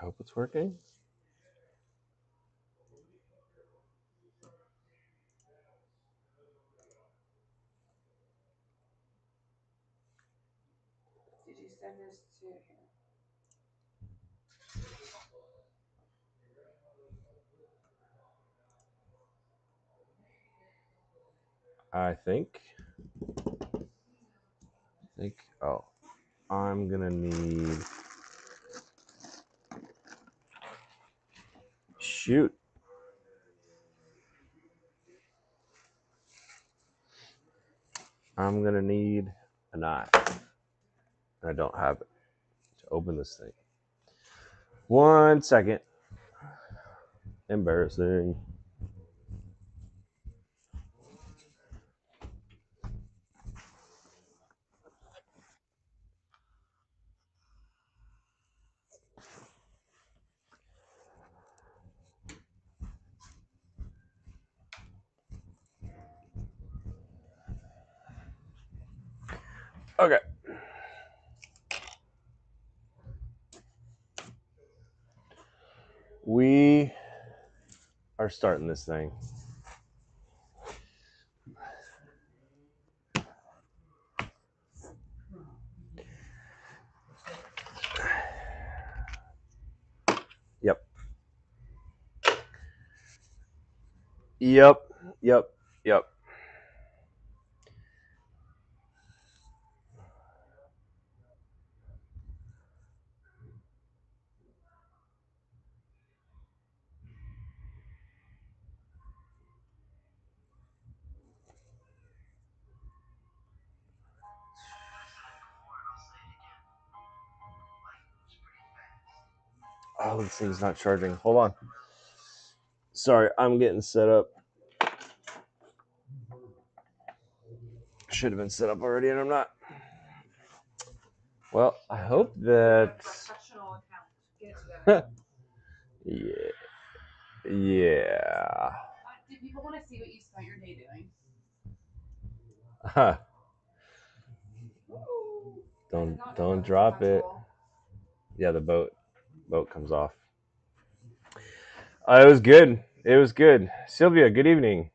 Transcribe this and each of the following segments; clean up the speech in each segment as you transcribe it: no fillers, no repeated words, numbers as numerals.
I hope it's working. Did you send this to him? I think. Oh, I'm gonna need. Shoot. I'm gonna need a knife. I don't have it to open this thing. 1 second. Embarrassing. Okay. We are starting this thing. Yep. Yep. Yep. Yep. Oh, this thing's not charging. Hold on. Sorry, I'm getting set up. Should have been set up already, and I'm not. Well, I hope that. Professional account. Get to Yeah. Yeah. Do people want to see what you spent your day doing? Huh. Don't drop it. Yeah, the boat comes off. It was good. It was good. Sylvia, good evening.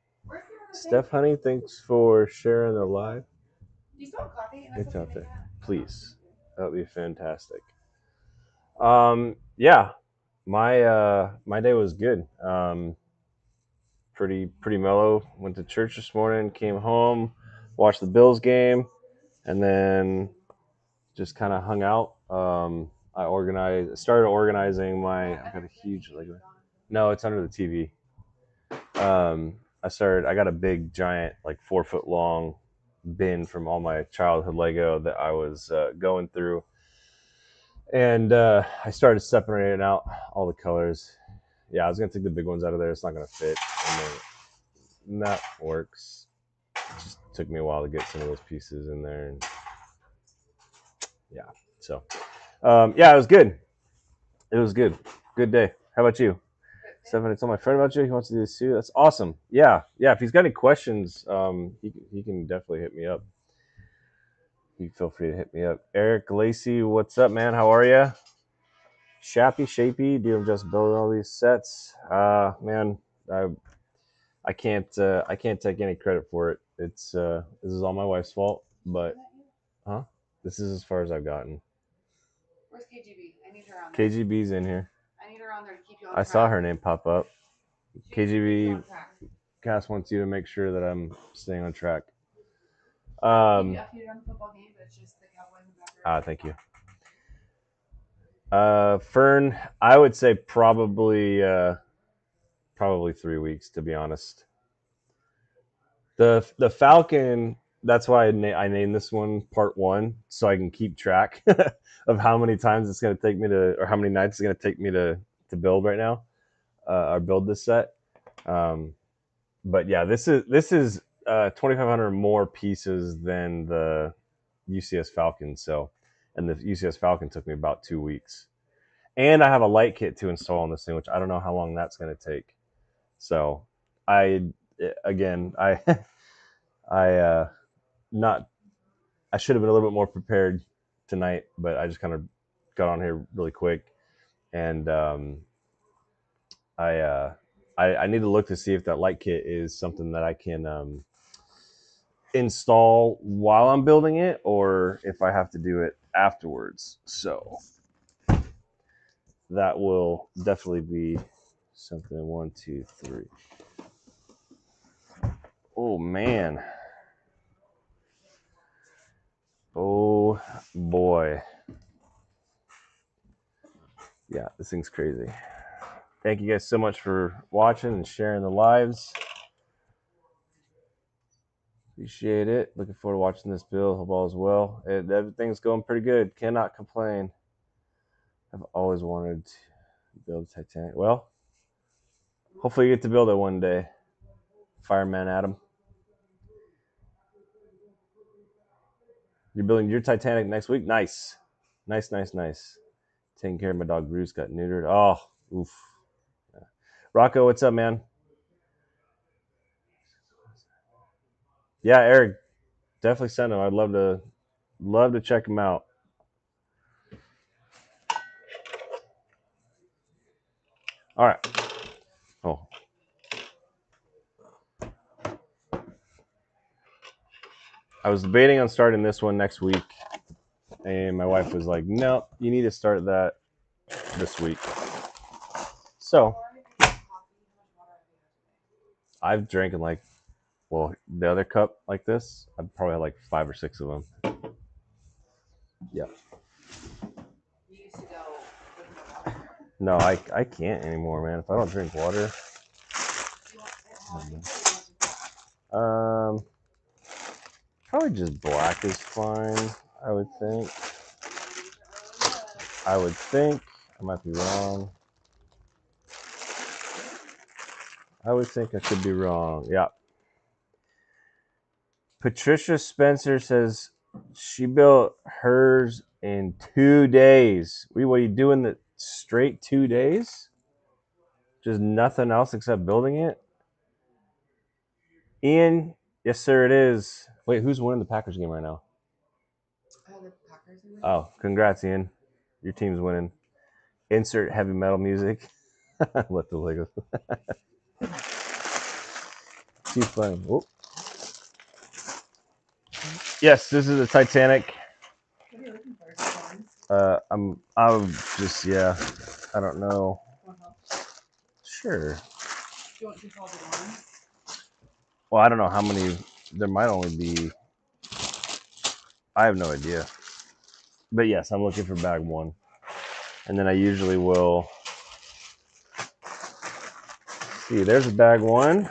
Steph Honey, thanks for sharing the live. Do you still have coffee? It's out there. Please. That would be fantastic. Yeah. My day was good. Pretty mellow. Went to church this morning, came home, watched the Bills game, and then just kind of hung out. I started organizing my. I've got a huge Lego. No, it's under the TV. I got a big, giant, like 4 foot long bin from all my childhood Lego that I was going through, and I started separating out all the colors. Yeah, I was gonna take the big ones out of there. It's not gonna fit, and that works. It just took me a while to get some of those pieces in there, and yeah. So, yeah, it was good. It was good. Good day. How about you? Stefan, I told my friend about you. He wants to do this too. That's awesome. Yeah, yeah. If he's got any questions, he can definitely hit me up. You feel free to hit me up. Eric Lacey, what's up, man? How are you? Shapey, do you have just built all these sets? Man, I I can't take any credit for it. It's this is all my wife's fault, but huh? This is as far as I've gotten. Where's KGB? I need her on there. KGB's in here. I need her on there to keep you on I track. saw her name pop up. KGB track. Cass wants you to make sure that I'm staying on track. You on the football game, but it's just the Cowboys. Thank you. Fern, I would say probably 3 weeks, to be honest. The Falcon. That's why I named this one Part One, so I can keep track of how many times it's going to take me to, or how many nights it's going to take me to build right now, or build this set. But yeah, this is 2,500 more pieces than the UCS Falcon. So, and the UCS Falcon took me about 2 weeks. And I have a light kit to install on this thing, which I don't know how long that's going to take. So, I again, I I not I should have been a little bit more prepared tonight, but I just kind of got on here really quick and I need to look to see if that light kit is something that I can install while I'm building it, or if I have to do it afterwards. So that will definitely be something. 1, 2, 3. Oh man. Oh boy. Yeah, this thing's crazy. Thank you guys so much for watching and sharing the lives. Appreciate it. Looking forward to watching this build. Hope all is well. Everything's going pretty good. Cannot complain. I've always wanted to build Titanic. Well, hopefully you get to build it one day. Fireman Adam. You're building your Titanic next week? Nice. Nice, nice, nice. Taking care of my dog Bruce got neutered. Oh, oof. Yeah. Rocco, what's up, man? Yeah, Eric, definitely send him. I'd love to check him out. All right. Oh, I was debating on starting this one next week, and my wife was like, "No, you need to start that this week." So I've drinking like, well, the other cup like this, I've probably had like 5 or 6 of them. Yeah. You used to go with no water. No, I can't anymore, man. If I don't drink water, You want it hot? You want it um, probably just black is fine. I would think. I would think. I might be wrong. I would think I could be wrong. Yeah. Patricia Spencer says she built hers in 2 days. What are you doing the straight 2 days? Just nothing else except building it? Ian, yes, sir, it is. Wait, who's winning the Packers game right now? the Packers in there? Oh, congrats, Ian. Your team's winning. Insert heavy metal music. Let the Lego. Too funny. Oh. Yes, this is the Titanic. What are you looking for? I'm just, yeah, I don't know. Want help? Sure. Do you want to call the one? Well, I don't know how many. There might only be. I have no idea. But yes, I'm looking for bag 1. And then I usually will. See, there's a bag 1.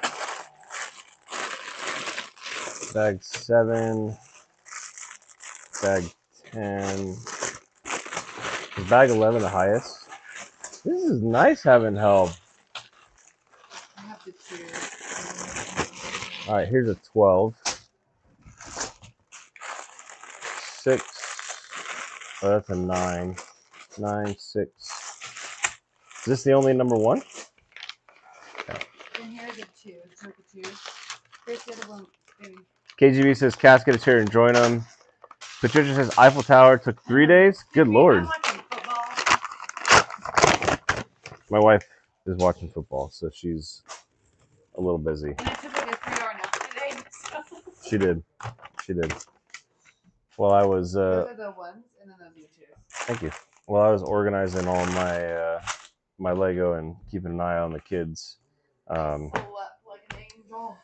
Bag 7. Bag 10. Is bag 11 the highest? This is nice having help. I have the 2. All right, here's a 12. 6. Oh, that's a 9. 9, 6. Is this the only number 1? And here's a 2. It's like a 2. Here's the other one. Maybe. KGB says casket is here and join them. Patricia says Eiffel Tower took 3 days. Good lord. I'm watching football. My wife is watching football, so she's a little busy. And I took like a 3-hour nap today. So. She did. She did. Well, I was. Those are the ones, and then those are the 2s. Thank you. Well, I was organizing all my my Lego and keeping an eye on the kids. Slept like an angel.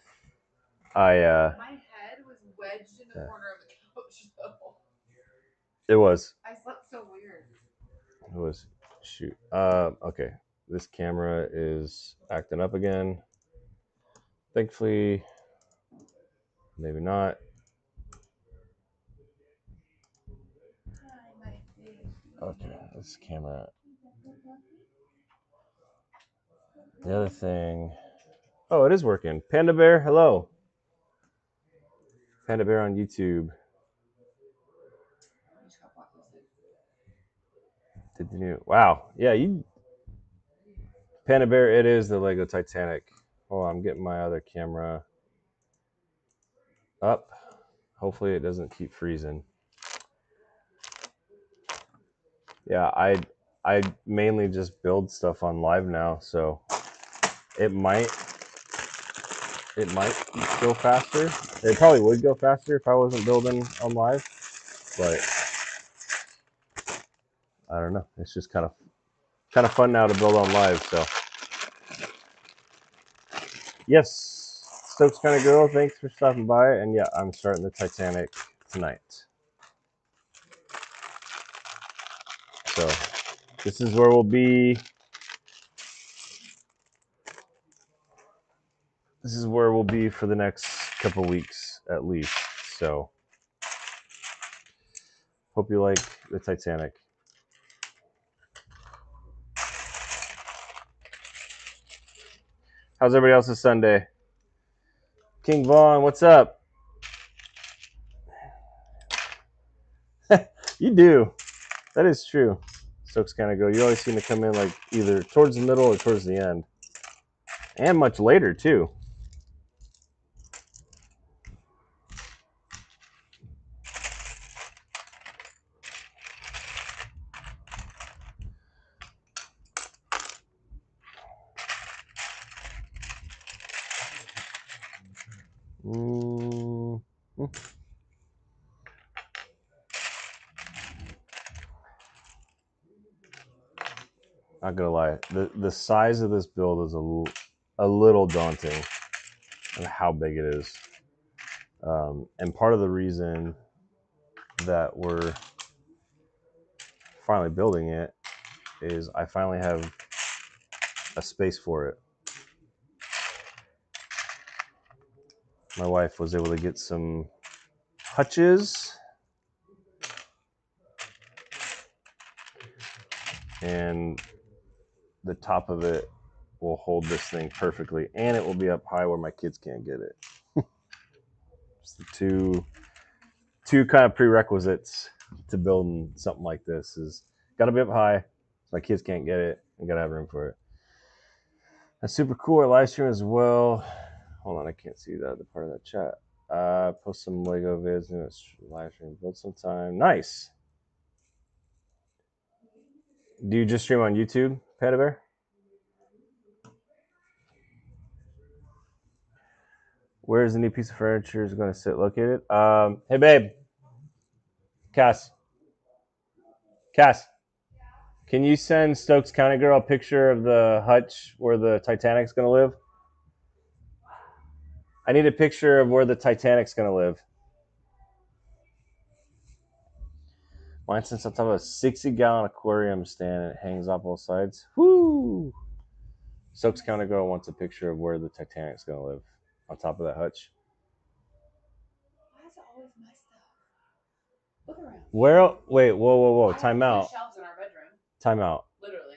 My head was wedged in the corner of the couch, though. It was. I slept so weird. It was. Shoot. Okay. This camera is acting up again. Thankfully, maybe not. Okay, this camera. The other thing. Oh, it is working. Panda Bear, hello. Panda Bear on YouTube. Did you? Wow. Yeah, you. Panda Bear, it is the Lego Titanic. Hold on, I'm getting my other camera up. Hopefully, it doesn't keep freezing. Yeah, I mainly just build stuff on live now, so it might go faster. It probably would go faster if I wasn't building on live, but I don't know. It's just kind of fun now to build on live. So yes, Stokes kind of girl, thanks for stopping by. And yeah, I'm starting the Titanic tonight. So this is where we'll be. This is where we'll be for the next couple weeks at least. So hope you like the Titanic. How's everybody else's Sunday? King Vaughn, what's up? You do. That is true. Stokes kind of go. You always seem to come in like either towards the middle or towards the end, and much later too. Mm-hmm. Not gonna lie, the size of this build is a little daunting, and how big it is. And part of the reason that we're finally building it is I finally have a space for it. My wife was able to get some hutches, and the top of it will hold this thing perfectly, and it will be up high where my kids can't get it. It's the two kind of prerequisites to building something like this is got to be up high so my kids can't get it and got to have room for it. That's super cool. Our live stream as well. Hold on, I can't see that the part of that chat. Post some Lego vids and live stream. Build some time. Nice. Do you just stream on YouTube, Panda Bear? Where's the new piece of furniture is going to sit located? Hey, babe. Cass. Can you send Stokes County Girl a picture of the hutch where the Titanic's going to live? I need a picture of where the Titanic's going to live. Mine sits on top of a 60-gallon aquarium stand and it hangs off both sides. Woo! Stokes County Girl wants a picture of where the Titanic's going to live on top of that hutch. Why is it always messed up? Look around. Where? Wait, whoa. Time out. Shelves in our bedroom. Time out. Literally.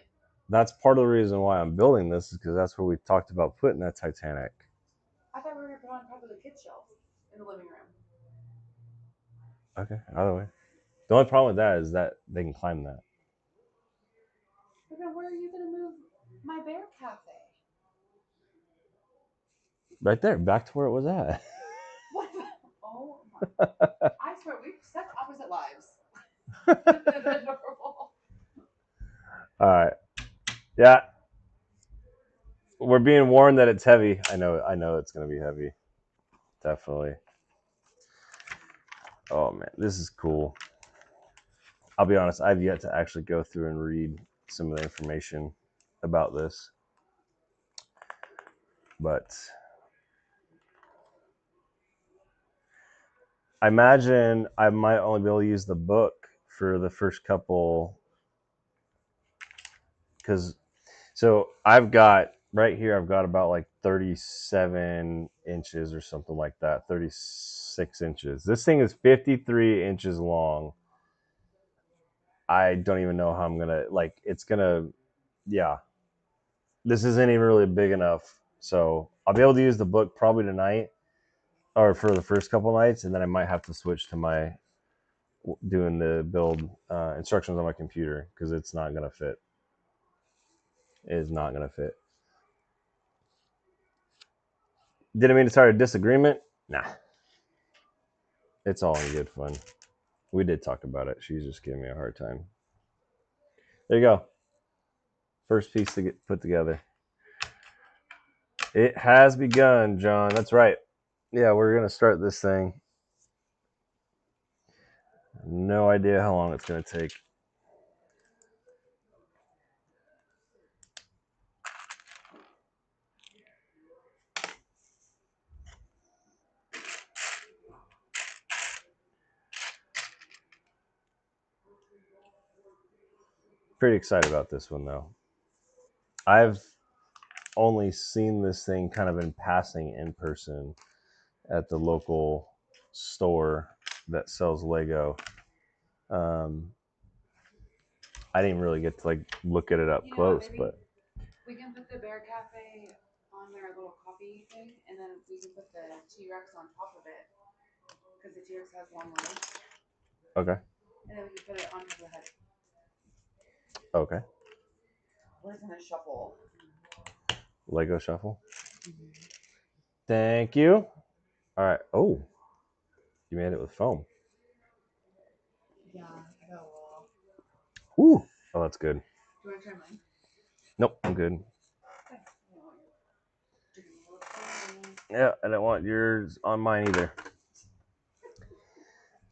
That's part of the reason why I'm building this is because that's where we talked about putting that Titanic. I thought we were going to put on top of the kids' shelves in the living room. Okay, either way. The only problem with that is that they can climb that. But then where are you going to move my bear cafe? Right there, back to where it was at. What? Oh my. I swear, we've such opposite lives. All right. Yeah. We're being warned that it's heavy. I know it's going to be heavy. Definitely. Oh, man. This is cool. I'll be honest. I've yet to actually go through and read some of the information about this. But I imagine I might only be able to use the book for the first couple. Because, so I've got, right here, I've got about like 37 inches or something like that. 36 inches. This thing is 53 inches long. I don't even know how I'm going to, like, it's going to, yeah. This isn't even really big enough. So I'll be able to use the book probably tonight or for the first couple nights. And then I might have to switch to my doing the build instructions on my computer because it's not going to fit. It is not going to fit. Didn't mean to start a disagreement. Nah. It's all in good fun. We did talk about it. She's just giving me a hard time. There you go. First piece to get put together. It has begun, John. That's right. Yeah, we're gonna start this thing. No idea how long it's gonna take. Pretty excited about this one though. I've only seen this thing kind of in passing in person at the local store that sells Lego. Um, I didn't really get to like look at it up close, but we can put the Bear Cafe on their little coffee thing, and then we can put the T-Rex on top of it because the T-Rex has long legs. Okay. And then we can put it on top of the head. Okay. We're gonna shuffle. Lego shuffle. Mm-hmm. Thank you. All right. Oh, you made it with foam. Yeah, I got a little. Ooh. Oh, that's good. Do you want to try mine? Nope, I'm good. Yeah, I don't want yours on mine either.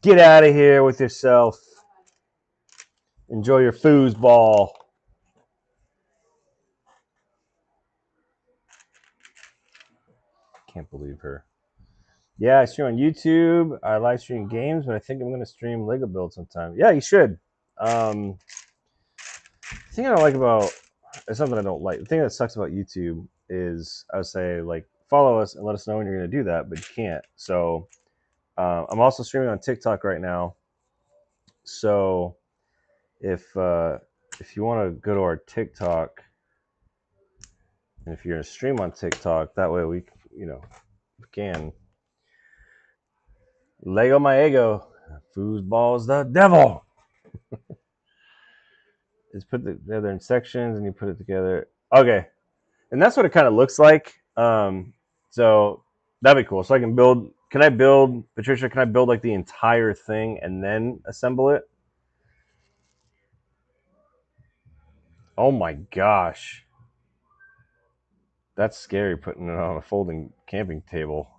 Get out of here with yourself. Enjoy your foosball. Can't believe her. Yeah, I stream on YouTube. I live stream games, but I think I'm going to stream Lego build sometime. Yeah, you should. The thing I don't like about it's something I don't like. The thing that sucks about YouTube is I would say like follow us and let us know when you're going to do that, but you can't. So I'm also streaming on TikTok right now. So if you want to go to our TikTok, and if you're going to stream on TikTok, that way we can Lego my ego. Foosball's the devil. It's put together in sections and you put it together. Okay. And that's what it kind of looks like. So that'd be cool. So I can build, Patricia, can I build like the entire thing and then assemble it? Oh my gosh. That's scary putting it on a folding camping table.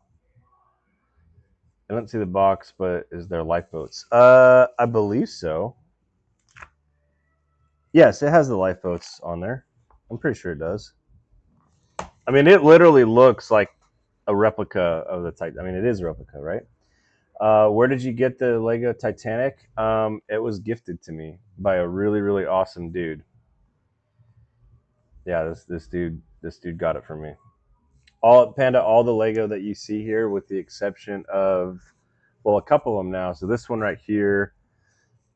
I don't see the box, but is there lifeboats? I believe so. Yes, it has the lifeboats on there. I'm pretty sure it does. I mean, it literally looks like a replica of the Titan. I mean, it is a replica, right? Where did you get the Lego Titanic? It was gifted to me by a really, really awesome dude. Yeah, this dude got it for me. All the Lego that you see here, with the exception of, well, a couple of them now. So this one right here,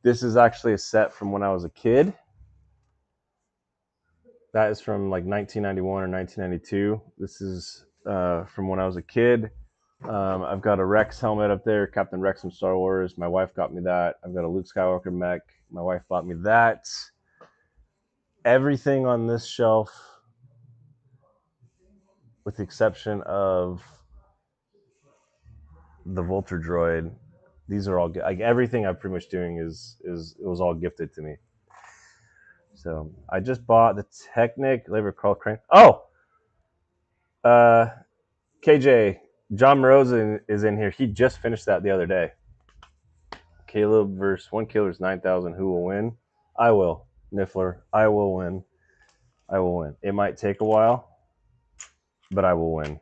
this is actually a set from when I was a kid. That is from like 1991 or 1992. This is from when I was a kid. I've got a Rex helmet up there, Captain Rex from Star Wars. My wife got me that. I've got a Luke Skywalker mech. My wife bought me that. Everything on this shelf, with the exception of the Volter droid, these are all like everything I'm pretty much doing is it was all gifted to me. So I just bought the Technic Labor Crawl Crane. Oh, KJ, John Moroz is in here. He just finished that the other day. Caleb versus one killer's 9,000. Who will win? I will. Niffler. I will win. I will win. It might take a while, but I will win.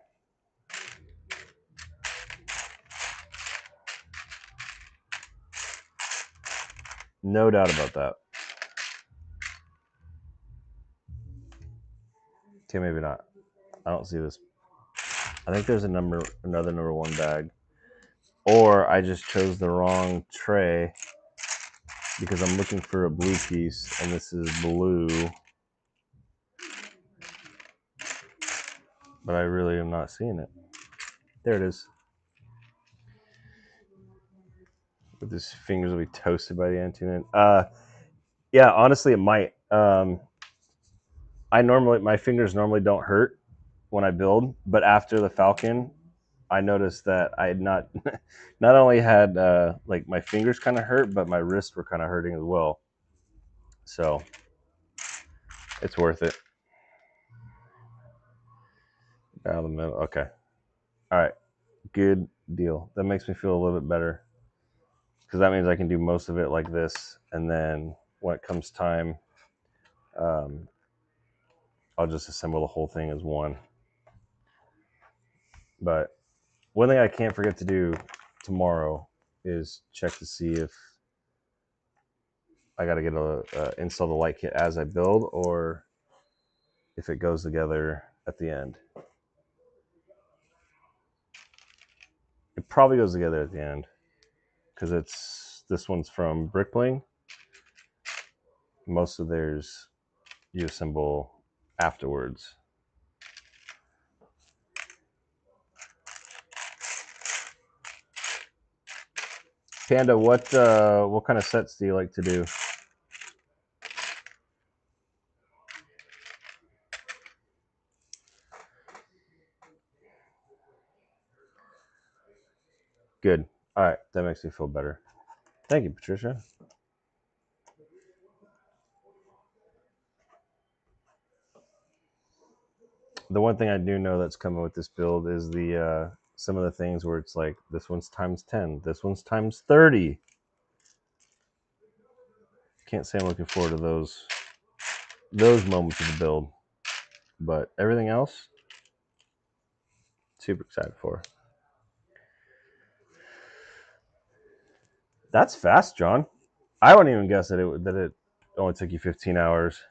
No doubt about that. Okay, maybe not. I don't see this. I think there's another number one bag. Or I just chose the wrong tray because I'm looking for a blue piece and this is blue. But I really am not seeing it. There it is. But his fingers will be toasted by the end. Yeah, honestly, it might. My fingers normally don't hurt when I build, but after the Falcon, I noticed that I had not only had like my fingers kind of hurt, but my wrists were kind of hurting as well. So It's worth it. Down the middle. Okay. All right. Good deal. That makes me feel a little bit better because that means I can do most of it like this, and then when it comes time, um, I'll just assemble the whole thing as one. But one thing I can't forget to do tomorrow is check to see if I got to get install the light kit as I build, or if it goes together at the end. It probably goes together at the end because this one's from Brickling. Most of theirs you assemble afterwards. Panda, what kind of sets do you like to do? Good. All right, that makes me feel better. Thank you, Patricia. The one thing I do know that's coming with this build is the some of the things where it's like this one's times 10, this one's times 30. Can't say I'm looking forward to those moments of the build, but everything else, super excited for. That's fast, John. I wouldn't even guess that it only took you 15 hours.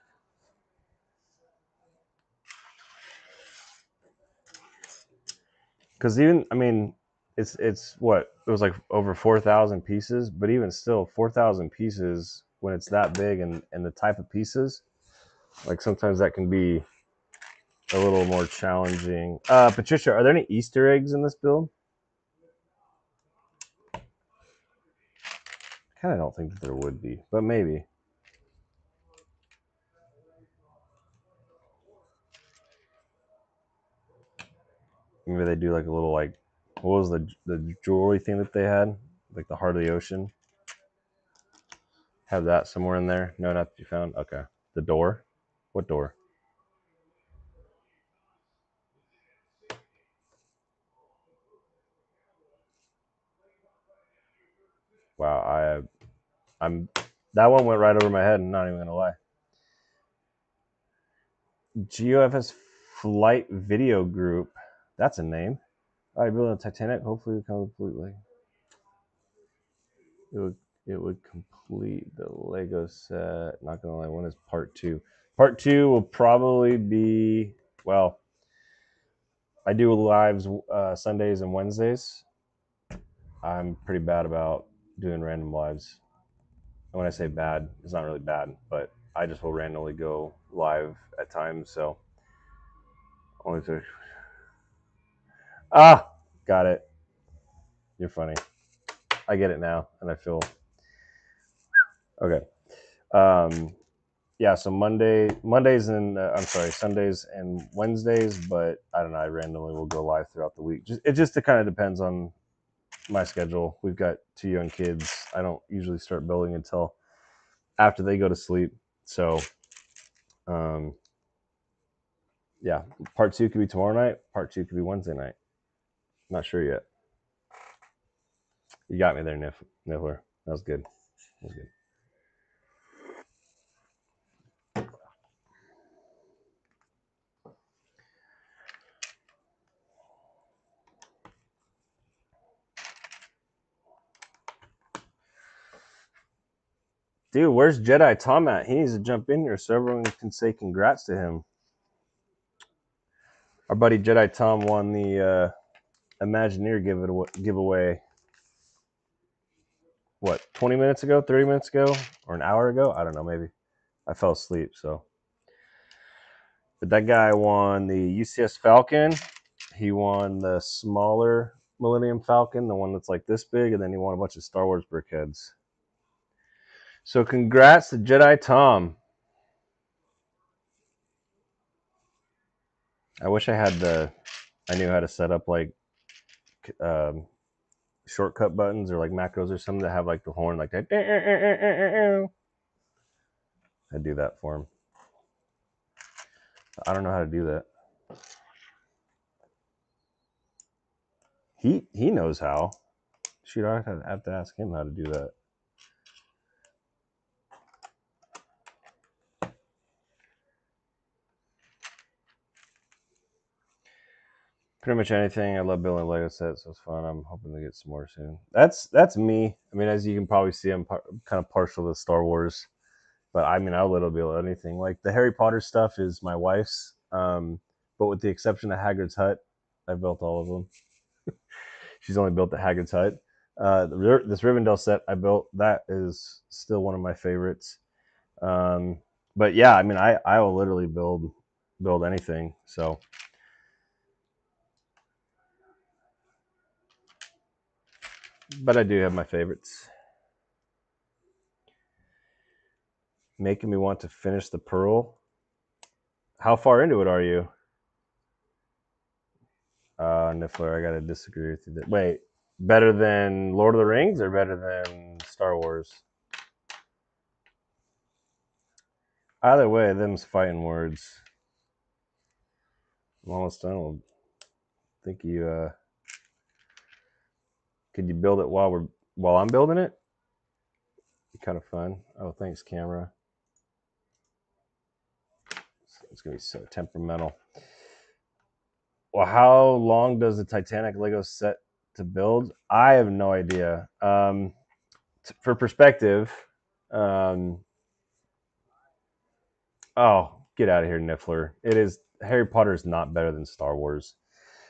Because even, I mean, it's what it was like over 4,000 pieces, but even still, 4,000 pieces when it's that big and the type of pieces, like sometimes that can be a little more challenging. Patricia, are there any Easter eggs in this build? I kind of don't think that there would be, but maybe. Maybe they do like a little like, what was the jewelry thing that they had, like the heart of the ocean? Have that somewhere in there? No, not that you found. Okay, the door. What door? Wow, I'm that one went right over my head. I'm not even gonna lie. GOFS Flight Video Group. That's a name. All right, building a Titanic. Hopefully, we come completely. It would complete the Lego set. Not gonna lie. When is part two? Part two will probably be, well, I do lives Sundays and Wednesdays. I'm pretty bad about doing random lives. And when I say bad, it's not really bad, but I just will randomly go live at times. So only to got it. You're funny. I get it now, and I feel okay. Um, yeah. So Mondays, and I'm sorry, Sundays and Wednesdays, but I don't know. I randomly will go live throughout the week. It just kind of depends on my schedule. We've got two young kids. I don't usually start building until after they go to sleep. So, um, yeah, part two could be tomorrow night. Part two could be Wednesday night. Not sure yet. You got me there, Niffler. That was good. That was good. Dude, where's Jedi Tom at? He needs to jump in here so everyone can say congrats to him. Our buddy Jedi Tom won the Imagineer giveaway. What, 20 minutes ago, 30 minutes ago, or an hour ago? I don't know, maybe. I fell asleep, so. But that guy won the UCS Falcon. He won the smaller Millennium Falcon, the one that's like this big, and then he won a bunch of Star Wars brickheads. So congrats to Jedi Tom. I wish I knew how to set up like um, shortcut buttons or like macros or something that have like the horn like that. I do that for him. I don't know how to do that. He knows how. Shoot, I have to ask him how to do that. Pretty much anything. I love building Lego sets, so it's fun. I'm hoping to get some more soon. That's me. I mean, as you can probably see, I'm kind of partial to Star Wars, but I mean, I'll literally build anything. Like the Harry Potter stuff is my wife's, but with the exception of Hagrid's hut, I built all of them. She's only built the Hagrid's hut. This Rivendell set I built, that is still one of my favorites. Um, but yeah, I mean, I will literally build anything. So, but I do have my favorites. Making me want to finish the Pearl. How far into it are you? Niffler, I gotta disagree with you. Wait, better than Lord of the Rings or better than Star Wars? Either way, them's fighting words. I'm almost done. Well, think you could you build it while I'm building it? Be kind of fun. Oh, thanks, camera. It's gonna be so temperamental. Well, how long does the Titanic Lego set to build? I have no idea. For perspective, um, oh, get out of here, Niffler. It is Harry Potter is not better than Star Wars.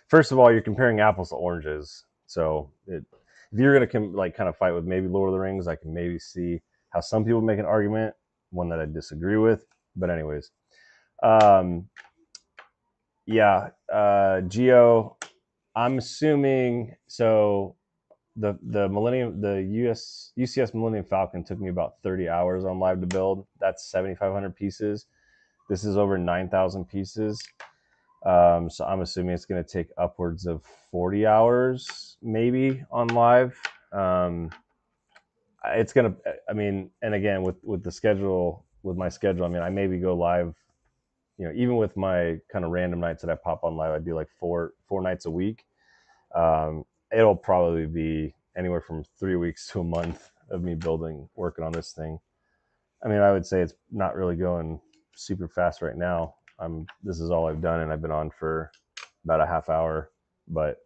First of all, you're comparing apples to oranges. So if you're gonna like kind of fight with maybe Lord of the Rings, I can maybe see how some people make an argument, one that I disagree with. But anyways, um, yeah, Geo. I'm assuming so. The UCS Millennium Falcon took me about 30 hours on live to build. That's 7,500 pieces. This is over 9,000 pieces. So I'm assuming it's going to take upwards of 40 hours maybe on live. It's going to, I mean, and again, with the schedule, with my schedule, I mean, I maybe go live, even with my kind of random nights that I pop on live, I do like four nights a week. It'll probably be anywhere from 3 weeks to a month of me working on this thing. I mean, I would say it's not really going super fast right now. This is all I've done, and I've been on for about a half hour, but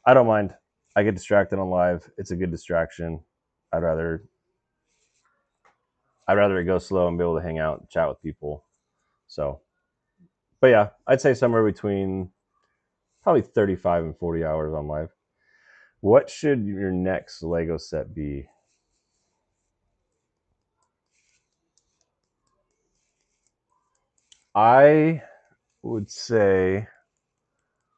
I don't mind. I get distracted on live. It's a good distraction. I'd rather it go slow and be able to hang out and chat with people. So, but yeah, I'd say somewhere between probably 35 and 40 hours on live. What should your next Lego set be? I would say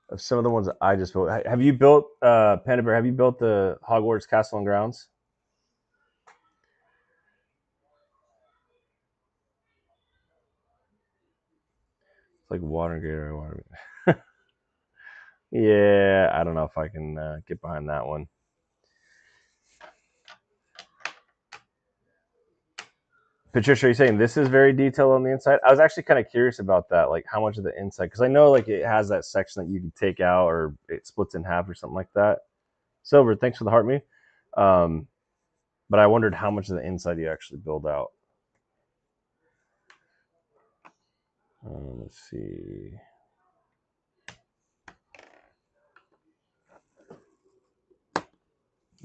of some of the ones that I just built. Have you built Panda Bear? Have you built the Hogwarts Castle and Grounds? It's like Watergate or Watergate. Yeah, I don't know if I can get behind that one. Patricia, are you saying this is very detailed on the inside? I was actually kind of curious about that, like how much of the inside, because I know like it has that section that you can take out or it splits in half or something like that. Silver, thanks for the heart me. Um, but I wondered how much of the inside you actually build out. Let's see.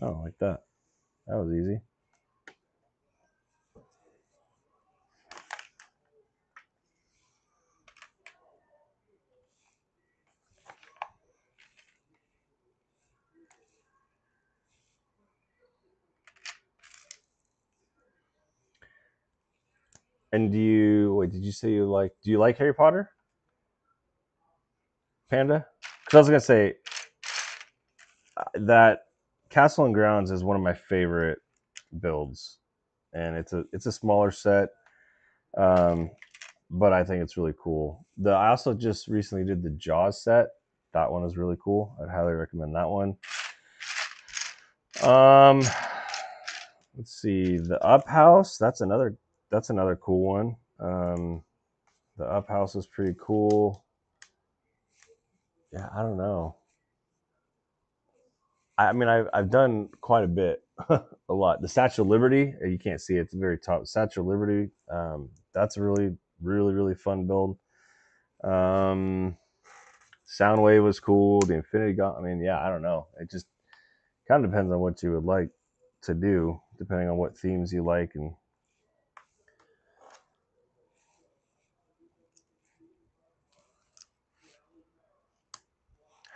Oh, like that. That was easy. And did you say do you like Harry Potter, Panda? Because I was going to say that Castle and Grounds is one of my favorite builds. And it's a smaller set. Um, but I think it's really cool. I also just recently did the Jaws set. That one is really cool. I'd highly recommend that one. Um, let's see, the Up House. That's another cool one. The up house is pretty cool. Yeah, I don't know. I mean, I've done quite a bit, a lot. The Statue of Liberty, you can't see it, it's very top. Statue of Liberty, that's a really fun build. Um, Soundwave was cool. The Infinity Gauntlet. I mean, yeah, I don't know. It just kind of depends on what you would like to do, depending on what themes you like. And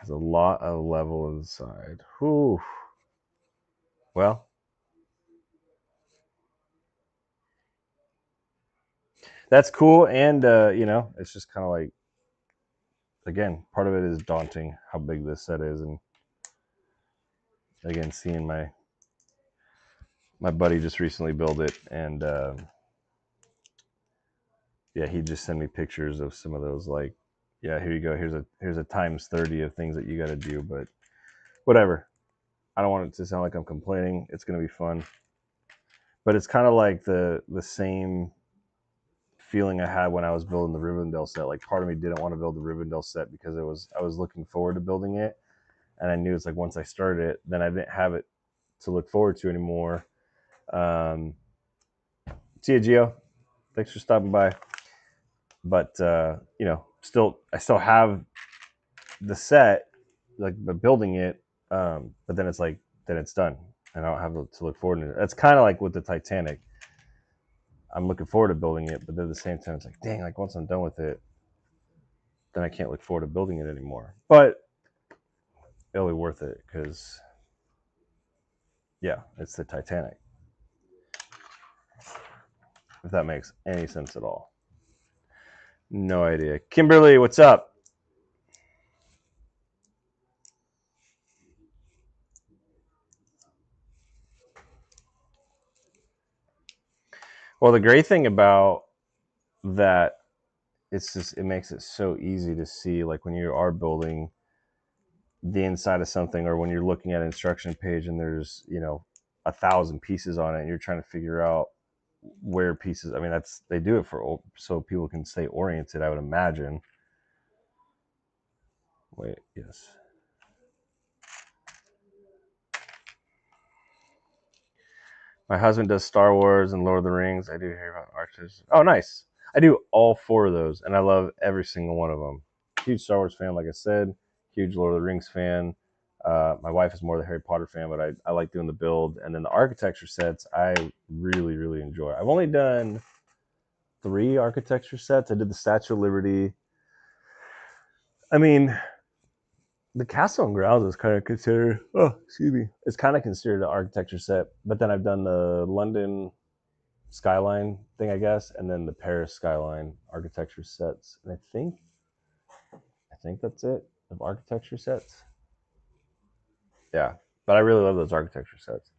has a lot of level inside. Whew. Well, that's cool. And, it's just kind of like, again, part of it is daunting how big this set is. And again, seeing my buddy just recently built it. And, yeah, he just sent me pictures of some of those, like, yeah, here you go. Here's a times 30 of things that you got to do. But whatever. I don't want it to sound like I'm complaining. It's going to be fun. But it's kind of like the same feeling I had when I was building the Rivendell set. Like, part of me didn't want to build the Rivendell set because I was looking forward to building it, and I knew it's like once I started it, then I didn't have it to look forward to anymore. Um, See you, Gio. Thanks for stopping by. But I still have the set, like the building it. But then it's like then it's done, and I don't have to look forward to it. That's kind of like with the Titanic. I'm looking forward to building it, but at the same time, it's like, dang, like once I'm done with it, then I can't look forward to building it anymore. But it'll be worth it because, yeah, it's the Titanic. If that makes any sense at all. No idea. Kimberly, what's up? Well, the great thing about that, it makes it so easy to see, like when you are building the inside of something, or when you're looking at an instruction page and there's 1,000 pieces on it, and you're trying to figure out where pieces. I mean, they do it for so people can stay oriented, I would imagine. Wait, yes. My husband does Star Wars and Lord of the Rings. I do hear about artists. Oh, nice. I do all four of those, and I love every single one of them. Huge Star Wars fan, like I said. Huge Lord of the Rings fan. My wife is more the Harry Potter fan, but I like doing the build. And then the architecture sets, I really enjoy. I've only done 3 architecture sets. I did the Statue of Liberty. I mean, the Castle and Grounds is kind of considered. Oh, excuse me. It's kind of considered an architecture set, but then I've done the London skyline thing, I guess, and then the Paris skyline architecture sets. And I think that's it of architecture sets. Yeah, but I really love those architecture sets.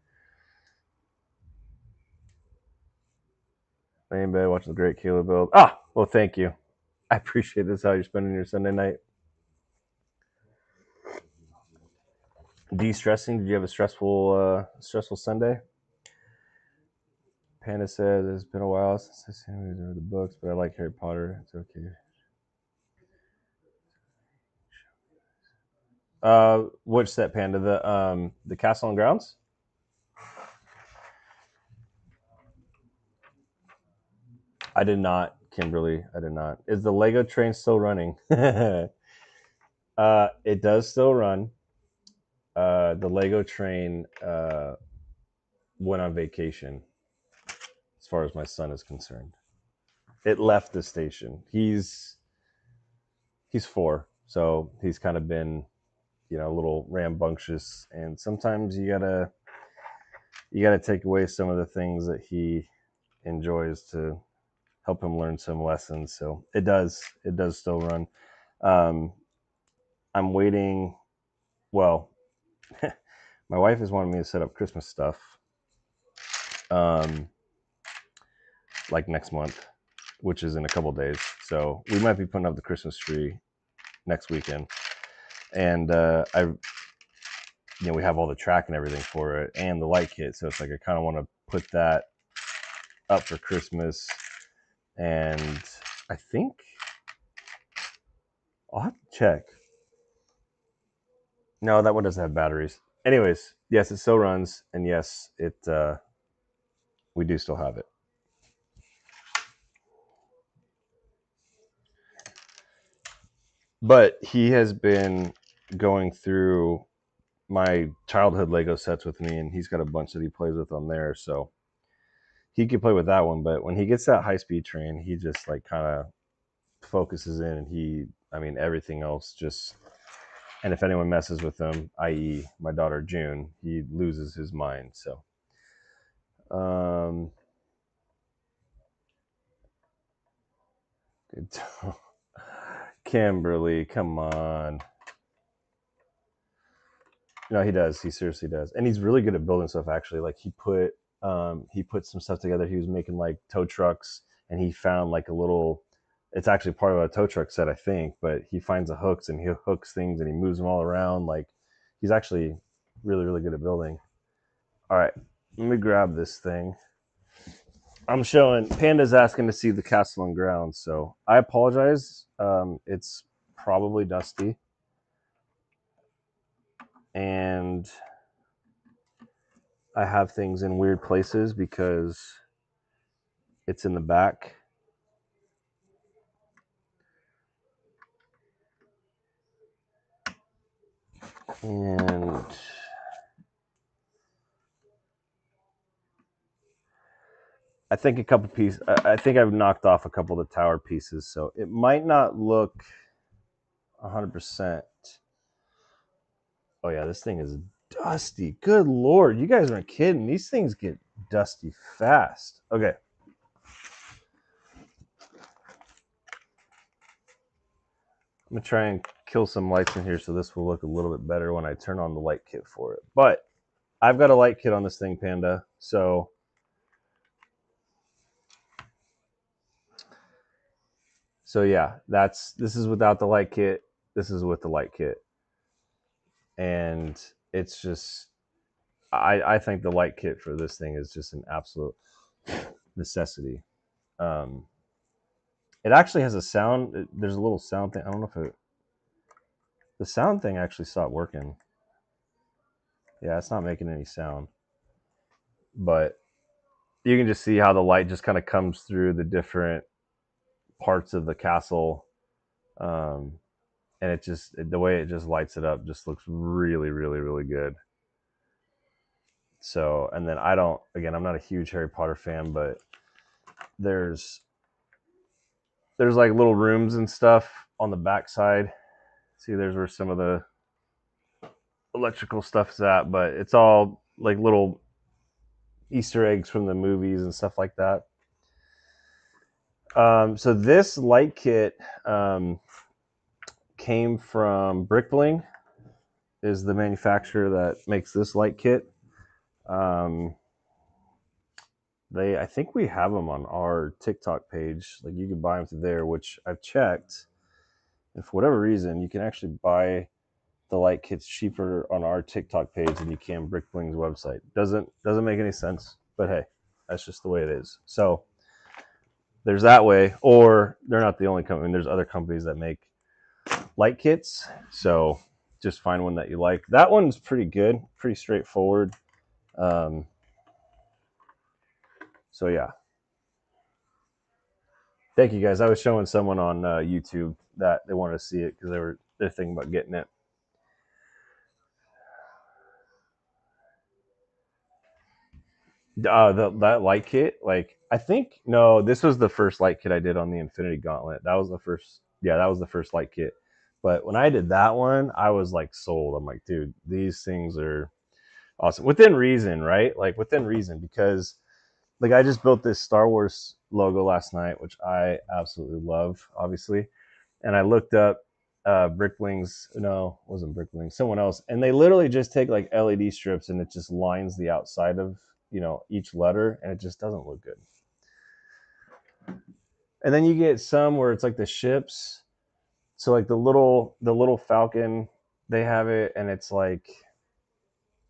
Anybody watching the Great Caleb build? Ah, well, thank you. I appreciate this. How you're spending your Sunday night? De-stressing? Did you have a stressful Sunday? Panda says it's been a while since I've seen the books, but I like Harry Potter. It's okay. Which set, Panda? The Castle and Grounds? I did not, Kimberly. I did not. Is the Lego train still running? It does still run. The Lego train went on vacation, as far as my son is concerned. It left the station. He's 4, so he's kind of been, a little rambunctious, and sometimes you gotta take away some of the things that he enjoys to help him learn some lessons. So it does still run. Um, I'm waiting. Well, my wife is wanting me to set up Christmas stuff, um, like next month, which is in a couple days. So we might be putting up the Christmas tree next weekend, and we have all the track and everything for it, and the light kit. So it's like I kind of want to put that up for Christmas, and I think I'll have to check. No, that one doesn't have batteries. Anyways, yes, it still runs, and yes, it we do still have it. But he has been going through my childhood Lego sets with me, and he's got a bunch that he plays with on there. So he can play with that one. But when he gets that high speed train, he just like kind of focuses in, and I mean, everything else just. And if anyone messes with him, i.e., my daughter June, he loses his mind. So, um, Kimberly, come on. No, he does. He seriously does, and he's really good at building stuff. Actually, like he put some stuff together. He was making like tow trucks, and he found like a little. It's actually part of a tow truck set, I think. But he finds the hooks and he hooks things and he moves them all around. Like he's actually really good at building. All right, let me grab this thing. I'm showing Panda's asking to see the castle and grounds, so I apologize. It's probably dusty, and I have things in weird places because it's in the back. And I think a couple pieces. I think I've knocked off a couple of the tower pieces, so it might not look 100%. Oh yeah, this thing is dusty. Good lord, you guys aren't kidding. These things get dusty fast. Okay. I'm gonna try and kill some lights in here so this will look a little bit better when I turn on the light kit for it. But I've got a light kit on this thing, Panda. So yeah, this is without the light kit. This is with the light kit, and it's just I think the light kit for this thing is just an absolute necessity. Um, it actually has a sound. There's a little sound thing. I don't know if the sound thing actually stopped working. Yeah, it's not making any sound, but you can just see how the light just kind of comes through the different parts of the castle, um, and the way it just lights it up just looks really good. So, and then I'm not a huge Harry Potter fan, but there's like little rooms and stuff on the backside. See, there's where some of the electrical stuff's at, but it's all like little Easter eggs from the movies and stuff like that. So this light kit came from Brickbling, is the manufacturer that makes this light kit. I think we have them on our TikTok page. Like you can buy them through there, which I've checked. And for whatever reason, you can actually buy the light kits cheaper on our TikTok page than you can Brickbling's website. Doesn't make any sense, but hey, that's just the way it is. So there's that way, or they're not the only company. There's other companies that make light kits. So just find one that you like. That one's pretty good, pretty straightforward. Um, so yeah, thank you guys. I was showing someone on YouTube that they wanted to see it because they're thinking about getting it. That light kit, like I think no, this was the first light kit I did on the Infinity Gauntlet. That was the first, yeah, that was the first light kit. But when I did that one, I was like sold. I'm like, dude, these things are awesome within reason, right? Like within reason, because like I just built this Star Wars logo last night, which I absolutely love, obviously. And I looked up Brickling's, no, it wasn't Brickling, someone else, and they literally just take like LED strips and it just lines the outside of each letter, and it just doesn't look good. And then you get some where it's like the ships, so like the little Falcon, they have it, and it's like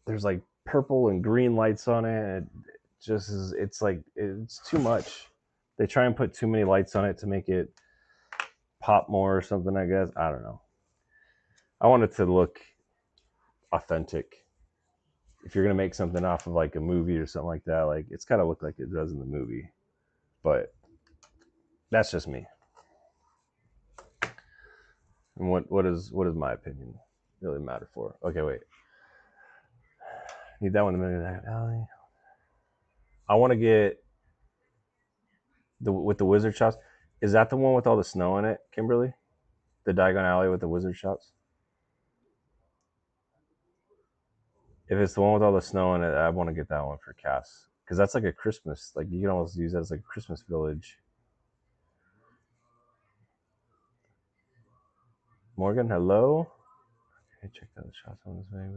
there's like purple and green lights on it. And it just is, it's like it's too much. They try and put too many lights on it to make it pop more or something, I guess. I don't know. I want it to look authentic. If you're gonna make something off of like a movie or something like that, like it's gotta look like it does in the movie. But that's just me. And what is my opinion really matter for? Okay, wait. Need that one in the middle of that alley. I want to get the with the wizard shops. Is that the one with all the snow in it, Kimberly? The Diagon Alley with the wizard shops? If it's the one with all the snow in it, I want to get that one for Cass because that's like a Christmas. Like you can almost use that as like a Christmas village. Morgan, hello. Okay, check out the shots on this baby.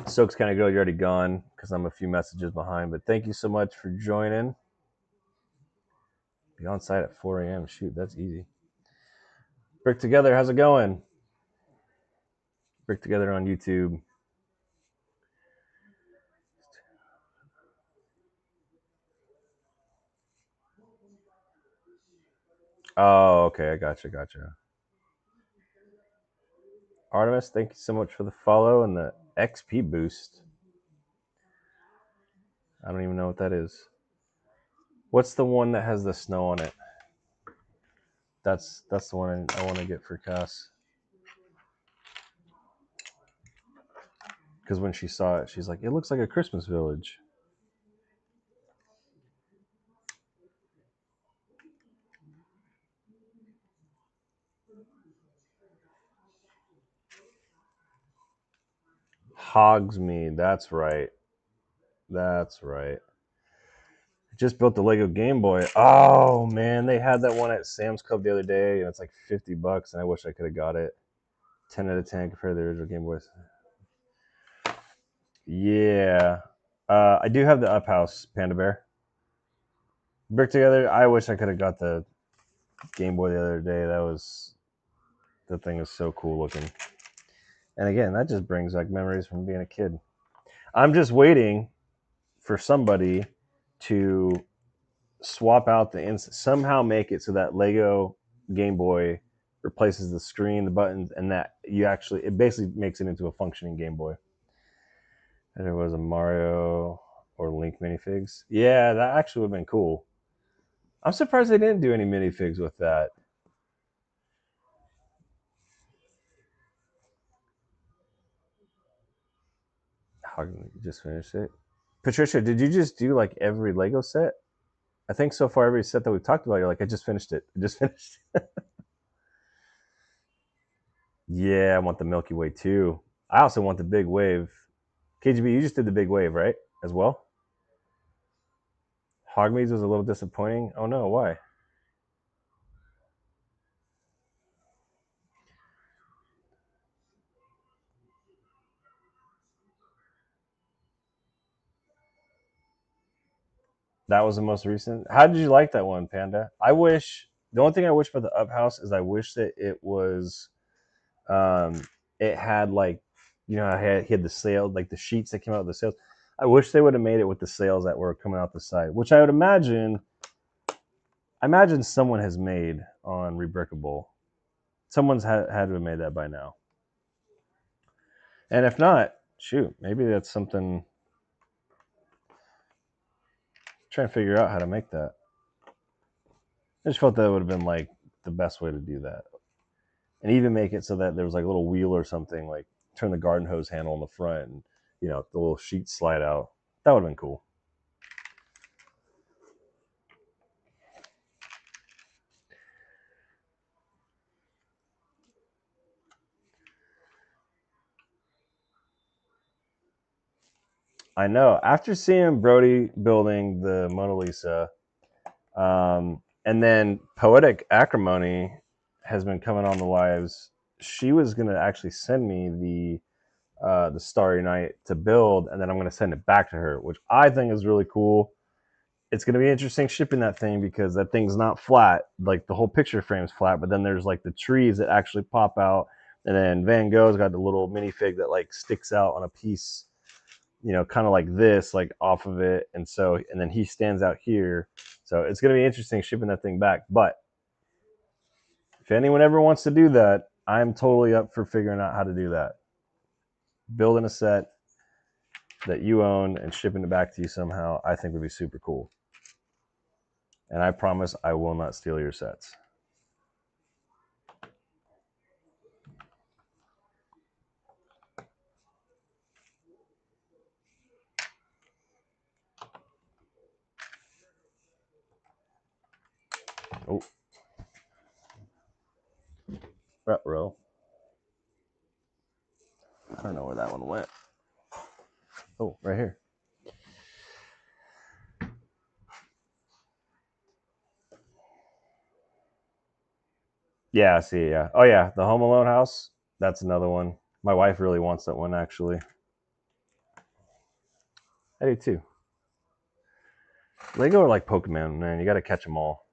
Soaks kind of girl, you're already gone because I'm a few messages behind. But thank you so much for joining. Be on site at 4 a.m. Shoot, that's easy. Brick Together, how's it going? Brick Together on YouTube. Oh, okay, I gotcha. Artemis, thank you so much for the follow and the XP boost. I don't even know what that is. What's the one that has the snow on it? That's the one I want to get for Cass. Because when she saw it, she's like, "It looks like a Christmas village." Hogsmeade, that's right. That's right. Just built the Lego Game Boy. Oh man, they had that one at Sam's Club the other day, and it's like $50, and I wish I could have got it. 10 out of 10 compared to the original Game Boys. Yeah, I do have the Up House Panda Bear. Brick Together. I wish I could have got the Game Boy the other day. The thing is so cool looking. And again, that just brings like memories from being a kid. I'm just waiting for somebody to swap out somehow make it so that Lego Game Boy replaces the screen, the buttons, and that it basically makes it into a functioning Game Boy. And there was a Mario or Link minifigs. Yeah, that actually would have been cool. I'm surprised they didn't do any minifigs with that. How you just finished it? Patricia, did you just do like every Lego set? I think so far every set that we've talked about, you're like, I just finished it. I just finished it. Yeah, I want the Milky Way too. I also want the big wave. KGB, you just did the big wave, right? As well? Hogmeads was a little disappointing. Oh no, why? That was the most recent. How did you like that one, Panda? The only thing I wish for the Up House is I wish that um, it had like, he had the sail, like the sheets that came out of the sails. I wish they would have made it with the sails that were coming out the side, which I imagine someone has made on Rebrickable. Someone's had to have made that by now. And if not, shoot, maybe that's something. Trying to figure out how to make that. I just felt that would have been like the best way to do that, and even make it so that there was like a little wheel or something, like turn the garden hose handle on the front, and the little sheets slide out. That would have been cool. I know. After seeing Brody building the Mona Lisa, and then Poetic Acrimony has been coming on the lives. She was gonna actually send me the Starry Night to build, and then I'm gonna send it back to her, which I think is really cool. It's gonna be interesting shipping that thing because that thing's not flat. Like the whole picture frame's flat, but then there's like the trees that actually pop out, and then Van Gogh's got the little minifig that like sticks out on a piece kind of like this, like off of it. And then he stands out here. So it's going to be interesting shipping that thing back. But if anyone ever wants to do that, I'm totally up for figuring out how to do that. Building a set that you own and shipping it back to you somehow, I think would be super cool. And I promise I will not steal your sets. Oh, row. I don't know where that one went. Oh, right here. Yeah, I see. Yeah. Oh, yeah. The Home Alone house. That's another one. My wife really wants that one, actually. I do too. Lego are like Pokemon, man. You got to catch them all.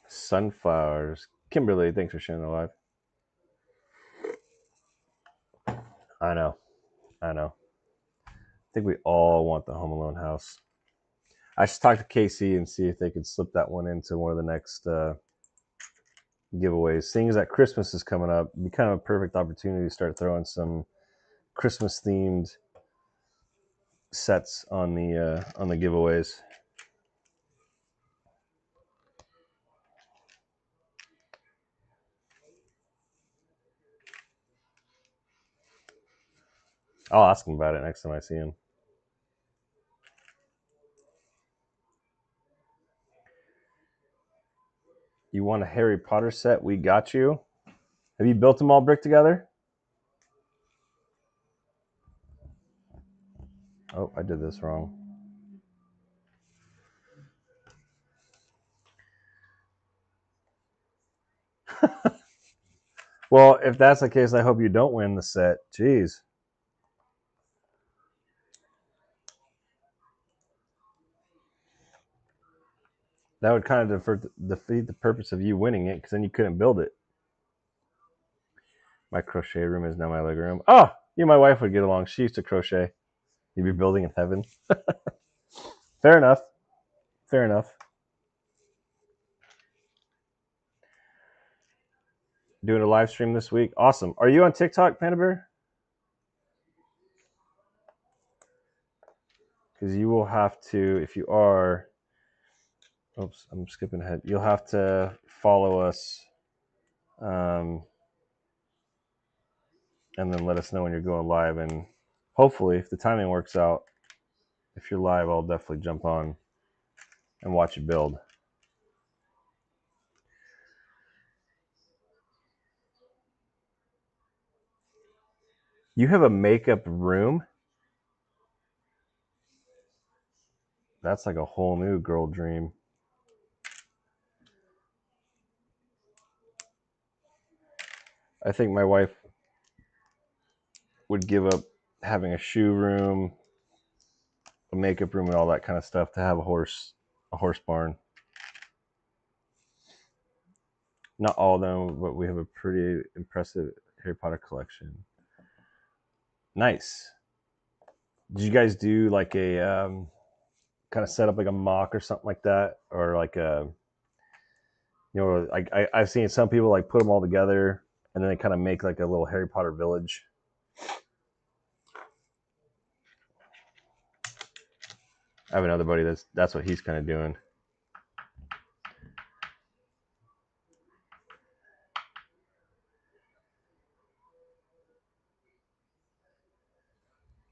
Sunflowers. Kimberly, thanks for sharing the live. I know. I know. I think we all want the Home Alone house. I should talk to KC and see if they could slip that one into one of the next giveaways. Seeing as that Christmas is coming up, it'd be kind of a perfect opportunity to start throwing some Christmas themed sets on the giveaways. I'll ask him about it next time I see him. You want a Harry Potter set? We got you. Have you built them all brick together? Oh, I did this wrong. Well, if that's the case, I hope you don't win the set. Jeez. That would kind of defeat the purpose of you winning it, because then you couldn't build it. My crochet room is now my living room. Oh, you and my wife would get along. She used to crochet. You'd be building in heaven. Fair enough. Fair enough. Doing a live stream this week. Awesome. Are you on TikTok, Panda Bear? Because you will have to, if you are. Oops, I'm skipping ahead. You'll have to follow us, and then let us know when you're going live. And hopefully, if the timing works out, if you're live, I'll definitely jump on and watch you build. You have a makeup room? That's like a whole new girl dream. I think my wife would give up having a shoe room, a makeup room, and all that kind of stuff to have a horse barn. Not all of them, but we have a pretty impressive Harry Potter collection. Nice. Did you guys do like a kind of set up like a mock or something like that, or like a like I've seen some people like put them all together and then they kind of make like a little Harry Potter village. I have another buddy that's what he's kind of doing.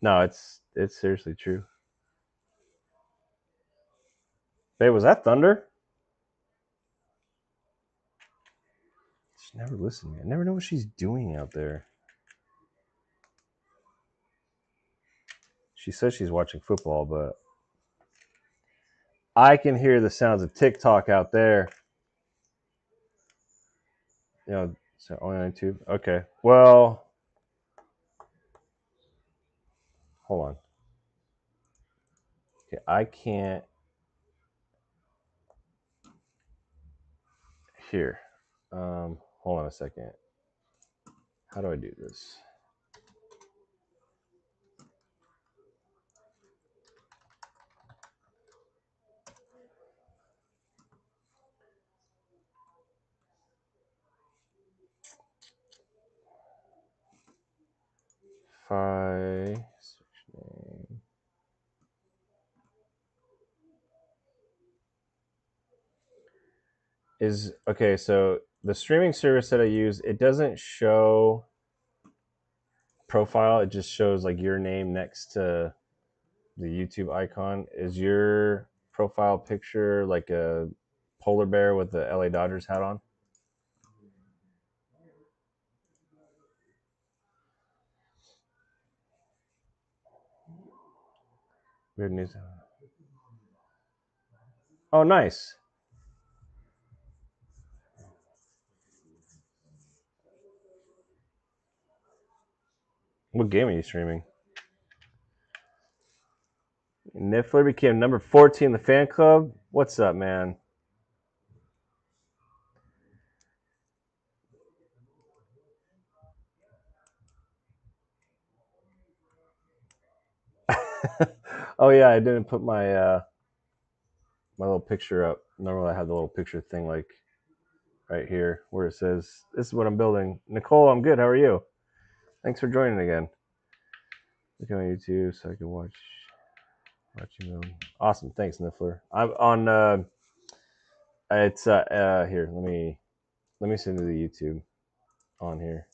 No, it's seriously true. Babe, was that thunder? She never listened to me. I never know what she's doing out there. She says she's watching football, but I can hear the sounds of TikTok out there. So only on YouTube. Okay. Well, hold on. Okay, I can't hear. Hold on a second. How do I do this? Fi switch name. Is okay, so the streaming service that I use, it doesn't show profile, it just shows like your name next to the YouTube icon. Is your profile picture like a polar bear with the LA Dodgers hat on? Weird news. Oh, nice. What game are you streaming? Niffler became number 14 in the fan club. What's up, man? Oh yeah, I didn't put my little picture up. Normally I have the little picture thing like right here where it says this is what I'm building. Nicole, I'm good. How are you? Thanks for joining again. Look on YouTube so I can watch you build. Awesome. Thanks, Niffler. I'm on it's here, let me send you the YouTube on here.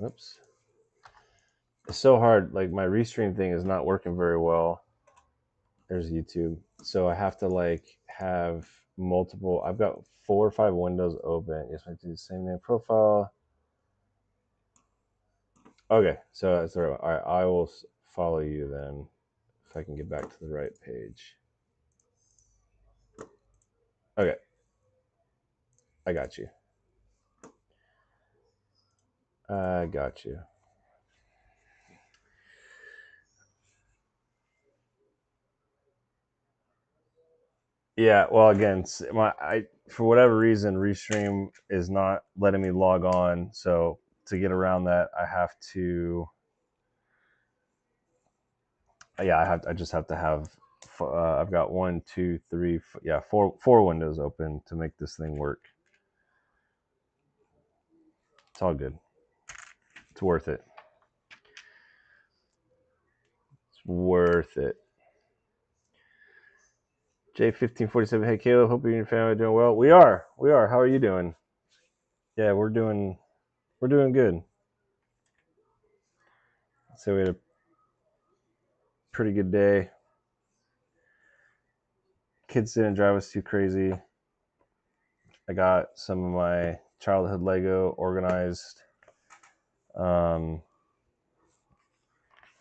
Oops. It's so hard. Like my restream thing is not working very well. There's YouTube. So I have to like have multiple. I've got 4 or 5 windows open. Yes, I do the same name profile. Okay, so that's all right. All right, I will follow you then if I can get back to the right page. Okay, I got you. I got you. Yeah, well, again, I for whatever reason, Restream is not letting me log on. So to get around that, I have to. Yeah, I just have to have. I've got one, two, three, yeah, four windows open to make this thing work. It's all good. It's worth it. It's worth it. J1547. Hey, Caleb. Hope you and your family are doing well. We are. We are. How are you doing? Yeah, we're doing. We're doing good. So we had a pretty good day. Kids didn't drive us too crazy. I got some of my childhood Lego organized, um,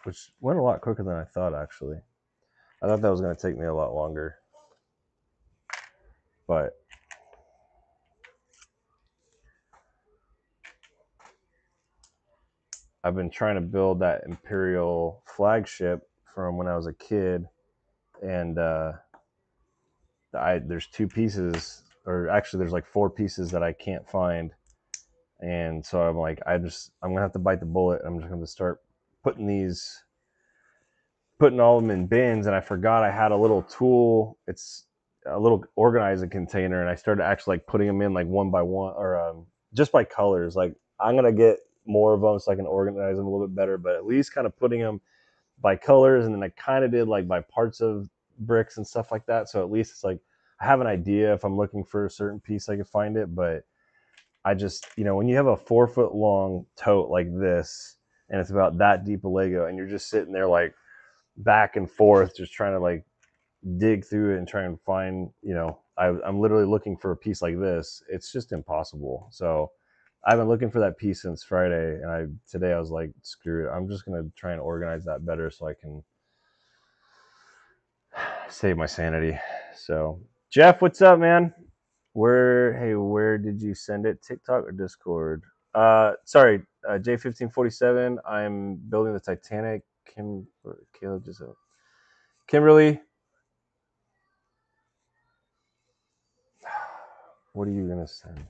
which went a lot quicker than I thought. Actually, I thought that was going to take me a lot longer, but I've been trying to build that Imperial flagship from when I was a kid, and there's 2 pieces, or actually there's like 4 pieces that I can't find, and so I'm like, I'm gonna have to bite the bullet. I'm just gonna start putting these, putting all of them in bins, and I forgot I had a little tool. It's a little organizing container, and I started actually like putting them in like one by one, or just by colors. Like I'm gonna get more of them so I can organize them a little bit better, but at least kind of putting them by colors, and then I kind of did like by parts of bricks and stuff like that. So at least it's like I have an idea if I'm looking for a certain piece, I can find it. But I just, when you have a 4 foot long tote like this, and it's about that deep of Lego, and you're just sitting there like back and forth, just trying to like dig through it and try and find, I'm literally looking for a piece like this. It's just impossible. So I've been looking for that piece since Friday, and today I was like, screw it. I'm just gonna try and organize that better so I can save my sanity. So Jeff, what's up, man? Where did you send it? TikTok or Discord? Sorry, J1547. I'm building the Titanic. Caleb just Kimberly, what are you gonna send?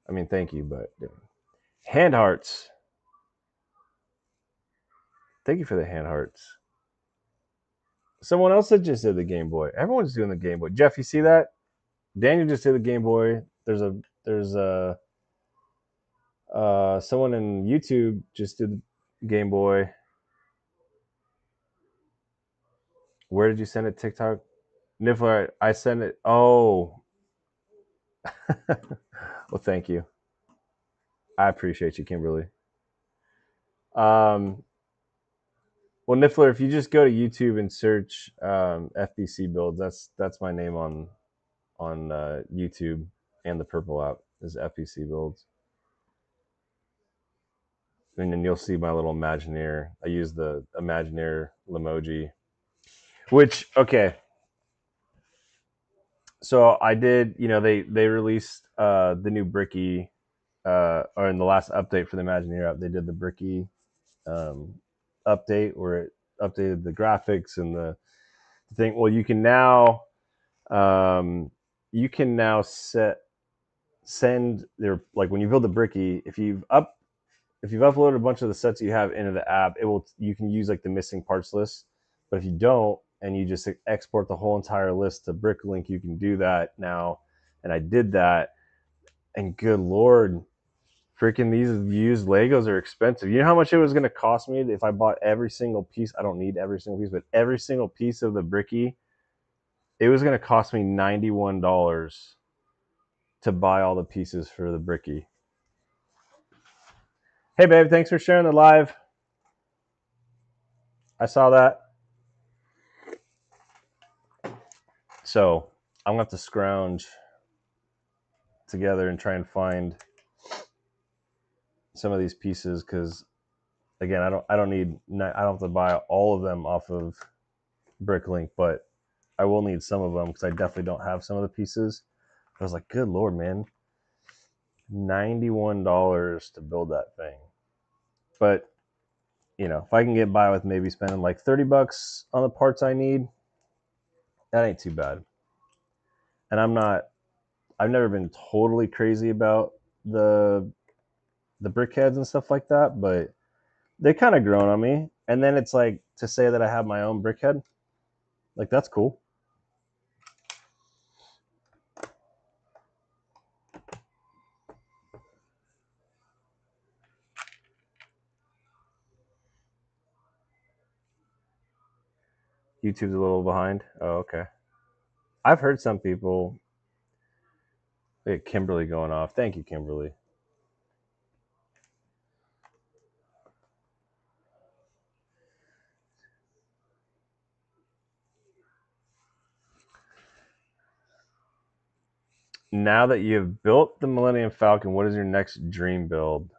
I mean, thank you, but hand hearts. Thank you for the hand hearts. Someone else that just did the Game Boy. Everyone's doing the Game Boy. Jeff, you see that? Daniel just did the Game Boy. There's a someone in YouTube just did the Game Boy. Where did you send it? TikTok? Niffler, I sent it. Oh, well, thank you. I appreciate you, Kimberly. Um, well, Niffler, if you just go to YouTube and search FBC builds, that's my name on YouTube, and the Purple app is FBC builds, and then you'll see my little Imagineer. I use the Imagineer emoji, which okay. So I did. You know, they released the new Bricky, or in the last update for the Imagineer app, they did the Bricky um, update where it updated the graphics and the thing. Well, um, you can now send their, like when you build the Bricky, if you've uploaded a bunch of the sets you have into the app, it will, you can use like the missing parts list. But if you don't and you just export the whole entire list to Bricklink, you can do that now. And I did that, and good lord, freaking these used Legos are expensive. You know how much it was going to cost me if I bought every single piece? I don't need every single piece, but every single piece of the Bricky, it was going to cost me $91 to buy all the pieces for the Bricky. Hey, babe, thanks for sharing the live. I saw that. So I'm going to have to scrounge together and try and find some of these pieces because, again, I don't have to buy all of them off of Bricklink, but I will need some of them because I definitely don't have some of the pieces. I was like, good lord, man, $91 to build that thing. But you know, if I can get by with maybe spending like $30 on the parts I need, that ain't too bad. And I've never been totally crazy about the the brickheads and stuff like that, but they kind of grown on me. And then it's like to say that I have my own brickhead, like that's cool. YouTube's a little behind. Oh, okay. I've heard some people. Kimberly going off. Thank you, Kimberly. Now that you've built the Millennium Falcon, what is your next dream build?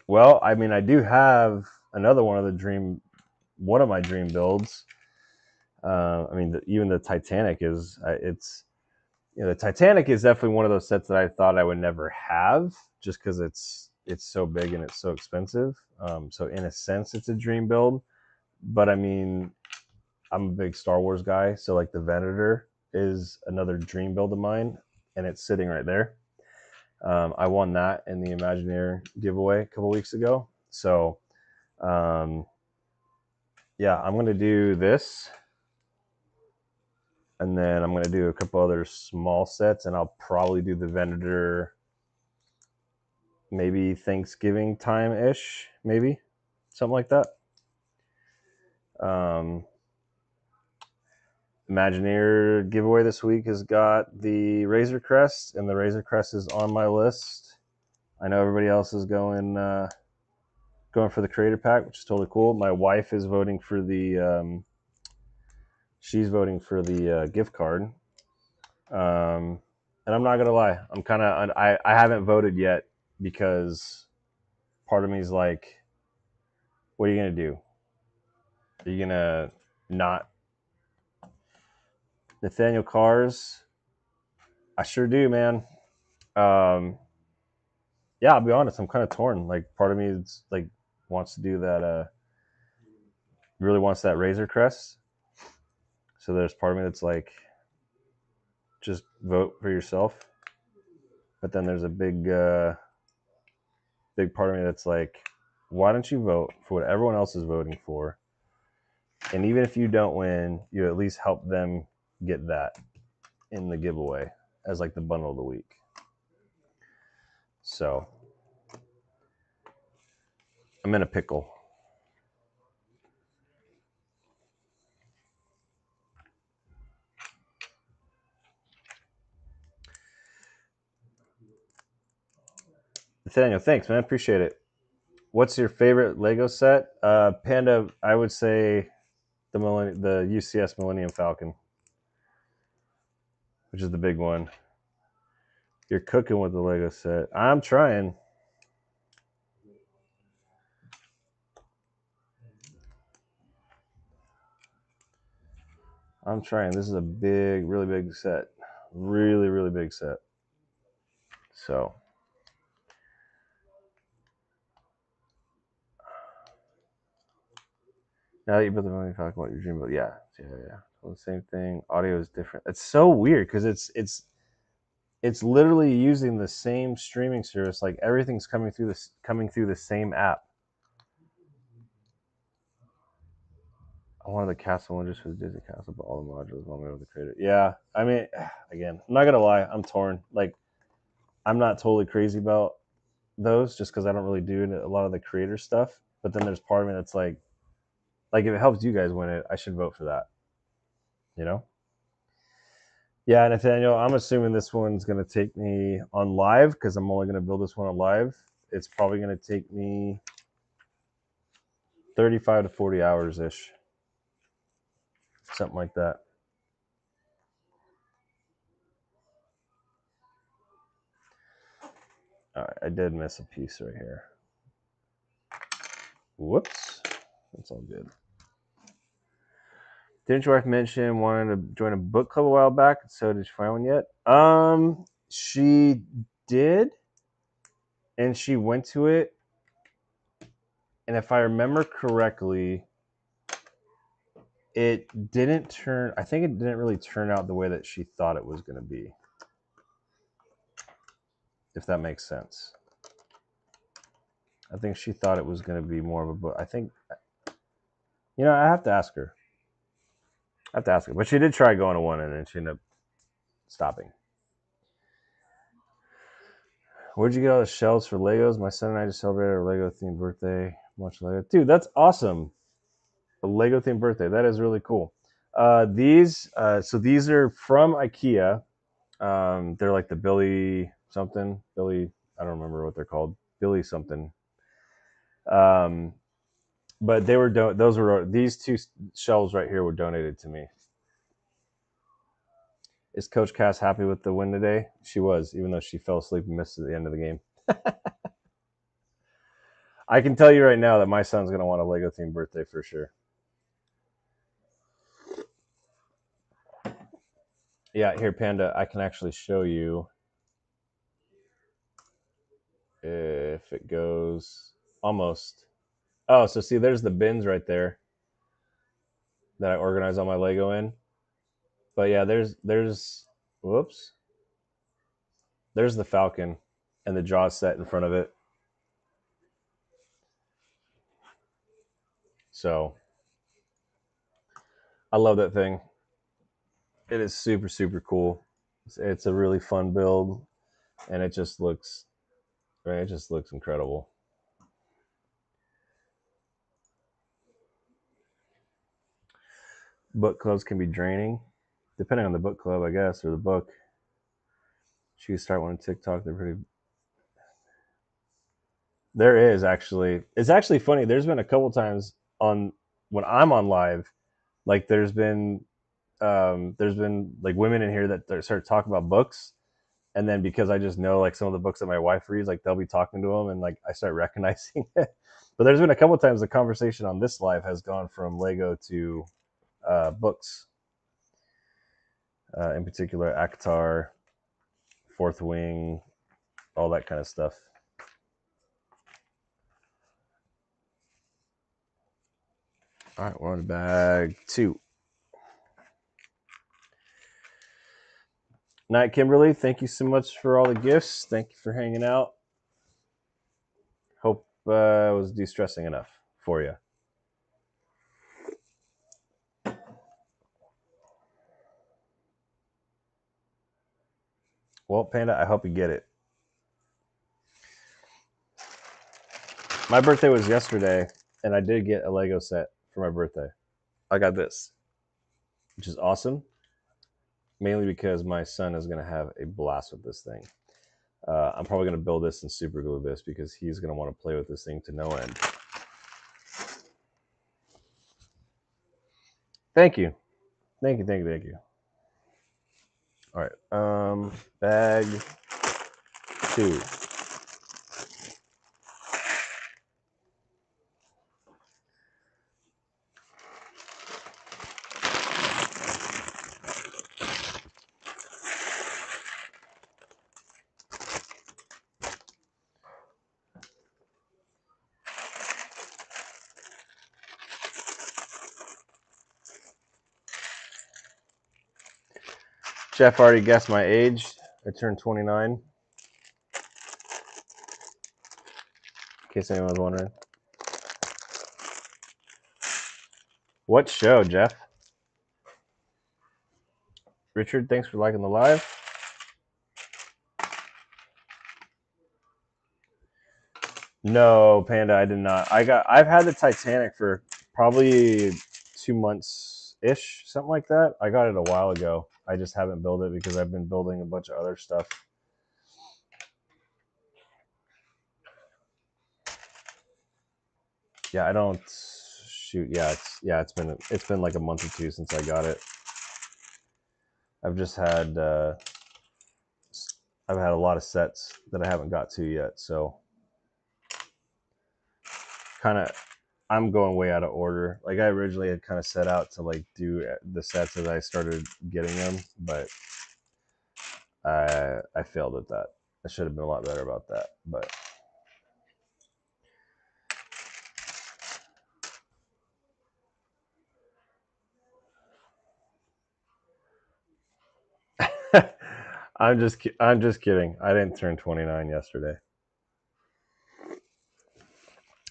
Well, I mean, I do have another one of my dream builds. I mean, even the Titanic is it's the Titanic is definitely one of those sets that I thought I would never have, just because it's so big and it's so expensive. So in a sense, it's a dream build. But I mean, I'm a big Star Wars guy, so like the Venator is another dream build of mine, and it's sitting right there. I won that in the Imagineer giveaway a couple weeks ago. So um, yeah, I'm gonna do this, and then I'm gonna do a couple other small sets, and I'll probably do the Venator maybe Thanksgiving time ish, maybe something like that. Um, Imagineer giveaway this week has got the Razor Crest, and the Razor Crest is on my list. I know everybody else is going for the Creator Pack, which is totally cool. My wife is voting for the she's voting for the gift card. And I'm not gonna lie, I haven't voted yet because part of me is like, what are you gonna do? Are you gonna not Nathaniel Cars? I sure do, man. Um, yeah, I'll be honest. I'm kind of torn. Like, part of me is like wants to do that. really wants that Razor Crest. So there's part of me that's like, just vote for yourself. But then there's a big part of me that's like, why don't you vote for what everyone else is voting for? And even if you don't win, you at least help them get that in the giveaway as like the bundle of the week. So I'm in a pickle. Nathaniel, thanks, man. Appreciate it. What's your favorite Lego set? Panda, I would say the UCS Millennium Falcon, which is the big one. You're cooking with the Lego set. I'm trying. This is a big, really big set. Really, really big set. So now that you put the Millennium Falcon, what your dream about? Yeah. Well, the same thing. Audio is different. It's so weird because it's literally using the same streaming service. Like everything's coming through the same app. I wanted the castle one just for the Disney castle, but all the modules want me with the creator. Yeah, I mean, again, I'm not gonna lie, I'm torn. Like, I'm not totally crazy about those just because I don't really do a lot of the creator stuff. But then there's part of me that's like if it helps you guys win it, I should vote for that. You know? Yeah, Nathaniel, I'm assuming this one's gonna take me on live because I'm only gonna build this one on live. It's probably gonna take me 35 to 40 hours ish, something like that. All right, I did miss a piece right here. Whoops, that's all good. Didn't your wife mention wanting to join a book club a while back? So did you find one yet? She did, and she went to it. And if I remember correctly, it didn't turn. I think it didn't really turn out the way that she thought it was going to be. If that makes sense. I think she thought it was going to be more of a book. I think, I have to ask her. But she did try going to one, and then she ended up stopping. Where'd you get all the shelves for Legos? My son and I just celebrated our Lego themed birthday. Much Lego, dude. That's awesome. A Lego themed birthday. That is really cool. These are from IKEA. They're like the Billy something. Billy, I don't remember what they're called. Billy something. But they were these two shelves right here were donated to me. Is Coach Cass happy with the win today? She was, even though she fell asleep and missed at the end of the game. I can tell you right now that my son's gonna want a Lego themed birthday for sure. Yeah, here, Panda, I can actually show you if it goes almost. Oh, so see, there's the bins right there that I organize all my Lego in. But yeah, whoops, there's the Falcon and the Jaws set in front of it. So I love that thing. It is super, super cool. It's a really fun build, and it just looks, right, it just looks incredible. Book clubs can be draining, depending on the book club, I guess, or the book. She could start one on TikTok. They're pretty. There is actually. It's actually funny. There's been a couple times on when I'm on live, like there's been like women in here that start talking about books, and then because I just know like some of the books that my wife reads, like they'll be talking to them, and like I start recognizing it. But there's been a couple of times the conversation on this live has gone from Lego to books, in particular Akatar, Fourth Wing, all that kind of stuff. All right, we're on to bag 2. Night, Kimberly. Thank you so much for all the gifts. Thank you for hanging out. Hope it was de-stressing enough for you. Well, Panda, I hope you get it. My birthday was yesterday, and I did get a Lego set for my birthday. I got this, which is awesome, mainly because my son is going to have a blast with this thing. I'm probably going to build this and super glue this because he's going to want to play with this thing to no end. Thank you. Thank you, thank you, thank you. All right, bag 2. Jeff already guessed my age. I turned 29. In case anyone's wondering. What show, Jeff? Richard, thanks for liking the live. No, Panda, I did not. I've had the Titanic for probably 2 months ish, something like that. I got it a while ago. I just haven't built it because I've been building a bunch of other stuff. Yeah, I don't shoot. It's been like a month or 2 since I got it. I've just had I've had a lot of sets that I haven't got to yet, so kind of I'm going way out of order. Like I originally had kind of set out to like do the sets as I started getting them, but I failed at that. I should have been a lot better about that, but I'm just kidding. I didn't turn 29 yesterday.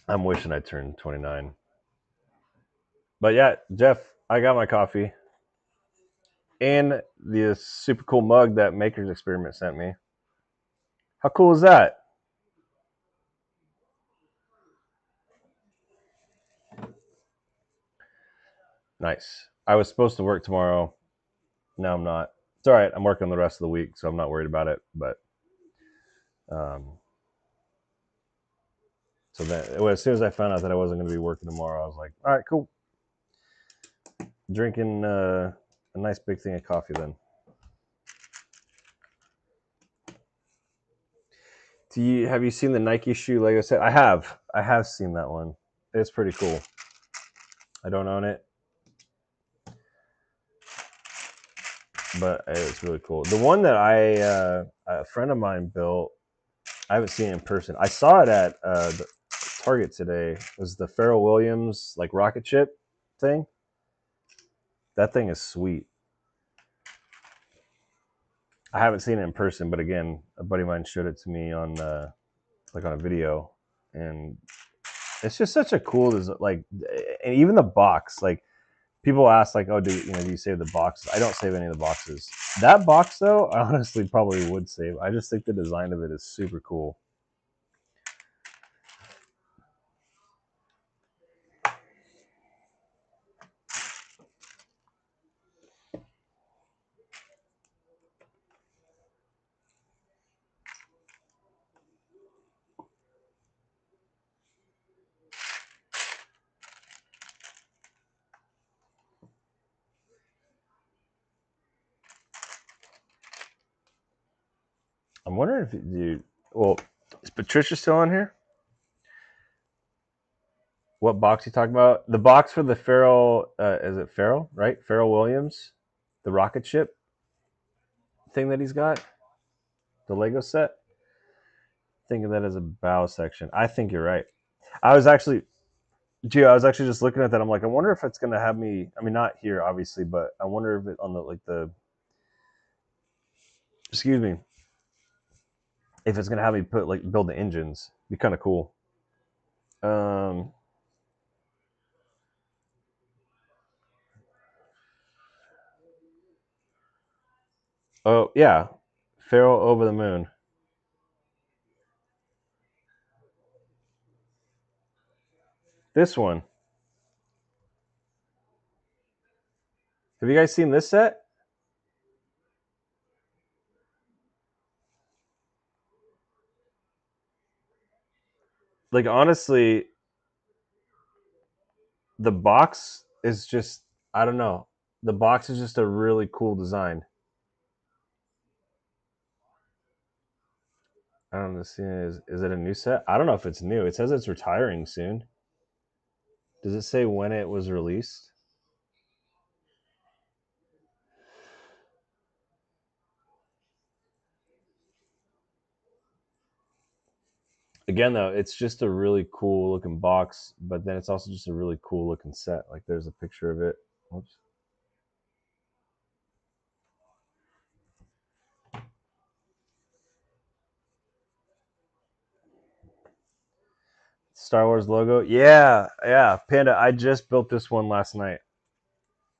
I'm wishing I turned 29. But yeah, Jeff, I got my coffee and the super cool mug that Maker's Experiment sent me. How cool is that? Nice. I was supposed to work tomorrow. No, I'm not. It's all right. I'm working the rest of the week, so I'm not worried about it. But so then, as soon as I found out that I wasn't going to be working tomorrow, I was like, all right, cool. Drinking a nice big thing of coffee then. Have you seen the Nike shoe Lego set? I have. I have seen that one. It's pretty cool. I don't own it, but it's really cool. The one that a friend of mine built, I haven't seen it in person. I saw it at the Target today. It was the Pharrell Williams like rocket ship thing. That thing is sweet. I haven't seen it in person, but again, a buddy of mine showed it to me on like on a video, and it's just such a cool like, and even the box. Like people ask, like, oh, do you save the boxes? I don't save any of the boxes. That box though, I honestly probably would save. I just think the design of it is super cool. I'm wondering if you. Well, is Patricia still on here? What box you talking about? The box for the Pharrell, is it Pharrell, right? Pharrell Williams, the rocket ship thing that he's got, the Lego set. Think of that as a bow section. I think you're right. I was actually Gee, I was actually just looking at that. I'm like, I wonder if it's gonna have me. I mean, not here, obviously, but I wonder if it on the like the excuse me, if it's gonna have me put like build the engines. Be kind of cool. Um. Oh yeah, Pharaoh over the moon. This one. Have you guys seen this set? Like honestly, the box is just I don't know. The box is just a really cool design. I don't know. Is it a new set? I don't know if it's new. It says it's retiring soon. Does it say when it was released? Again, though, it's just a really cool looking box, but then it's also just a really cool looking set. Like there's a picture of it. Oops. Star Wars logo. Yeah, yeah. Panda, I just built this one last night.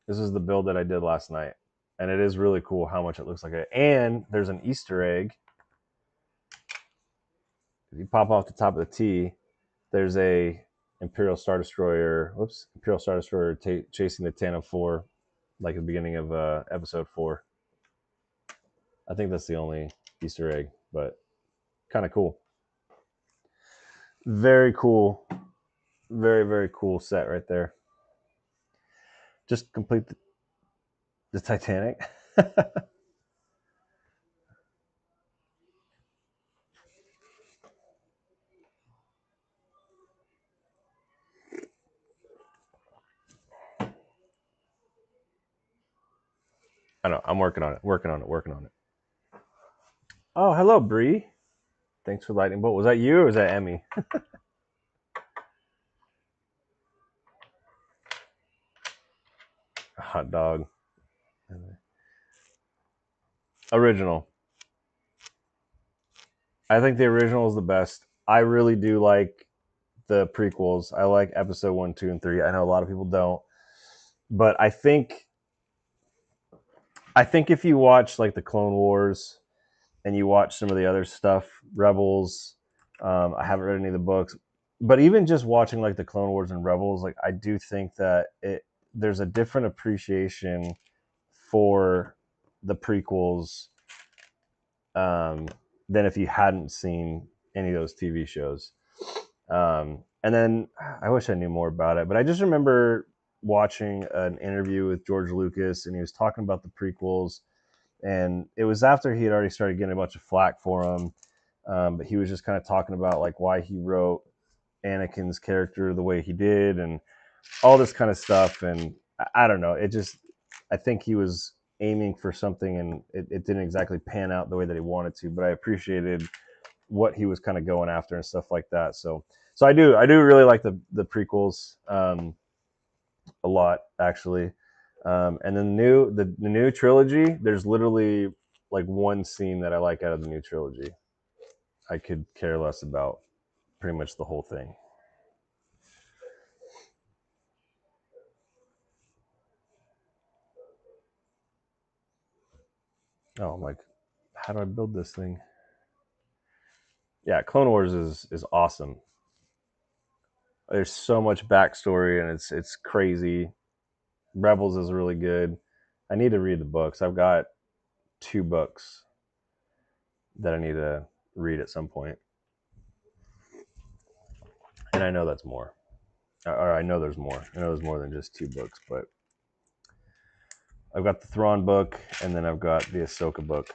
This is the build that I did last night. And it is really cool how much it looks like it. And there's an Easter egg. If you pop off the top of the T, there's a Imperial Star Destroyer. Whoops, Imperial Star Destroyer chasing the Tantive 4, like at the beginning of episode 4. I think that's the only Easter egg, but kind of cool. Very cool. Very, very cool set right there. Just complete the Titanic. I know. I'm working on it. Working on it. Working on it. Oh, hello, Bree. Thanks for lightning bolt. Was that you or was that Emmy? Hot dog. Original. I think the original is the best. I really do like the prequels. I like episode 1, 2, and 3. I know a lot of people don't. But I think if you watch like the Clone Wars and you watch some of the other stuff, Rebels, I haven't read any of the books, but even just watching like the Clone Wars and Rebels, like I do think that there's a different appreciation for the prequels um, than if you hadn't seen any of those TV shows. And then I wish I knew more about it, but I just remember watching an interview with George Lucas, and he was talking about the prequels, and it was after he had already started getting a bunch of flack for them. But he was just kind of talking about like why he wrote Anakin's character the way he did, and all this kind of stuff. And I don't know, it just I think he was aiming for something, and it didn't exactly pan out the way that he wanted to. But I appreciated what he was kind of going after and stuff like that. So I do really like the prequels a lot actually. And then the new trilogy, there's literally like one scene that I like out of the new trilogy. I could care less about pretty much the whole thing. Oh, I'm like, how do I build this thing? Yeah, Clone Wars is awesome. There's so much backstory and it's crazy. Rebels is really good. I need to read the books. I've got 2 books that I need to read at some point, and I know that's more. Or I know there's more. I know there's more than just 2 books, but I've got the Thrawn book, and then I've got the Ahsoka book.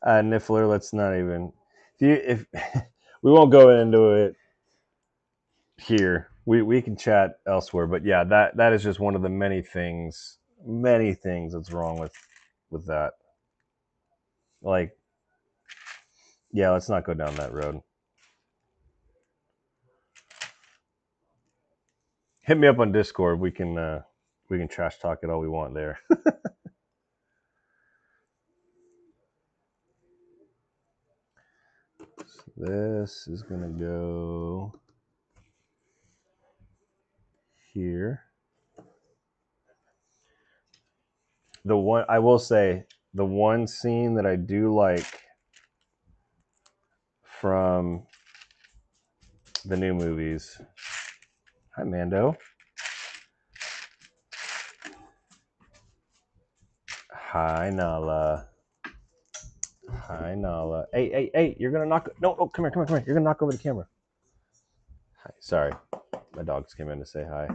Niffler, let's not even. If we won't go into it here, we can chat elsewhere. But yeah, that is just one of the many things that's wrong with that. Like, yeah, let's not go down that road. Hit me up on Discord. We can trash talk it all we want there. So this is gonna go here. The one I will say, the one scene that I do like from the new movies. Hi, Mando. Hi, Nala. Hi, Nala. Hey, hey, hey! You're gonna knock. No, come here, come here, come here. You're gonna knock over the camera. Hi. Sorry, my dogs came in to say hi.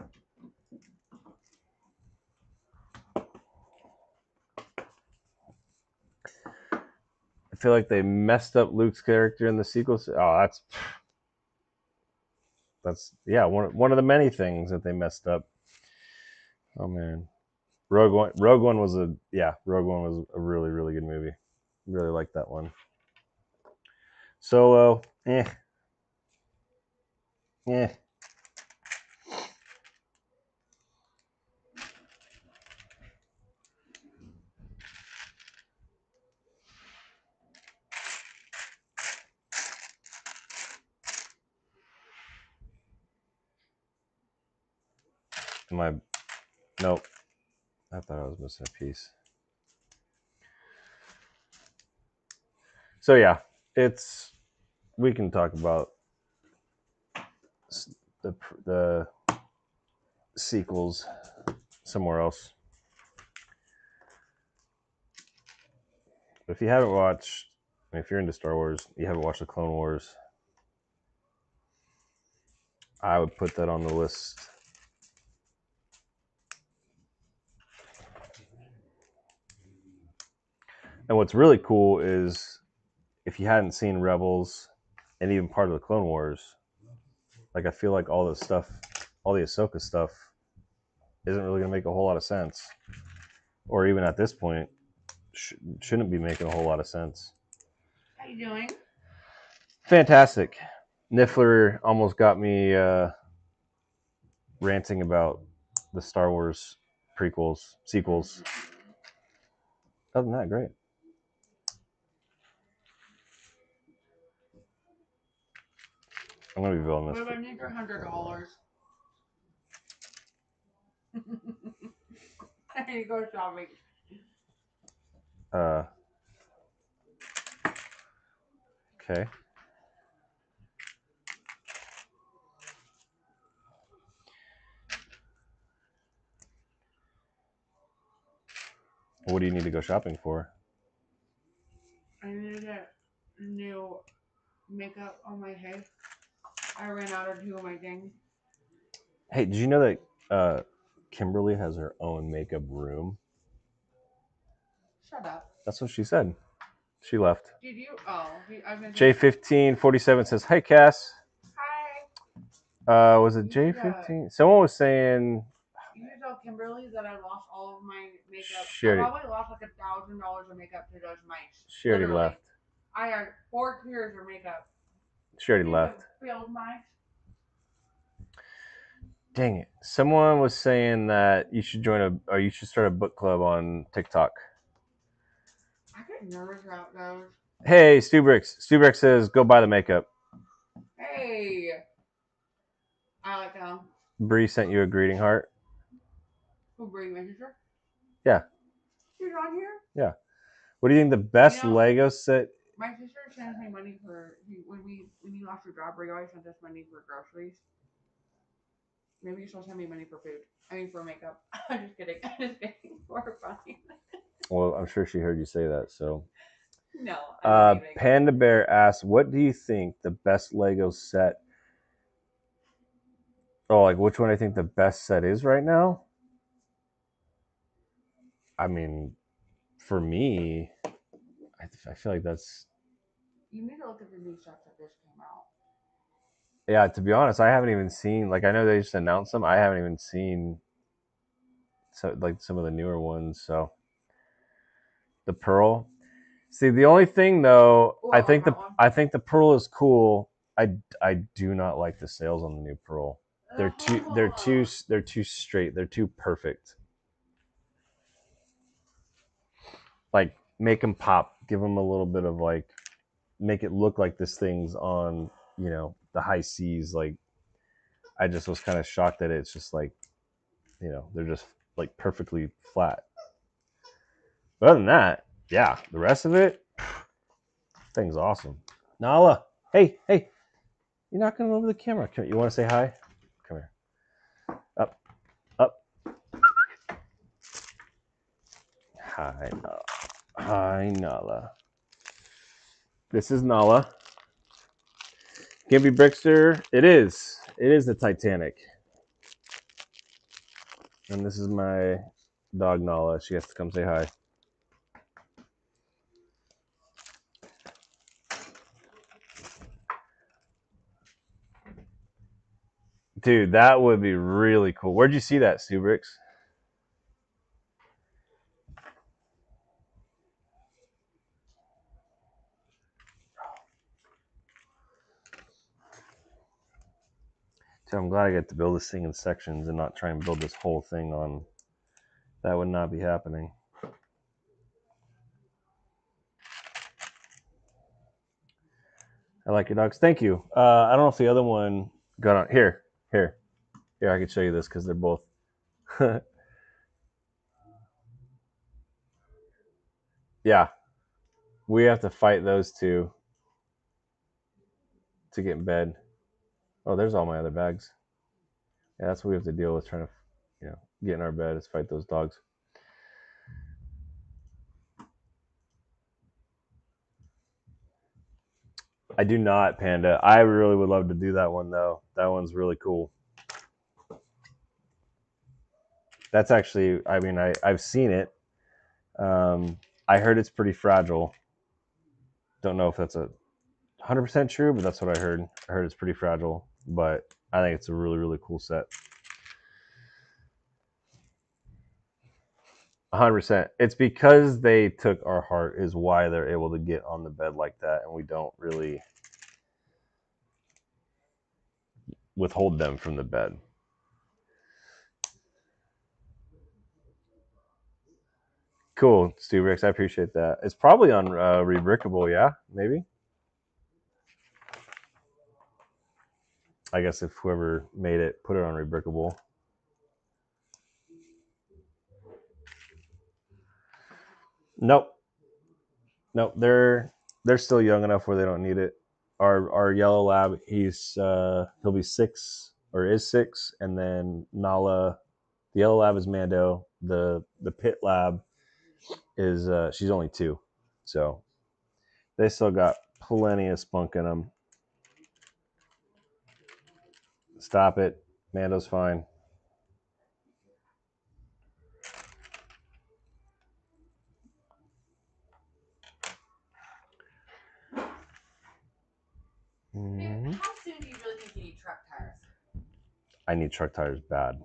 I feel like they messed up Luke's character in the sequels. Oh, that's yeah, one of the many things that they messed up. Oh man, Rogue One was a really really good movie. Really liked that one. Solo, eh. Am I? Nope. I thought I was missing a piece. So yeah, it's we can talk about the sequels somewhere else. But if you haven't watched, if you're into Star Wars, you haven't watched the Clone Wars, I would put that on the list. And what's really cool is if you hadn't seen Rebels and even part of the Clone Wars, like I feel like all the stuff, all the Ahsoka stuff, isn't really gonna make a whole lot of sense, or even at this point, shouldn't be making a whole lot of sense. How you doing? Fantastic. Niffler almost got me ranting about the Star Wars sequels. Other than that, great. I'm gonna be building this. What if I need your $100? I need to go shopping. Okay. What do you need to go shopping for? I need to get new makeup on my head. I ran out of two of my things. Hey, did you know that Kimberly has her own makeup room? Shut up. That's what she said. She left. Did you? Oh, I was J1547 says, "Hi, Cass." Hi. Was it J15? Someone was saying. You need to tell Kimberly that I lost all of my makeup. She I already, probably lost like $1,000 of makeup to those mice. she already Literally. left. I had 4 tiers of makeup. She already left. Failed mice. Dang it! Someone was saying that you should you should start a book club on TikTok. I get nervous about those. Hey, Stubrix says, "Go buy the makeup." Hey. I like them. Bree sent you a greeting heart. Who bring my sister? Yeah. She's on here? Yeah. What do you think the best Lego set? My sister sends me money for when you lost your job, you always sent us money for groceries. Maybe she'll send me money for food. I mean for makeup. I'm just kidding. I'm just kidding. For fun. Well, I'm sure she heard you say that. So. No. Panda Bear asks, "What do you think the best Lego set?" Oh, like which one I think the best set is right now? I mean, for me, I feel like that's. You need to look at the new stuff that just came out. Yeah, to be honest, I haven't even seen. Like, I know they just announced them. I haven't even seen. So, like some of the newer ones. So, the Pearl. See, the only thing though, Oh, I like that one. I think the Pearl is cool. I do not like the sails on the new Pearl. They're too straight. They're too perfect. Like make them pop. Give them a little bit of like make it look like this thing's on, you know, the high seas. Like I just was kind of shocked that it's just like, you know, they're just like perfectly flat. But other than that, yeah, the rest of it, thing's awesome. Nala, hey, you're not going over the camera. Come, you want to say hi? Come here. Up, up. Hi, Nala. Hi, Nala. This is Nala. Gimpy Brickster. It is. It is the Titanic. And this is my dog Nala. She has to come say hi. Dude, that would be really cool. Where'd you see that, Stu Bricks? So I'm glad I get to build this thing in sections and not try and build this whole thing on. That would not be happening. I like your dogs. Thank you. I don't know if the other one got on. Here. I can show you this because they're both. Yeah, we have to fight those two to get in bed. Oh, there's all my other bags. Yeah, that's what we have to deal with trying to, you know, get in our bed is fight those dogs. I do not, Panda. I really would love to do that one though. That one's really cool. That's actually, I mean, I've seen it. I heard it's pretty fragile. Don't know if that's 100% true, but that's what I heard. I heard it's pretty fragile, but I think it's a really, really cool set. 100%. It's because they took our heart is why they're able to get on the bed like that, and we don't really withhold them from the bed. Cool, Stu Ricks. I appreciate that. It's probably on Rebrickable, yeah, maybe. I guess if whoever made it put it on Rebrickable. Nope, nope. They're still young enough where they don't need it. Our yellow lab, he'll be 6 or is 6, and then Nala, the yellow lab is Mando. The pit lab is she's only 2, so they still got plenty of spunk in them. Stop it, Mando's fine. Mm-hmm. How soon do you really think you need truck tires? I need truck tires bad.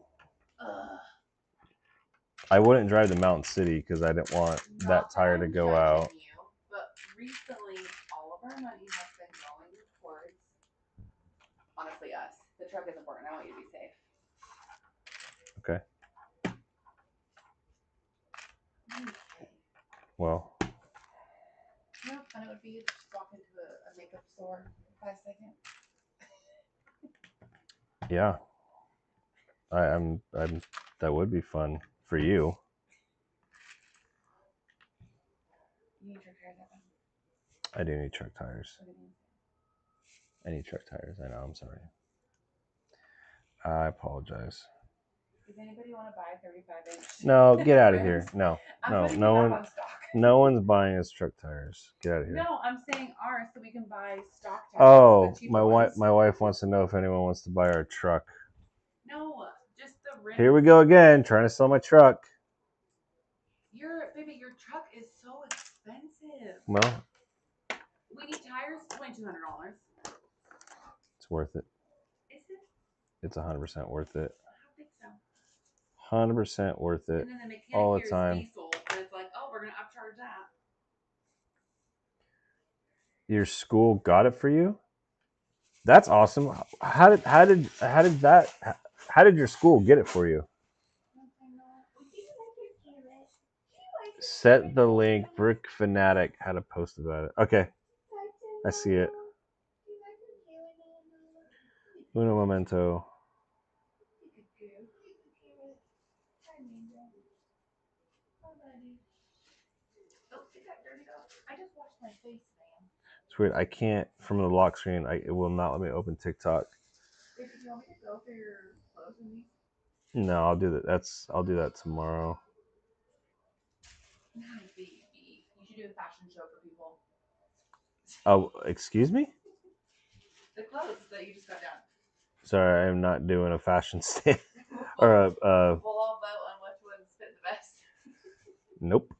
Ugh. I wouldn't drive to Mountain City because I didn't want that tire to go out. You, but recently, all of our money has been going towards, honestly, us. The truck is important. I want you to be safe. Okay. Well. You know how fun it would be to just walk into a makeup store for 5 seconds? Yeah. I'm that would be fun for you. You need truck tires. I do need truck tires. I need truck tires. I know. I'm sorry. I apologize. Does anybody want to buy 35-inch? No, get out of here. No, no one's stock. buying us truck tires. Get out of here. No, I'm saying ours so we can buy stock tires. Oh, my wife wants to know if anyone wants to buy our truck. No, just the rims. Here we go again, trying to sell my truck. Baby, your truck is so expensive. Well, we need tires, $2,200. It's worth it. Is it? It's 100% worth it. I don't think so. 100% worth it. And then the mechanic all the here time. Is diesel, and it's like, oh, we're gonna upcharge that. Your school got it for you? That's awesome. How did your school get it for you? Set the link, Brick Fanatic had to post about it. Okay, I see it. Uno momento. It's weird. I can't from the lock screen. It will not let me open TikTok. No, I'll do that. I'll do that tomorrow. You should do a fashion show for people. Oh, excuse me? The clothes that you just got down. Sorry, I am not doing a fashion stand or a. We'll all vote on which ones fit the best. Nope.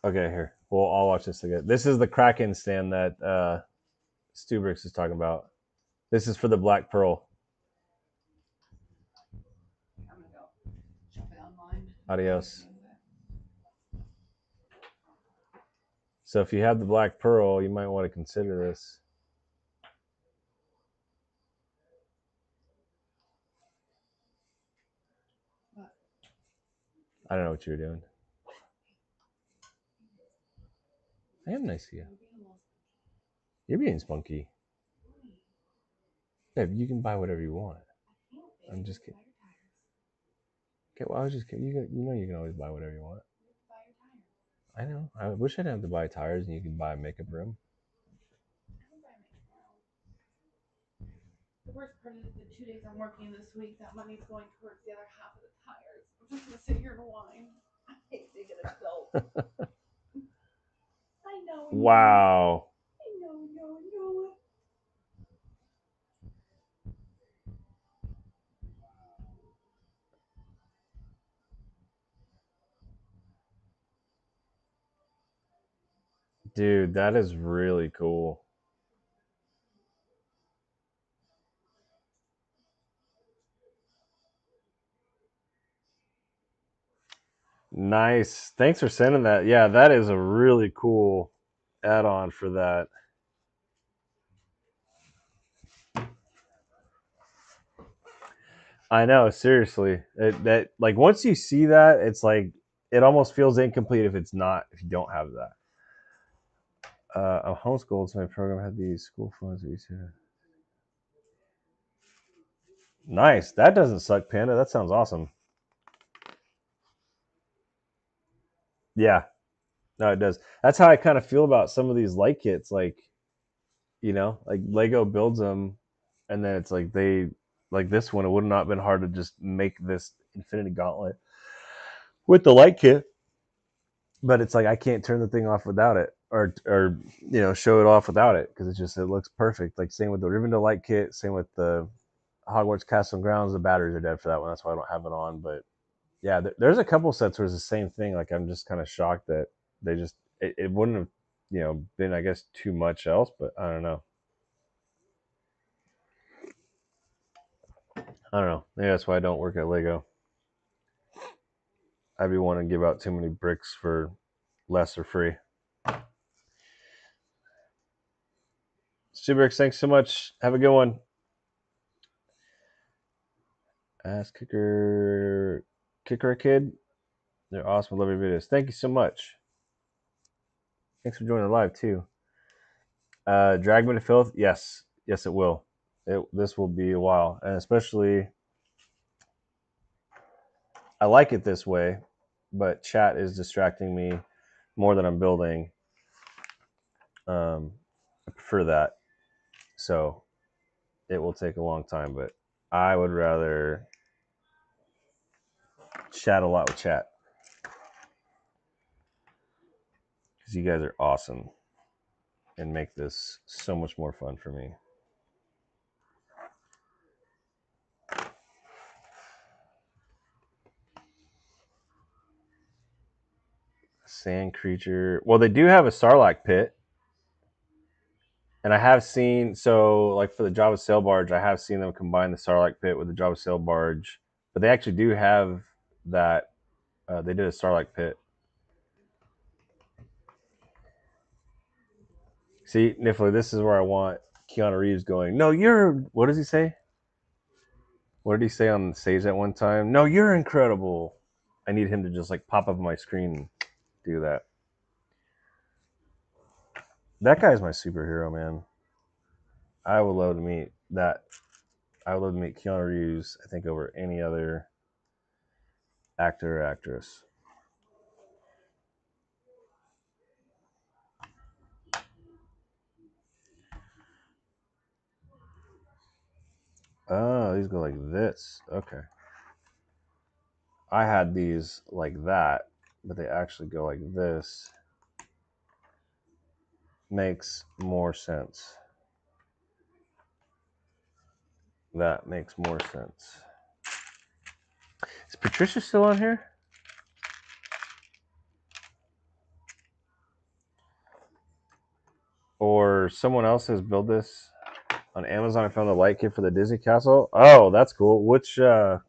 Okay, here. Well, I'll watch this again. This is the Kraken stand that Stubrix is talking about. This is for the Black Pearl. I'm gonna go shopping online. Adios. So if you have the Black Pearl, you might want to consider this. What? I don't know what you're doing. I am nice to you. You're being spunky. Yeah, you can buy whatever you want. I'm just kidding. Okay, well, I was just kidding. You know you can always buy whatever you want. I know. I wish I didn't have to buy tires and you could buy a makeup room. The worst part is the 2 days I'm working this week, that money's going towards the other half of the tires. I'm just gonna sit here and whine. I hate being an adult. I know. Wow. I know. Dude, that is really cool. Nice. Thanks for sending that. Yeah, that is a really cool add-on for that. I know, seriously. That like once you see that, it's like it almost feels incomplete if you don't have that. I'm homeschooled, so my program had these school phones. Nice. That doesn't suck, Panda. That sounds awesome. Yeah. No, it does. That's how I kind of feel about some of these light kits. Like, like Lego builds them, and then it's like like this one. It would not have been hard to just make this Infinity Gauntlet with the light kit, but it's like I can't turn the thing off without it, or show it off without it because it looks perfect. Like same with the Rivendell light kit, same with the Hogwarts Castle and Grounds. The batteries are dead for that one. That's why I don't have it on. But yeah, there's a couple sets where it's the same thing. Like I'm just kind of shocked that they just it wouldn't have been, I guess, too much else, but I don't know. I don't know. Maybe that's why I don't work at Lego. I'd be wanting to give out too many bricks for less or free. Subrix, thanks so much. Have a good one. Ask Kicker Kid. They're awesome. I love your videos. Thank you so much. Thanks for joining the live too. Drag Me to Filth. Yes, it will. This will be a while, and especially I like it this way, but chat is distracting me more than I'm building. I prefer that, so it will take a long time. But I would rather chat a lot with chat because you guys are awesome and make this so much more fun for me. Sand creature. Well, they do have a Sarlacc pit, and I have seen like for the Java sail barge, I have seen them combine the Sarlacc pit with the Java sail barge, but they actually do have that. They did a Sarlacc pit. See, Niffler, this is where I want Keanu Reeves going. No, you're. What does he say? What did he say on stage that one time? No, you're incredible. I need him to just like pop up on my screen and do that. That guy's my superhero, man. I would love to meet that. I would love to meet Keanu Reeves, I think, over any other actor or actress. Oh, these go like this. Okay. I had these like that, but they actually go like this. Makes more sense. That makes more sense. Is Patricia still on here? Or someone else has built this on Amazon? I found the light kit for the Disney Castle. Oh, that's cool. Which who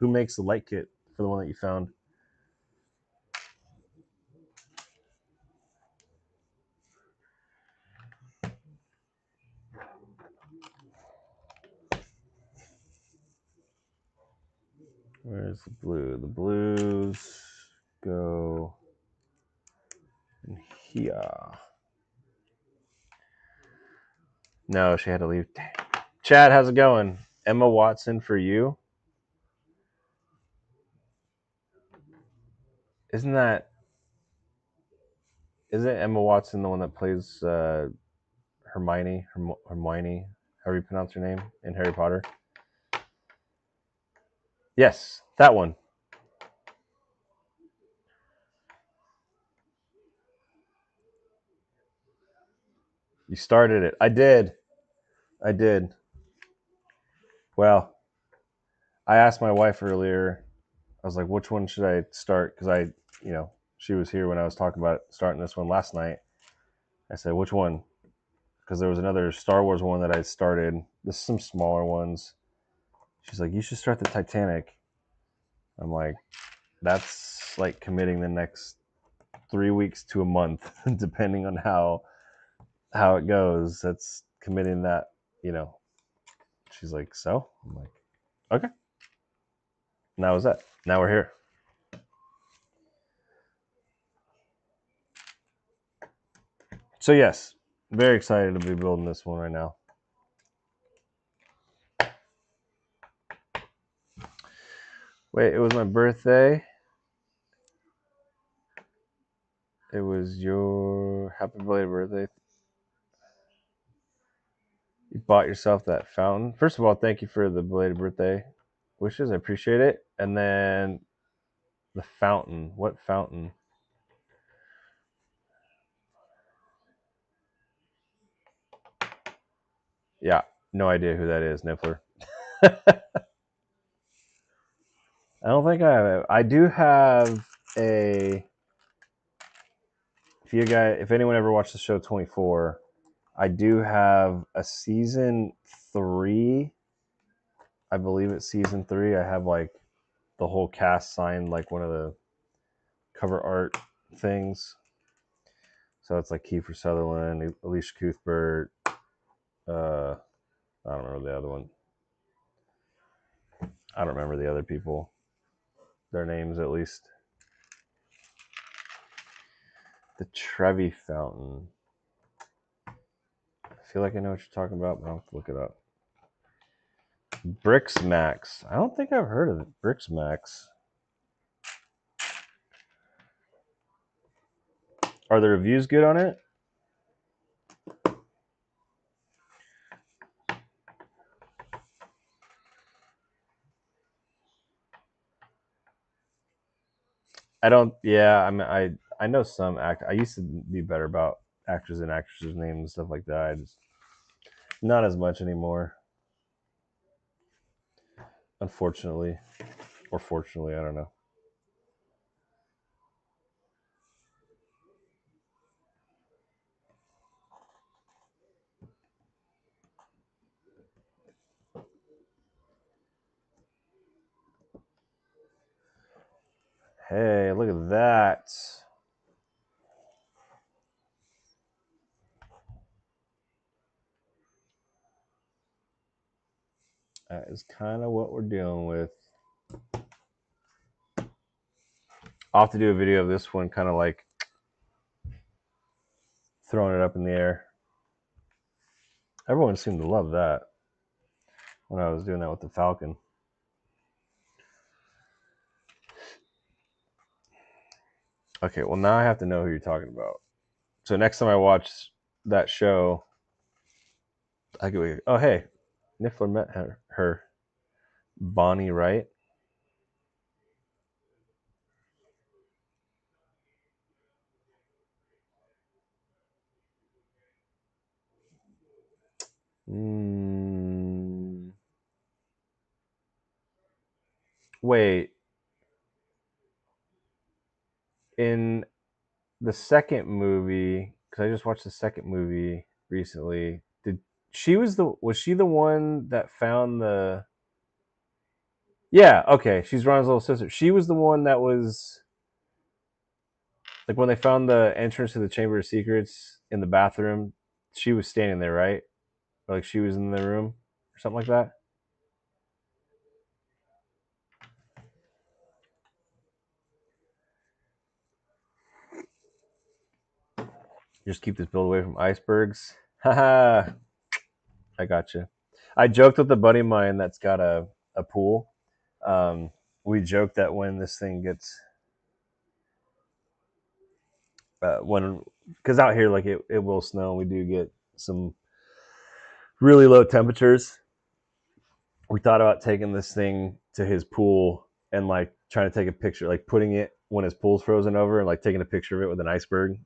makes the light kit for the one that you found? Where's the blue? The blues go in here. No, she had to leave. Dang. Chad, how's it going? Emma Watson for you? Isn't that isn't Emma Watson the one that plays Hermione, however you pronounce her name in Harry Potter? Yes, that one. You started it. I did. I did. Well, I asked my wife earlier. I was like, which one should I start? Because she was here when I was talking about starting this one last night. I said, which one? Because there was another Star Wars one that I started. This is some smaller ones. She's like, you should start the Titanic. I'm like, that's like committing the next 3 weeks to a month, depending on how it goes. That's committing that, you know. She's like, so? I'm like, okay. And that was that. Now we're here. So yes, very excited to be building this one right now. Wait, it was my birthday. It was your happy belated birthday. You bought yourself that fountain. First of all, thank you for the belated birthday wishes. I appreciate it. And then the fountain. What fountain? Yeah, no idea who that is, Niffler. I don't think I have it. I do have a. If anyone ever watched the show 24, I do have a season 3. I believe it's season 3. I have like the whole cast signed like one of the cover art things. So it's like Kiefer Sutherland, Alicia Cuthbert. I don't remember the other one. I don't remember the other people. Their names at least. The Trevi Fountain. I feel like I know what you're talking about, but I'll have to look it up. Bricks Max. I don't think I've heard of it. Bricks Max. Are the reviews good on it? I don't. Yeah, I know some act. I used to be better about actors and actresses' names and stuff like that. I just not as much anymore. Unfortunately, or fortunately, I don't know. Hey, look at that. That is kind of what we're dealing with. I'll have to do a video of this one, kind of like throwing it up in the air. Everyone seemed to love that when I was doing that with the Falcon. Okay, well now I have to know who you're talking about. So next time I watch that show, I go, oh hey, Niffler met her. Bonnie Wright. Mm, wait, in the second movie, because I just watched the second movie recently. Did was she the one that found the? Yeah, okay, she's Ron's little sister. She was the one that was like when they found the entrance to the Chamber of Secrets in the bathroom. She was standing there, right? Or like she was in the room or something like that. Just keep this build away from icebergs. Haha, I got you. I joked with a buddy of mine that's got a pool. Um, we joked that when this thing gets when because out here like it will snow. We do get some really low temperatures. We thought about taking this thing to his pool and like trying to take a picture, like putting it when his pool's frozen over and like taking a picture of it with an iceberg.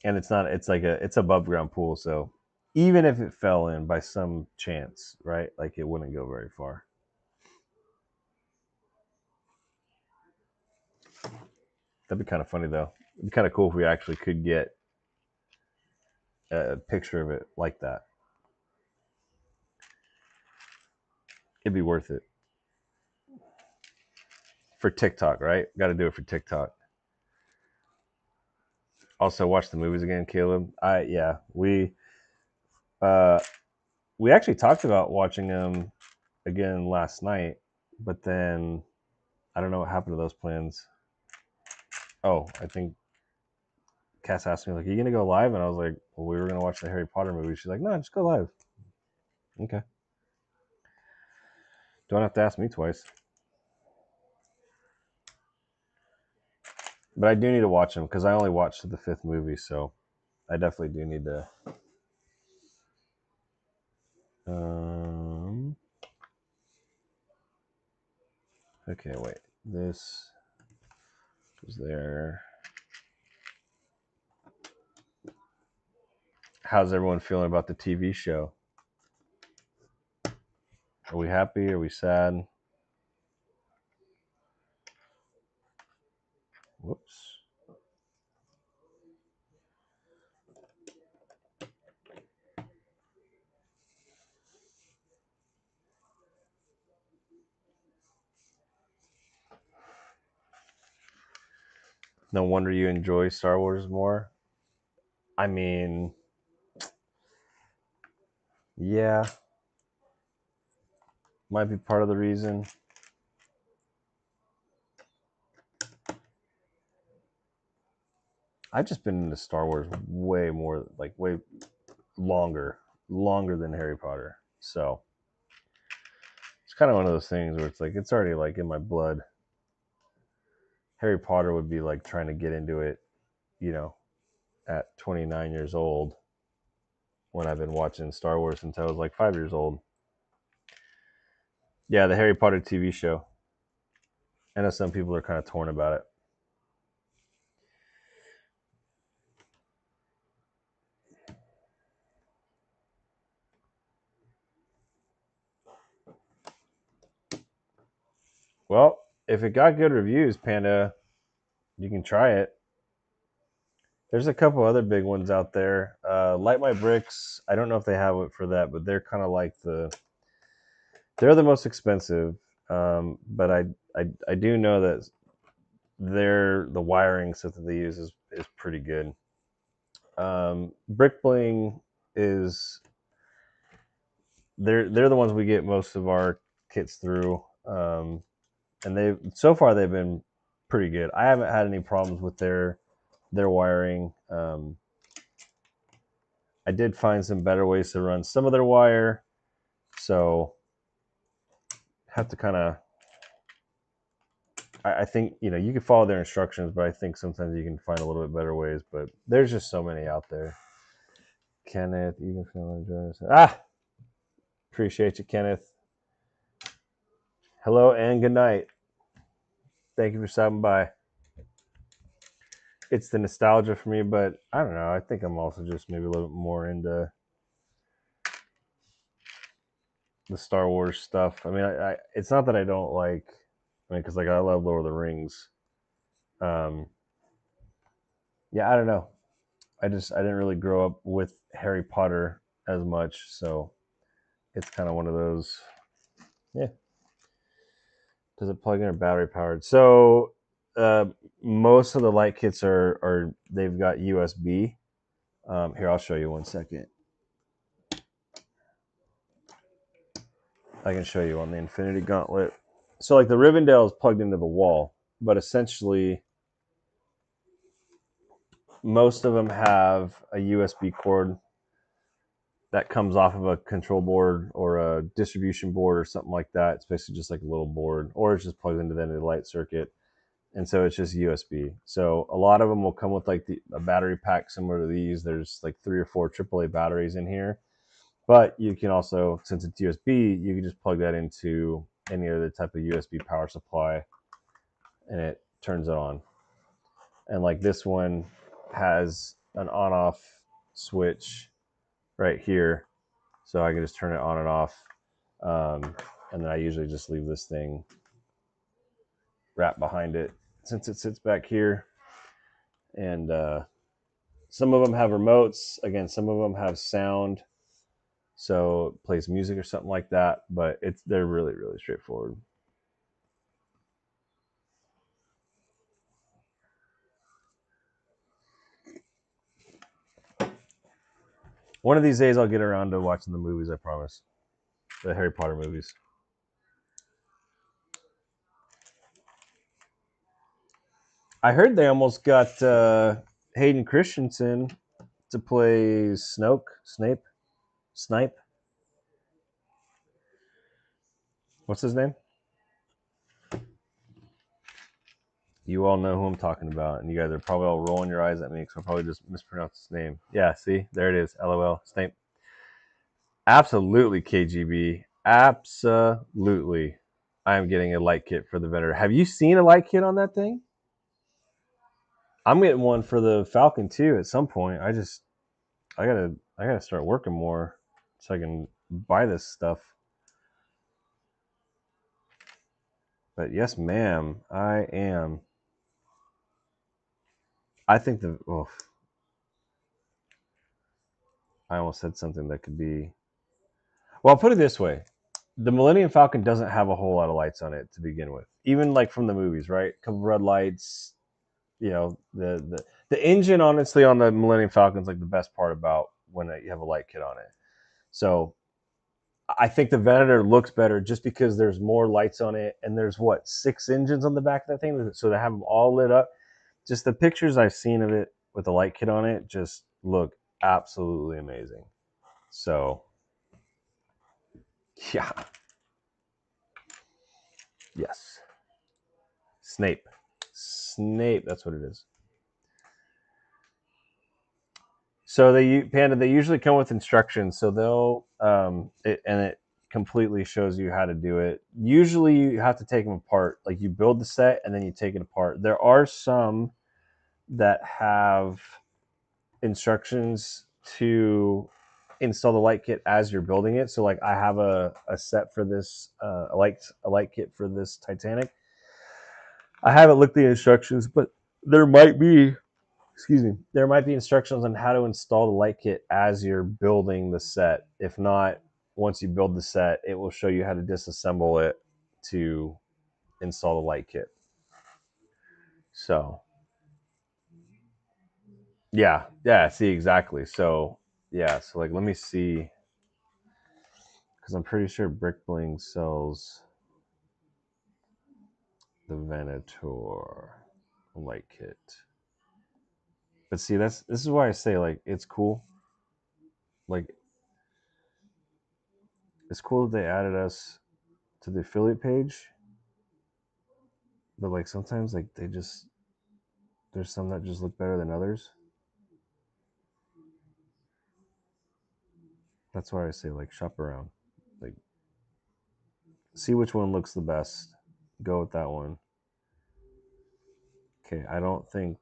And it's not. It's like it's above ground pool, so even if it fell in by some chance, right? Like it wouldn't go very far. That'd be kind of funny though. It'd be kind of cool if we actually could get a picture of it like that. It'd be worth it for TikTok, right? Got to do it for TikTok. Also, watch the movies again, Caleb. Uh we actually talked about watching them again last night, but then I don't know what happened to those plans. Oh, I think Cass asked me like, "Are you gonna go live?" And I was like, "Well, we were gonna watch the Harry Potter movie." She's like, "No, just go live." Okay, don't have to ask me twice. But I do need to watch them because I only watched the fifth movie, so I definitely do need to. Um, okay, wait. This is there. How's everyone feeling about the TV show? Are we happy? Are we sad? Whoops. No wonder you enjoy Star Wars more. I mean, yeah, might be part of the reason. I've just been into Star Wars way more, like way longer than Harry Potter. So it's kind of one of those things where it's like it's already like in my blood. Harry Potter would be like trying to get into it, you know, at 29 years old when I've been watching Star Wars since I was like 5 years old. Yeah, the Harry Potter TV show. I know some people are kind of torn about it. Well, if it got good reviews, Panda, you can try it. There's a couple other big ones out there. Light My Bricks. I don't know if they have it for that, but they're kind of like they're the most expensive. But I do know that the wiring stuff that they use is pretty good. Brick Bling is they're the ones we get most of our kits through, and they so far they've been pretty good. I haven't had any problems with their wiring. I did find some better ways to run some of their wire, so have to kind of. I think you can follow their instructions, but I think sometimes you can find a little bit better ways. But there's just so many out there. Kenneth, even if you want to join us, appreciate you, Kenneth. Hello and good night. Thank you for stopping by. It's the nostalgia for me, but I don't know. I think I'm also just maybe a little bit more into the Star Wars stuff. I mean, it's not that I don't like. I mean, because like I love Lord of the Rings. Um, yeah, I don't know. I didn't really grow up with Harry Potter as much, so it's kind of one of those. Yeah. Does it plug in or battery powered? So uh, most of the light kits are they've got USB. Here, I'll show you 1 second. I can show you on the Infinity Gauntlet. So like the Rivendell is plugged into the wall, but essentially most of them have a USB cord that comes off of a control board or a distribution board or something like that. It's basically just like a little board, or it's just plugged into the end of the light circuit. And so it's just USB. So a lot of them will come with like a battery pack similar to these. There's like 3 or 4 AAA batteries in here, but you can also, since it's USB, you can just plug that into any other type of USB power supply, and it turns it on. And like this one has an on-off switch right here, so I can just turn it on and off. And then I usually just leave this thing wrapped behind it since it sits back here. And some of them have remotes. Again, some of them have sound, so it plays music or something like that. But they're really really straightforward. One of these days, I'll get around to watching the movies. I promise. The Harry Potter movies. I heard they almost got Hayden Christensen to play Snipe. What's his name? You all know who I'm talking about, and you guys are probably all rolling your eyes at me because I probably just mispronounced his name. Yeah, see, there it is. LOL. Snape. Absolutely, KGB. Absolutely. I am getting a light kit for the Venator. Have you seen a light kit on that thing? I'm getting one for the Falcon too at some point. I gotta start working more so I can buy this stuff. But yes, ma'am, I am. I think I almost said something that could be. Well, I'll put it this way: the Millennium Falcon doesn't have a whole lot of lights on it to begin with, even like from the movies, right? A couple red lights. The engine, honestly, on the Millennium Falcon is like the best part about when you have a light kit on it. So I think the Venator looks better just because there's more lights on it, and there's what 6 engines on the back of that thing, so to have them all lit up. Just the pictures I've seen of it with the light kit on it just look absolutely amazing. So yeah, yes, Snape, that's what it is. So they usually come with instructions, so they'll it completely shows you how to do it. Usually you have to take them apart, like you build the set and then you take it apart. There are some that have instructions to install the light kit as you're building it. So like I have a set for this a light kit for this Titanic. I haven't looked at the instructions, but there might be there might be instructions on how to install the light kit as you're building the set. If not, once you build the set, it will show you how to disassemble it to install the light kit. So yeah, see exactly. So yeah, so like let me see. because I'm pretty sure Brick Bling sells the Venator light kit. But see, this is why I say like it's cool. Like it's cool that they added us to the affiliate page, but like sometimes like they just there's some that just look better than others. That's why I say like shop around, like see which one looks the best, go with that one. Okay, I don't think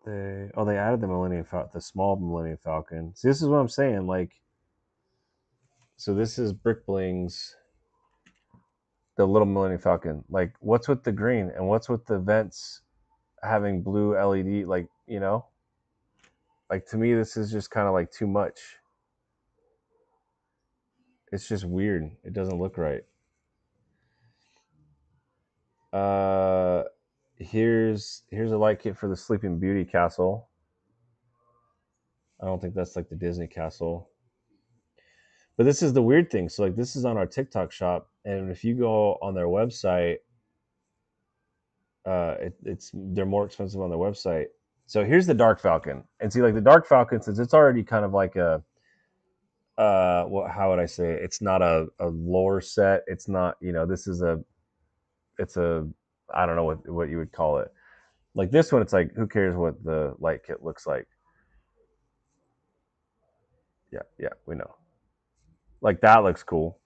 they added the the small Millennium Falcon. See, this is what I'm saying. Like, so this is Brick Bling's the little Millennium Falcon. Like, what's with the green and what's with the vents having blue LED? Like, like to me, this is just kind of like too much. It's just weird. It doesn't look right. Uh, here's a light kit for the Sleeping Beauty castle. I don't think that's like the Disney castle. But this is the weird thing. So like this is on our TikTok shop, and if you go on their website, it's they're more expensive on their website. So here's the Dark Falcon, and see like the Dark Falcon, since it's already kind of like a what how would I say it? It's not a lore set. It's not this is a it's a I don't know what you would call it. Like this one, it's like who cares what the light kit looks like? Yeah, yeah, we know. Like that looks cool,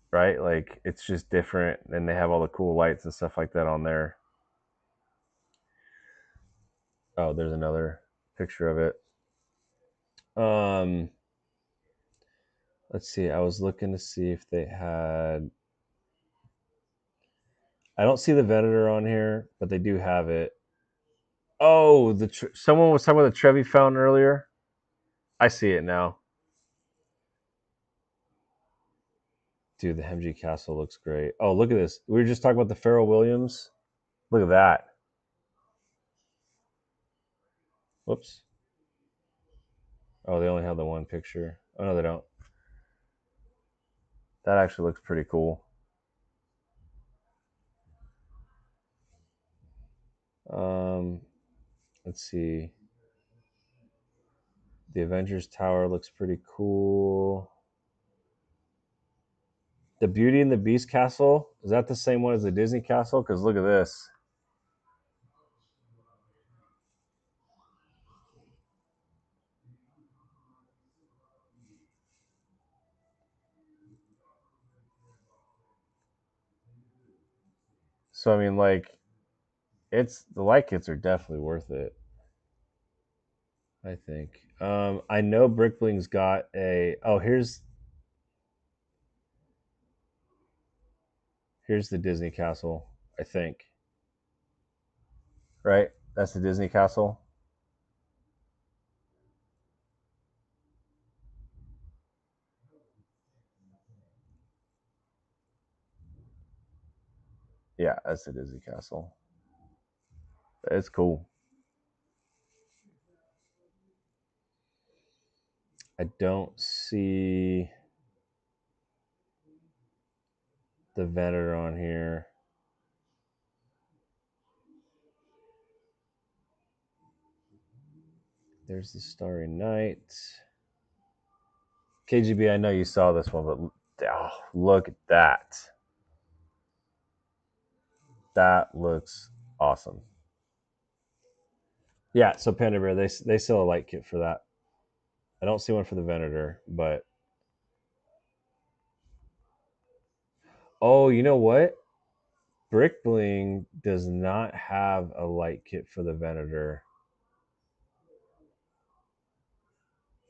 right? Like it's just different, and they have all the cool lights and stuff like that on there. Oh, there's another picture of it. Um, let's see. I was looking to see if they had. I don't see the Venator on here, but they do have it. Oh, someone was talking about the Trevi fountain earlier. I see it now. Dude, the Hemji Castle looks great. Oh, look at this. We were just talking about the Pharrell Williams. Look at that. Whoops. Oh, they only have the one picture. Oh no, they don't. That actually looks pretty cool. Um, let's see. The Avengers Tower looks pretty cool. The Beauty and the Beast castle, is that the same one as the Disney castle? Because look at this. So I mean, like, it's the light kits are definitely worth it. I think. I know Brickling's got a. Oh, here's the Disney castle. I think. Right. That's the Disney castle. Yeah, that's the Disney castle. It's cool. I don't see the Venator on here. There's the Starry Night. KGB, I know you saw this one, but oh, look at that. That looks awesome. Yeah, so Panda Bear, they sell a light kit for that. I don't see one for the Venator, but oh, you know what? Brick Bling does not have a light kit for the Venator.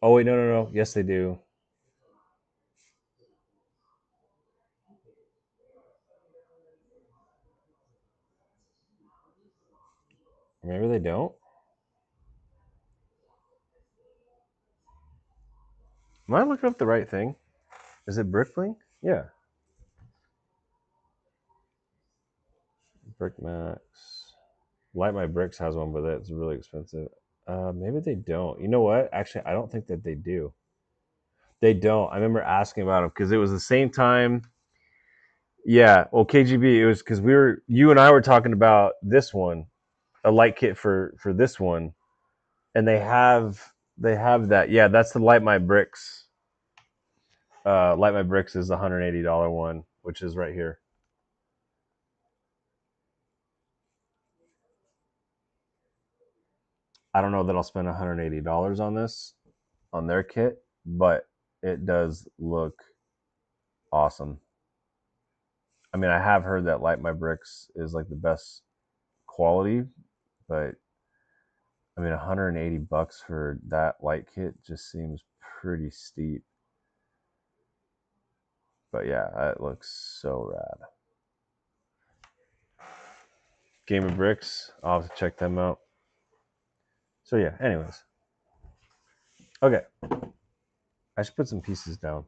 Oh wait, no. Yes, they do. Maybe they don't. Am I looking up the right thing? Is it Brick Bling? Yeah, Brick Max. Light My Bricks has one, but that's really expensive. Maybe they don't. You know what? Actually, I don't think that they do. They don't. I remember asking about them because it was the same time. Yeah, well, KGB. It was because you and I were talking about this one, a light kit for this one, and they have that. Yeah, that's the Light My Bricks. Light My Bricks is the $180 one, which is right here. I don't know that I'll spend $180 on this on their kit, but it does look awesome. I mean, I have heard that Light My Bricks is like the best quality, but I mean, $180 for that light kit just seems pretty steep. But yeah, it looks so rad. Game of Bricks, I'll have to check them out. So yeah, anyways. Okay, I should put some pieces down.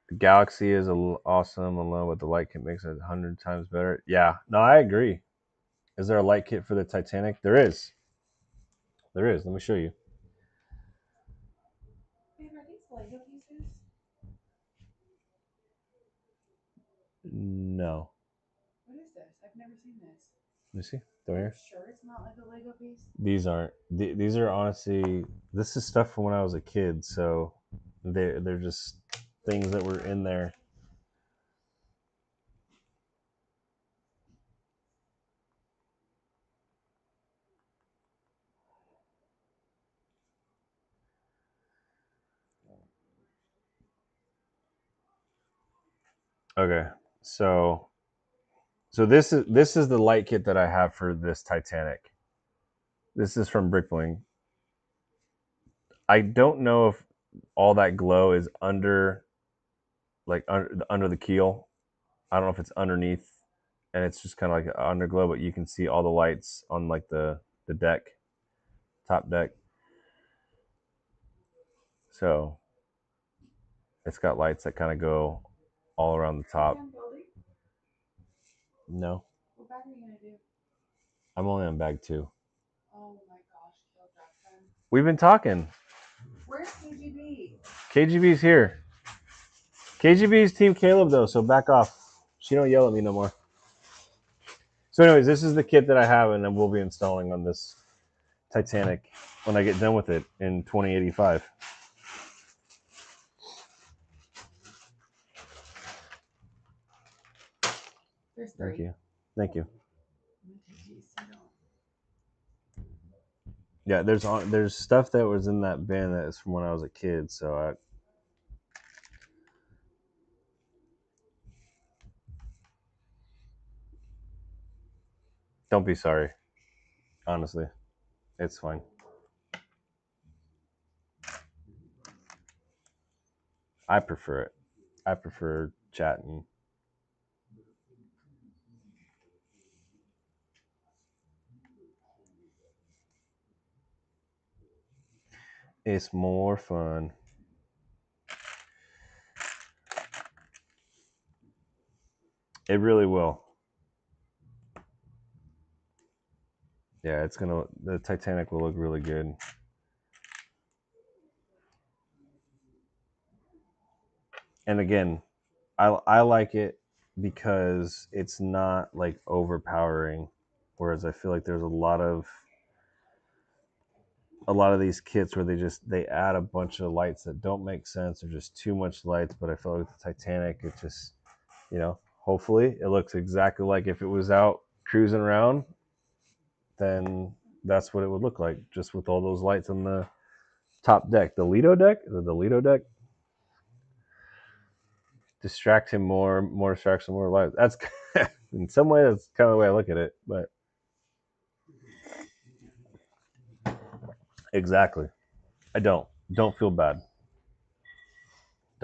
The Galaxy is awesome alone, but the light kit makes it 100 times better. Yeah, no, I agree. Is there a light kit for the Titanic? There is. There is. Let me show you. Babe, are these Lego pieces? No. What is this? I've never seen this. Let me see. They're here. Sure, it's not like a Lego piece. These aren't. These are honestly. This is stuff from when I was a kid, so they're just things that were in there. Okay, so this is the light kit that I have for this Titanic. This is from Brickling. I don't know if all that glow is under the keel. I don't know if it's underneath, and it's just kind of like an underglow, but you can see all the lights on like the deck, top deck. So it's got lights that kind of go all around the top. No, What bag are you gonna do? I'm only on bag 2. Oh my gosh, Kill Jackson. We've been talking. Where's KGB? KGB's here. KGB's Team Caleb though, so back off. She don't yell at me no more. So, anyways, this is the kit that I have, and then we'll be installing on this Titanic when I get done with it in 2085. There's 3. Thank you. Thank you. I'm gonna take these so you don't. Yeah, there's stuff that was in that bin that is from when I was a kid, so don't be sorry. Honestly, it's fine. I prefer it. I prefer chatting. It's more fun. It really will. Yeah, the Titanic will look really good. And again, I like it because it's not like overpowering. Whereas I feel like there's a lot of these kits where they add a bunch of lights that don't make sense or just too much lights. But I feel like the Titanic, it just hopefully it looks exactly like if it was out cruising around, then that's what it would look like, just with all those lights on the top deck. The Lido deck, the Lido deck, distract him more distraction, more light. That's in some way that's kind of the way I look at it. But exactly, I don't feel bad.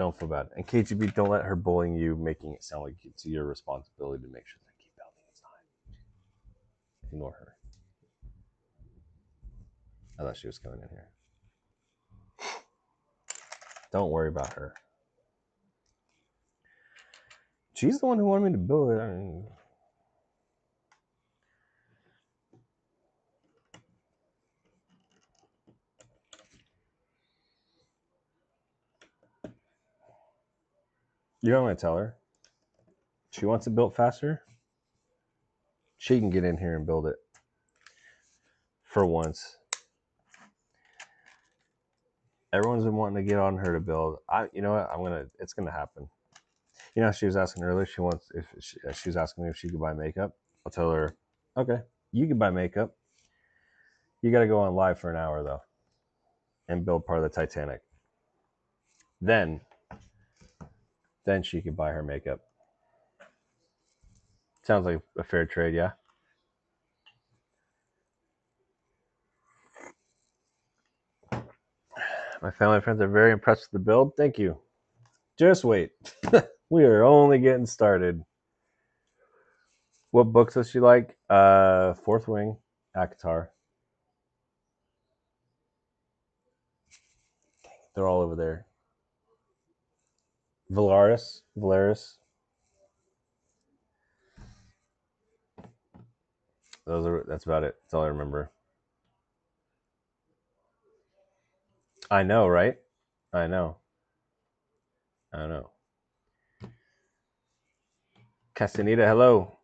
Don't feel bad. And KGB, don't let her bullying you, making it sound like it's your responsibility to make sure they keep building. It's not. Ignore her. I thought she was coming in here. Don't worry about her. She's the one who wanted me to build it. You don't want to tell her. She wants it built faster. She can get in here and build it. For once. Everyone's been wanting to get on her to build. You know what? It's gonna happen. You know, she was asking earlier. She was asking me if she could buy makeup. I'll tell her, okay, you can buy makeup. You got to go on live for an hour though, and build part of the Titanic. Then she could buy her makeup. Sounds like a fair trade, yeah. My family and friends are very impressed with the build. Thank you. Just wait. We are only getting started. What books does she like? Fourth Wing, Akatar. They're all over there. Valaris. That's about it. That's all I remember. I know, right? I know. I know. Castaneda, hello.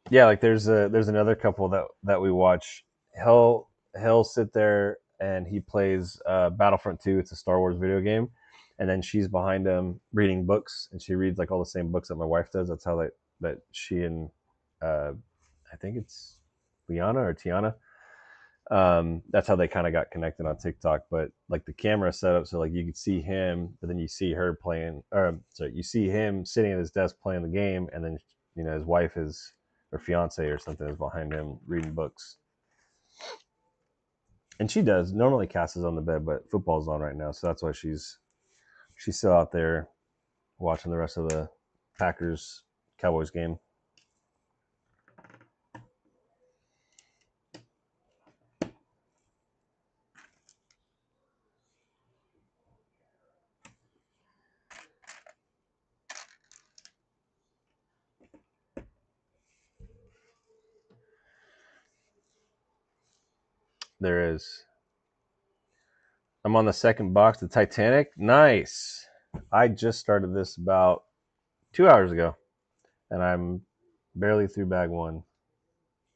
Yeah, like there's another couple that we watch. He'll sit there and he plays Battlefront 2. It's a Star Wars video game, and then she's behind him reading books, and she reads like all the same books that my wife does. That's how that she and uh, I think it's Liana or Tiana. That's how they kind of got connected on TikTok. But like the camera set up so like you could see him, but then you see her playing, or sorry, you see him sitting at his desk playing the game, and then his wife is or fiance or something is behind him reading books. And she does. Normally Cass is on the bed, but football's on right now, so that's why she's still out there watching the rest of the Packers Cowboys game. There is. I'm on the second box, the Titanic. Nice. I just started this about 2 hours ago, and I'm barely through bag one.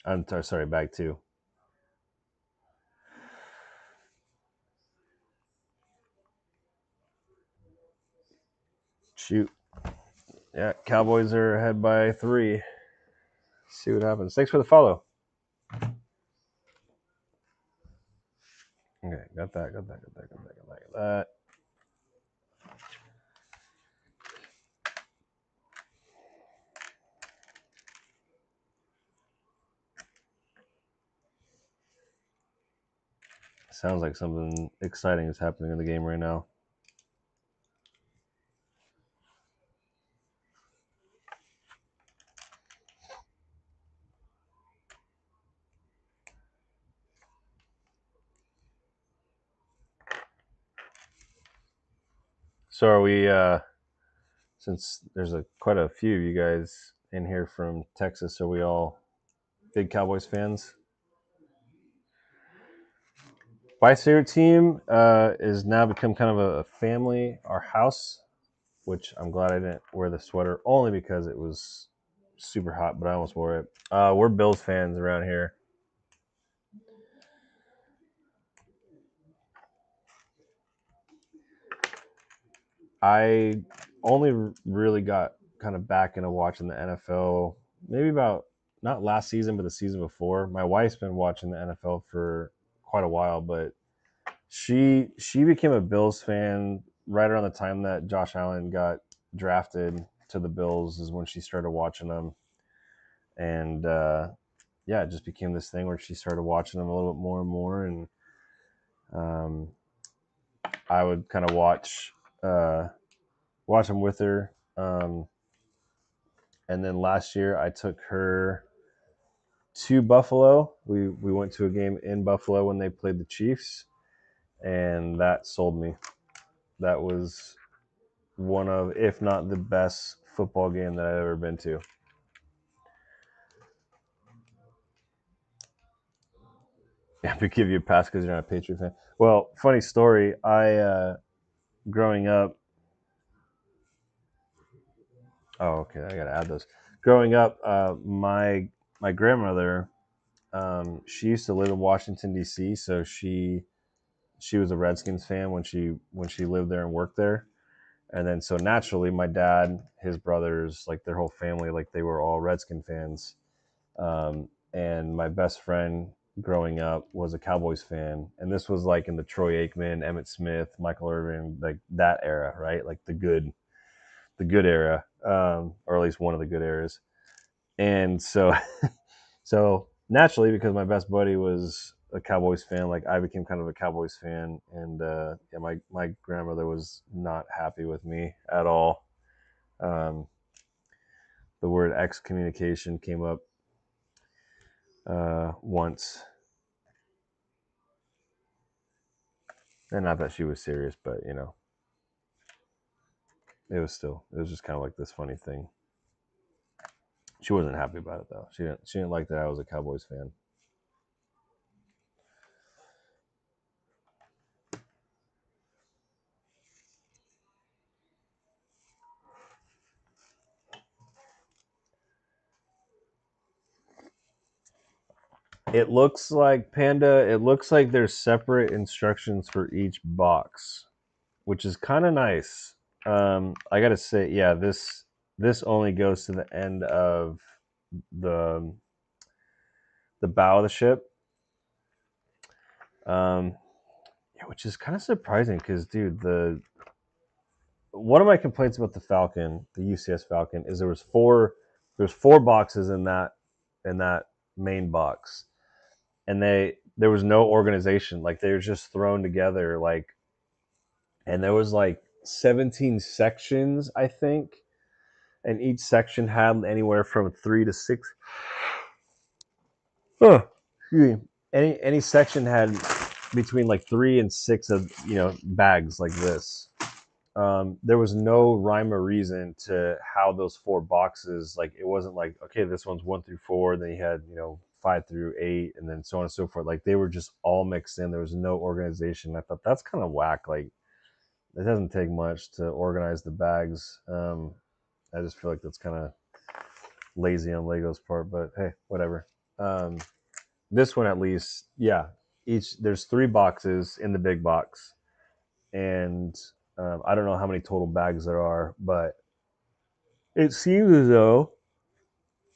I'm sorry, bag two. Shoot. Yeah, Cowboys are ahead by 3. See what happens. Thanks for the follow. Okay, got that. Sounds like something exciting is happening in the game right now. So are we since there's quite a few of you guys in here from Texas, are we all big Cowboys fans? My favorite team is now become kind of a family, our house, which I'm glad I didn't wear the sweater only because it was super hot, but I almost wore it. We're Bills fans around here. I only really got kind of back into watching the NFL maybe about not last season, but the season before. My wife's been watching the NFL for quite a while, but she became a Bills fan right around the time that Josh Allen got drafted to the Bills is when she started watching them, and yeah, it just became this thing where she started watching them a little bit more and more, and I would kind of watch uh, watch them with her. And then last year I took her to Buffalo. We went to a game in Buffalo when they played the Chiefs, and that sold me. That was one of, if not the best football game that I've ever been to. Yeah, to give you a pass because you're not a Patriot fan. Well, funny story. I growing up. Oh, okay. I gotta add those. Growing up, my grandmother, she used to live in Washington D.C., so she was a Redskins fan when she lived there and worked there. And then so naturally, my dad, his brothers, like their whole family, like they were all Redskin fans. And my best friend growing up was a Cowboys fan, and this was like in the Troy Aikman, Emmett Smith, Michael Irvin, like that era, right? Like the good era, or at least one of the good eras. And so, so naturally, because my best buddy was a Cowboys fan, like I became kind of a Cowboys fan, and yeah, my grandmother was not happy with me at all. Um, the word excommunication came up once, and not that she was serious, but you know, it was just kind of like this funny thing. She wasn't happy about it though. She didn't like that I was a Cowboys fan. It looks like Panda. It looks like there's separate instructions for each box, which is kind of nice. I gotta say, yeah, this only goes to the end of the the bow of the ship, um, yeah, which is kind of surprising because, dude, the one of my complaints about the Falcon, the UCS Falcon, is there's four boxes in that main box, and there was no organization. Like they were just thrown together, like, and there was like 17 sections, I think, and each section had anywhere from 3 to 6. Oh, excuse me. Any section had between like 3 and 6 of bags like this. There was no rhyme or reason to how those four boxes, like it wasn't like, okay, this one's 1 through 4, then you had 5 through 8, and then so on and so forth. Like they were just all mixed in. There was no organization. I thought that's kind of whack. Like it doesn't take much to organize the bags. I just feel like that's kind of lazy on Lego's part, but hey, whatever. Um, this one at least, yeah. Each There's 3 boxes in the big box, and I don't know how many total bags there are, but it seems as though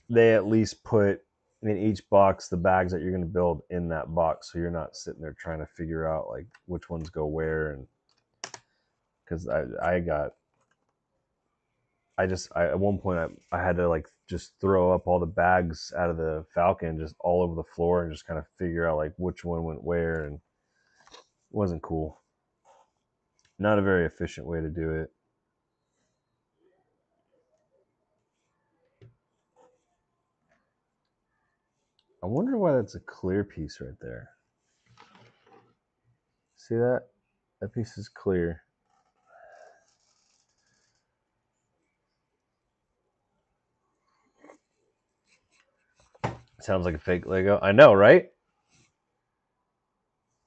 they at least put in each box the bags that you're going to build in that box, so you're not sitting there trying to figure out like which ones go where. And because at one point I had to like just throw up all the bags out of the Falcon just all over the floor and just kind of figure out like which one went where, and it wasn't cool. Not a very efficient way to do it. I wonder why that's a clear piece right there. See that? That piece is clear. Sounds like a fake Lego. I know, right?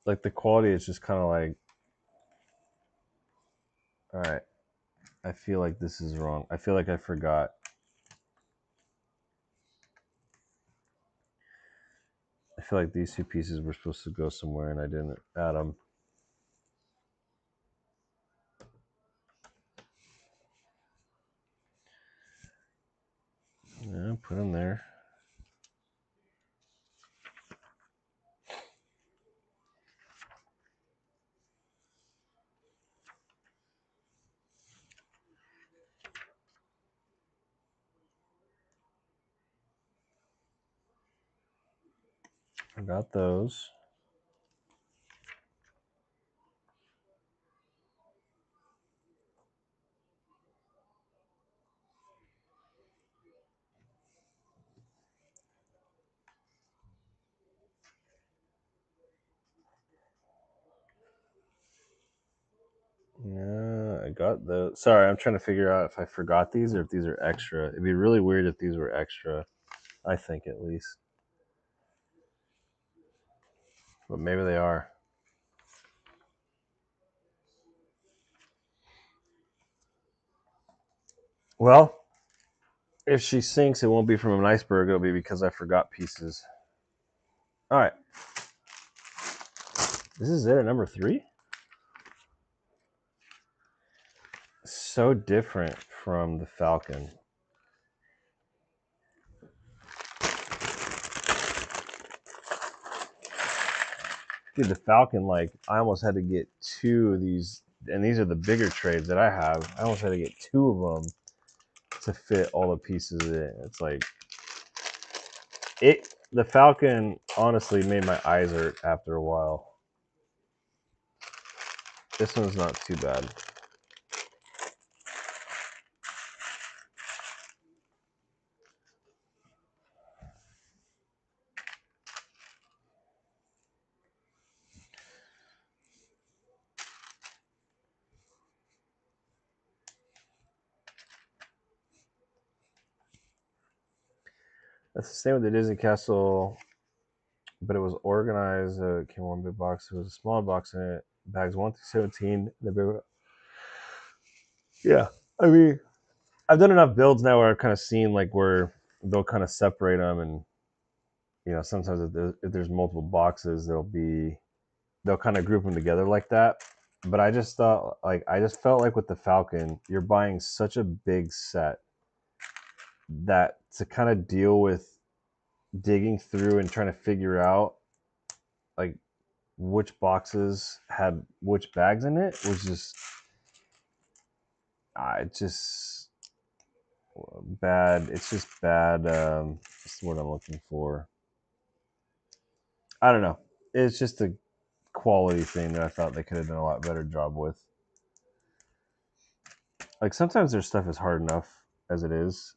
Like the quality is just kind of like, all right, I feel like this is wrong. I feel like I forgot. I feel like these 2 pieces were supposed to go somewhere and I didn't add them. Yeah, put them there. I got those. forgot the. Sorry, I'm trying to figure out if I forgot these or if these are extra. It'd be really weird if these were extra. I think at least, but maybe they are. Well, if she sinks, it won't be from an iceberg. It'll be because I forgot pieces. All right, this is it at number 3. So different from the Falcon. Dude, the Falcon, like, I almost had to get 2 of these, and these are the bigger trades that I have. I almost had to get 2 of them to fit all the pieces in. It's like it. The Falcon honestly made my eyes hurt after a while. This one's not too bad. That's the same with the Disney Castle, but it was organized. It came one big box. It was a small box in it. Bags 1 through 17. The big, yeah. I mean, I've done enough builds now where I've kind of seen like where they'll kind of separate them, and sometimes if there's multiple boxes, they'll kind of group them together like that. But I just felt like with the Falcon, you're buying such a big set that to kind of deal with digging through and trying to figure out like which boxes had which bags in it was just just bad. It's just bad. What's the word I'm looking for? I don't know. It's just a quality thing that I thought they could have done a lot better job with. Like sometimes their stuff is hard enough as it is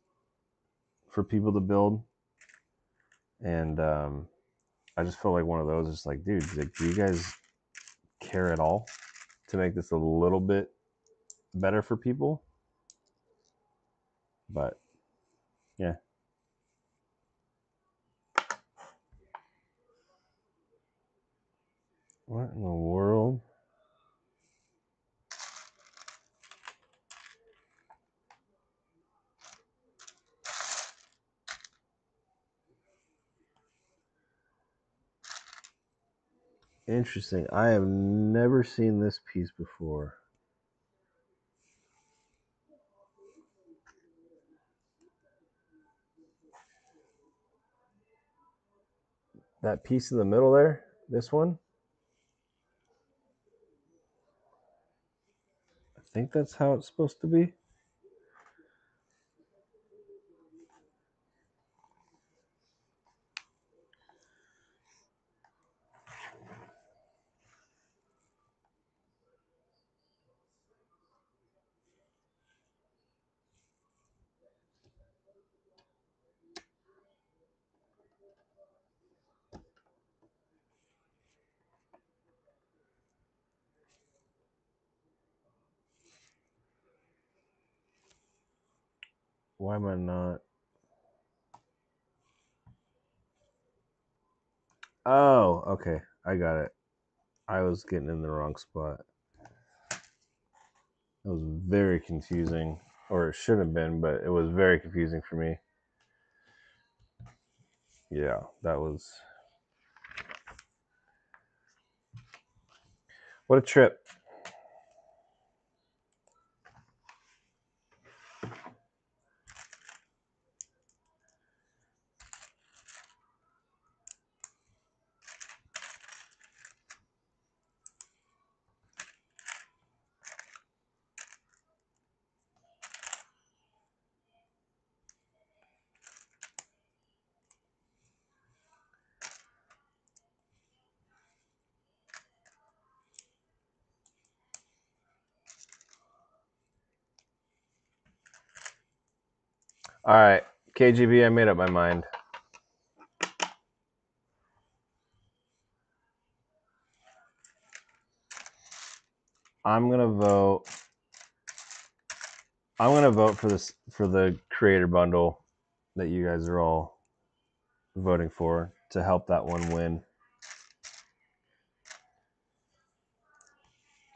for people to build, and I just felt like one of those. It's like, dude, like, do you guys care at all to make this a little bit better for people? But yeah. What in the world? Interesting. I have never seen this piece before. That piece in the middle there, this one, I think that's how it's supposed to be. Why am I not? Oh, okay. I got it. I was getting in the wrong spot. It was very confusing, or it should have been, but it was very confusing for me. Yeah, that was. What a trip. All right, KGB, I made up my mind. I'm going to vote I'm gonna vote for this for the creator bundle that you guys are all voting for to help that one win.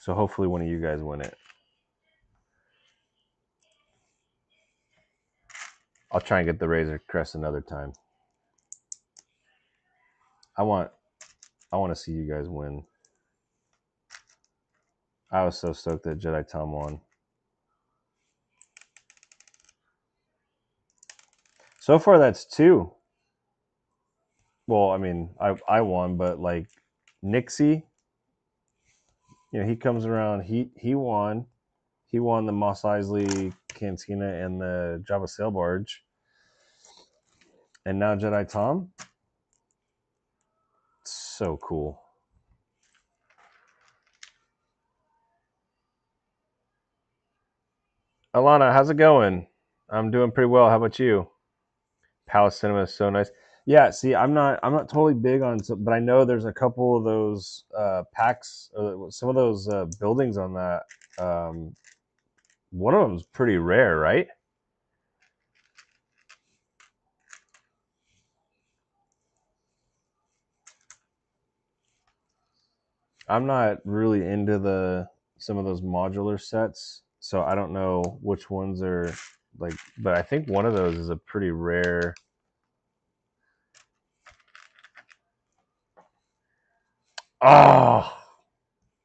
So hopefully one of you guys win it. I'll try and get the Razor Crest another time. I want to see you guys win. I was so stoked that Jedi Tom won. So far that's 2. Well, I mean, I won, but like Nixie, he comes around. He won. He won the Mos Eisley Cantina and the Java Sail Barge. And now Jedi Tom. So cool. Alana, how's it going? I'm doing pretty well. How about you? Palace Cinema is so nice. Yeah, see, I'm not totally big on, but I know there's a couple of those packs, some of those buildings on that. Um, one of them's pretty rare, right? I'm not really into some of those modular sets, so I don't know which ones are like. But I think one of those is a pretty rare. Oh,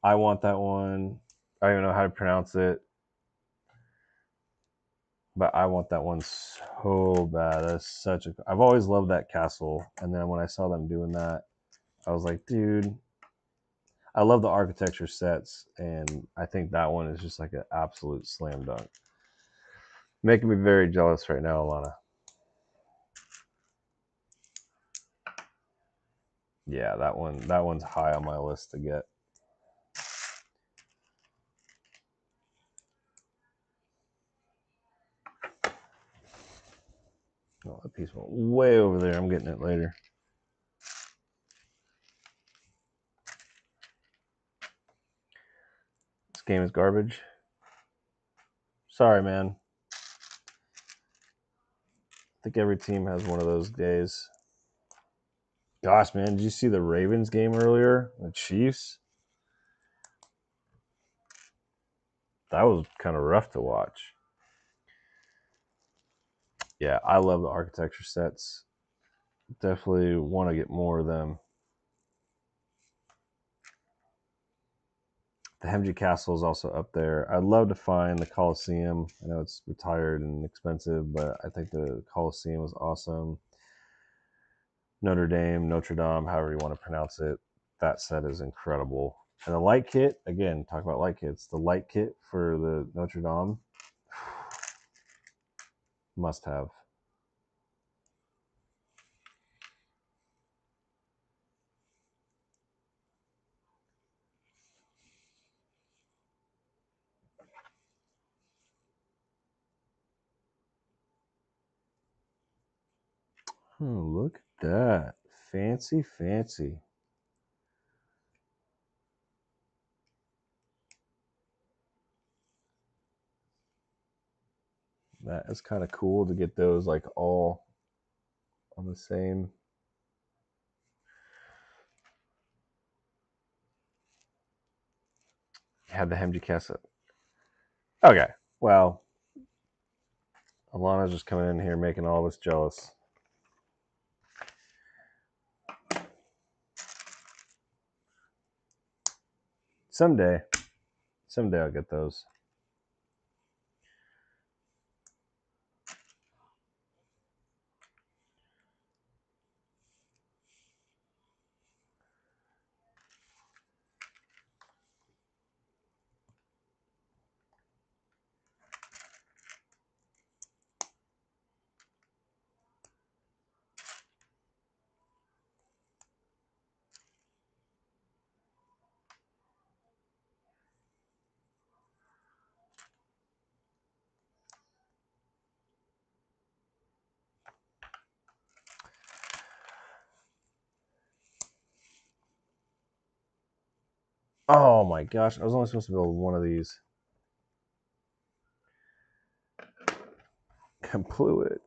I want that one. I don't even know how to pronounce it, but I want that one so bad. That's such a. I've always loved that castle, and then when I saw them doing that, I was like, dude, I love the architecture sets, and I think that one is just like an absolute slam dunk. Making me very jealous right now, Alana. Yeah, that one's high on my list to get. Oh, that piece went way over there. I'm getting it later. This game is garbage. Sorry, man. I think every team has one of those days. Gosh, man, did you see the Ravens game earlier? The Chiefs? That was kind of rough to watch. Yeah, I love the architecture sets. Definitely want to get more of them. The Hemji Castle is also up there. I'd love to find the Coliseum. I know it's retired and expensive, but I think the Coliseum was awesome. Notre Dame, however you want to pronounce it. That set is incredible. And the light kit, again, talk about light kits. The light kit for the Notre Dame, must have. Oh, look at that. Fancy, fancy. That is kind of cool to get those like all on the same. Had the Hemji Casa. Okay, well, Alana's just coming in here making all of us jealous. Someday, someday I'll get those. Oh my gosh, I was only supposed to build one of these. blew it.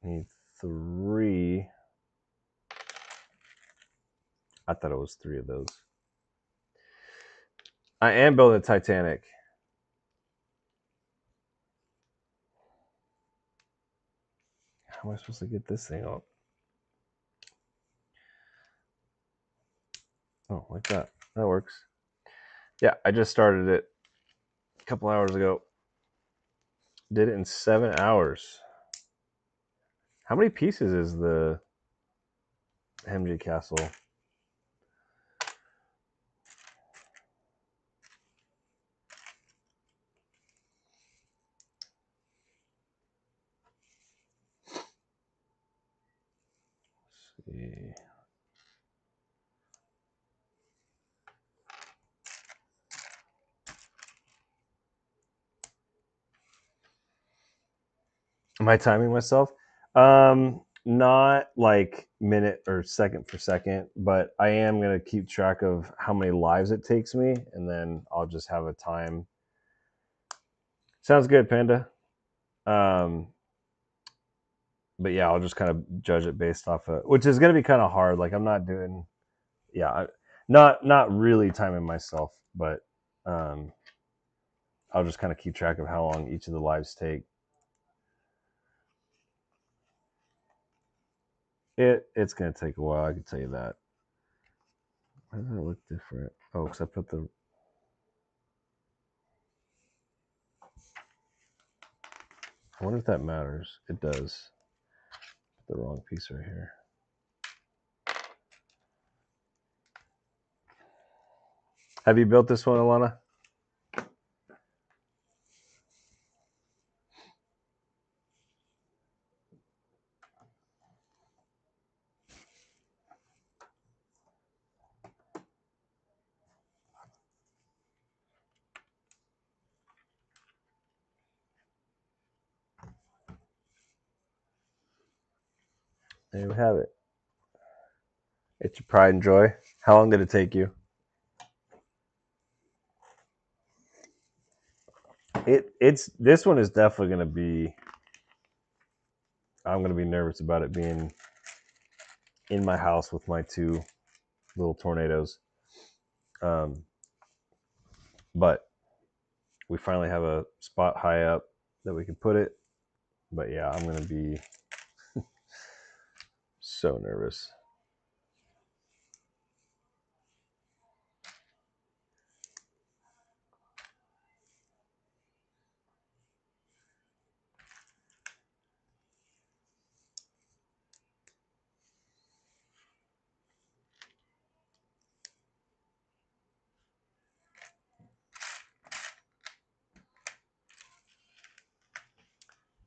Need 3. I thought it was 3 of those. I am building a Titanic. How am I supposed to get this thing up? Oh, like that. That works. Yeah, I just started it a couple hours ago. Did it in 7 hours. How many pieces is the MG Castle? Let's see. Am I timing myself? Not like minute or second for second, but I am gonna keep track of how many lives it takes me, and then I'll just have a time. Sounds good, Panda. Um, but yeah, I'll just kind of judge it based off of, which is gonna be kind of hard. Like I'm not doing, yeah, not really timing myself, but um, I'll just kind of keep track of how long each of the lives take. It's gonna take a while. I can tell you that. Why does it look different? Oh, because I put the. I wonder if that matters. It does. Put the wrong piece right here. Have you built this one, Alana? There we have it. It's your pride and joy. How long did it take you? It's this one is definitely gonna be. I'm gonna be nervous about it being in my house with my 2 little tornadoes. Um, but we finally have a spot high up that we can put it. But yeah, I'm gonna be so nervous.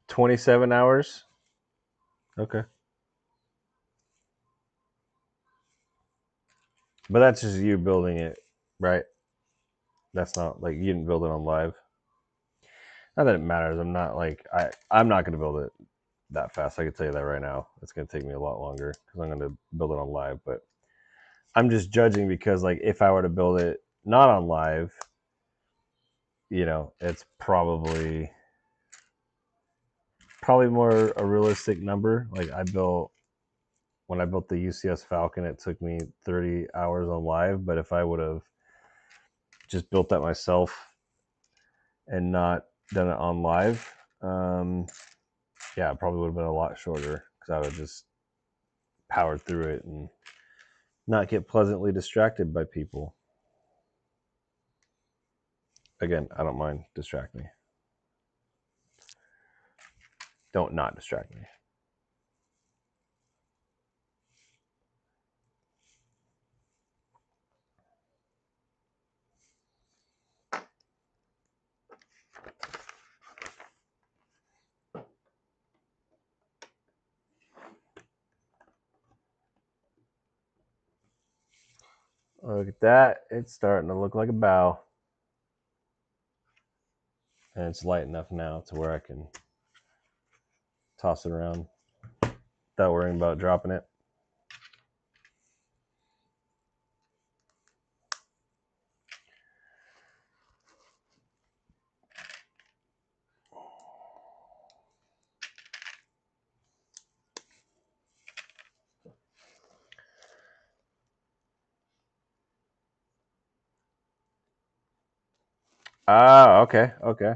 $27. Okay. But that's just you building it, right? That's not like you didn't build it on live. Not that it matters. I'm not gonna build it that fast. I can tell you that right now. It's gonna take me a lot longer because I'm gonna build it on live. But I'm just judging because like if I were to build it not on live, it's probably more a realistic number. Like when I built the UCS Falcon, it took me 30 hours on live. But if I would have just built that myself and not done it on live, yeah, it probably would have been a lot shorter because I would just powered through it and not get pleasantly distracted by people. Again, I don't mind distract me. Don't not distract me. Look at that. It's starting to look like a bow. And it's light enough now to where I can toss it around without worrying about dropping it. Ah, okay, okay.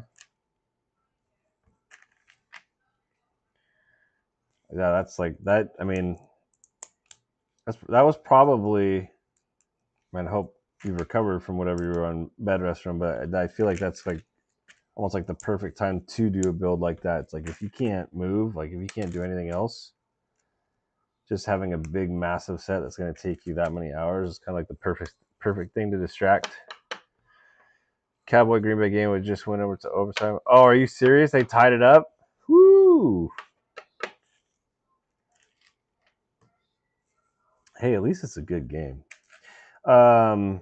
Yeah, that's like that. I mean, that was probably. Man, I hope you've recovered from whatever you were on bed rest from. But I feel like that's like almost like the perfect time to do a build like that. It's like if you can't move, like if you can't do anything else, just having a big massive set that's going to take you that many hours is kind of like the perfect thing to distract. Cowboy Green Bay game would just went over to overtime. Oh, are you serious? They tied it up. Woo! Hey, at least it's a good game. Um,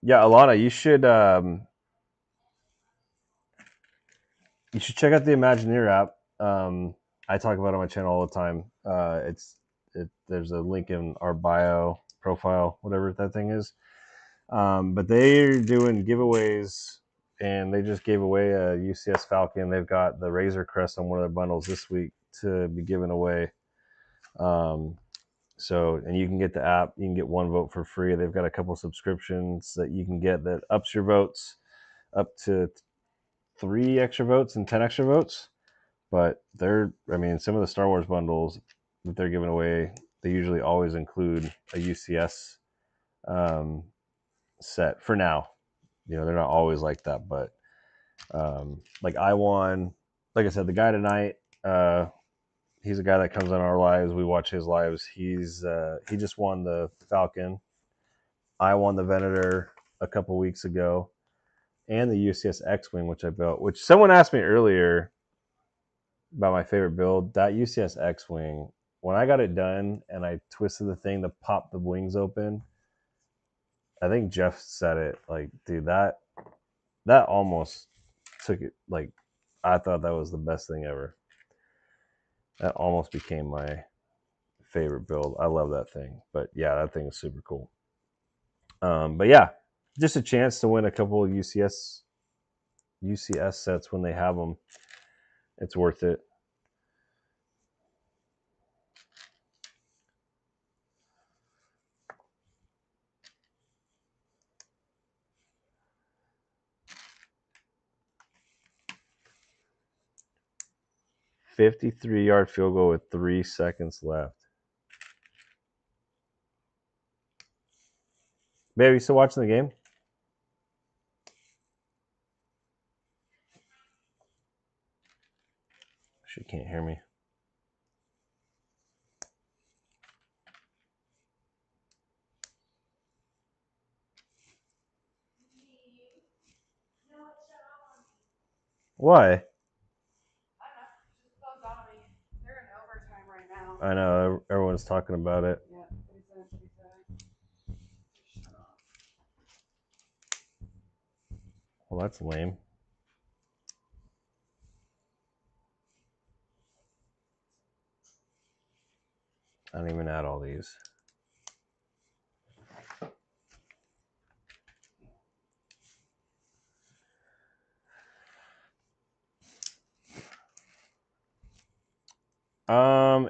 yeah, Alana, you should check out the Imagineer app. I talk about it on my channel all the time. There's a link in our bio profile, whatever that thing is. But they're doing giveaways, and they just gave away a UCS Falcon. They've got the Razor Crest on one of their bundles this week to be given away. And you can get the app. You can get one vote for free. They've got a couple subscriptions that you can get that ups your votes up to 3 extra votes and 10 extra votes. But I mean, some of the Star Wars bundles that they're giving away, they usually always include a UCS um, set for now. They're not always like that, but like I won, like I said, the guy tonight, he's a guy that comes on our lives. We watch his lives. He just won the Falcon. I won the Venator a couple weeks ago, and the UCS X-wing, which I built. Which someone asked me earlier about my favorite build. That UCS X-wing, when I got it done and I twisted the thing to pop the wings open, I think Jeff said it. Like, dude, that almost took it. Like, I thought that was the best thing ever. That almost became my favorite build. I love that thing. But yeah, that thing is super cool. But yeah, just a chance to win a couple of UCS sets when they have them. It's worth it. $53-yard field goal with 3 seconds left. Babe, you still watching the game? She can't hear me. Why? They're in overtime right now. I know everyone's talking about it. Yeah, they said. Well, that's lame. I don't even add all these.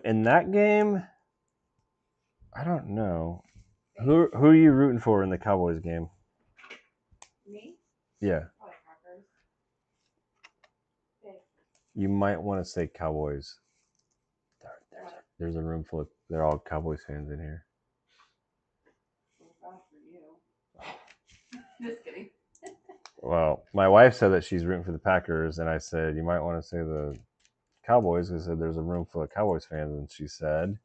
In that game, I don't know. Who are you rooting for in the Cowboys game? Me? Yeah. Probably Packers. You might want to say Cowboys. There's a room full of they're all Cowboys fans in here. Well, for you. Just kidding. Well, my wife said that she's rooting for the Packers, and I said you might want to say the Cowboys. I said there's a room full of Cowboys fans, and she said,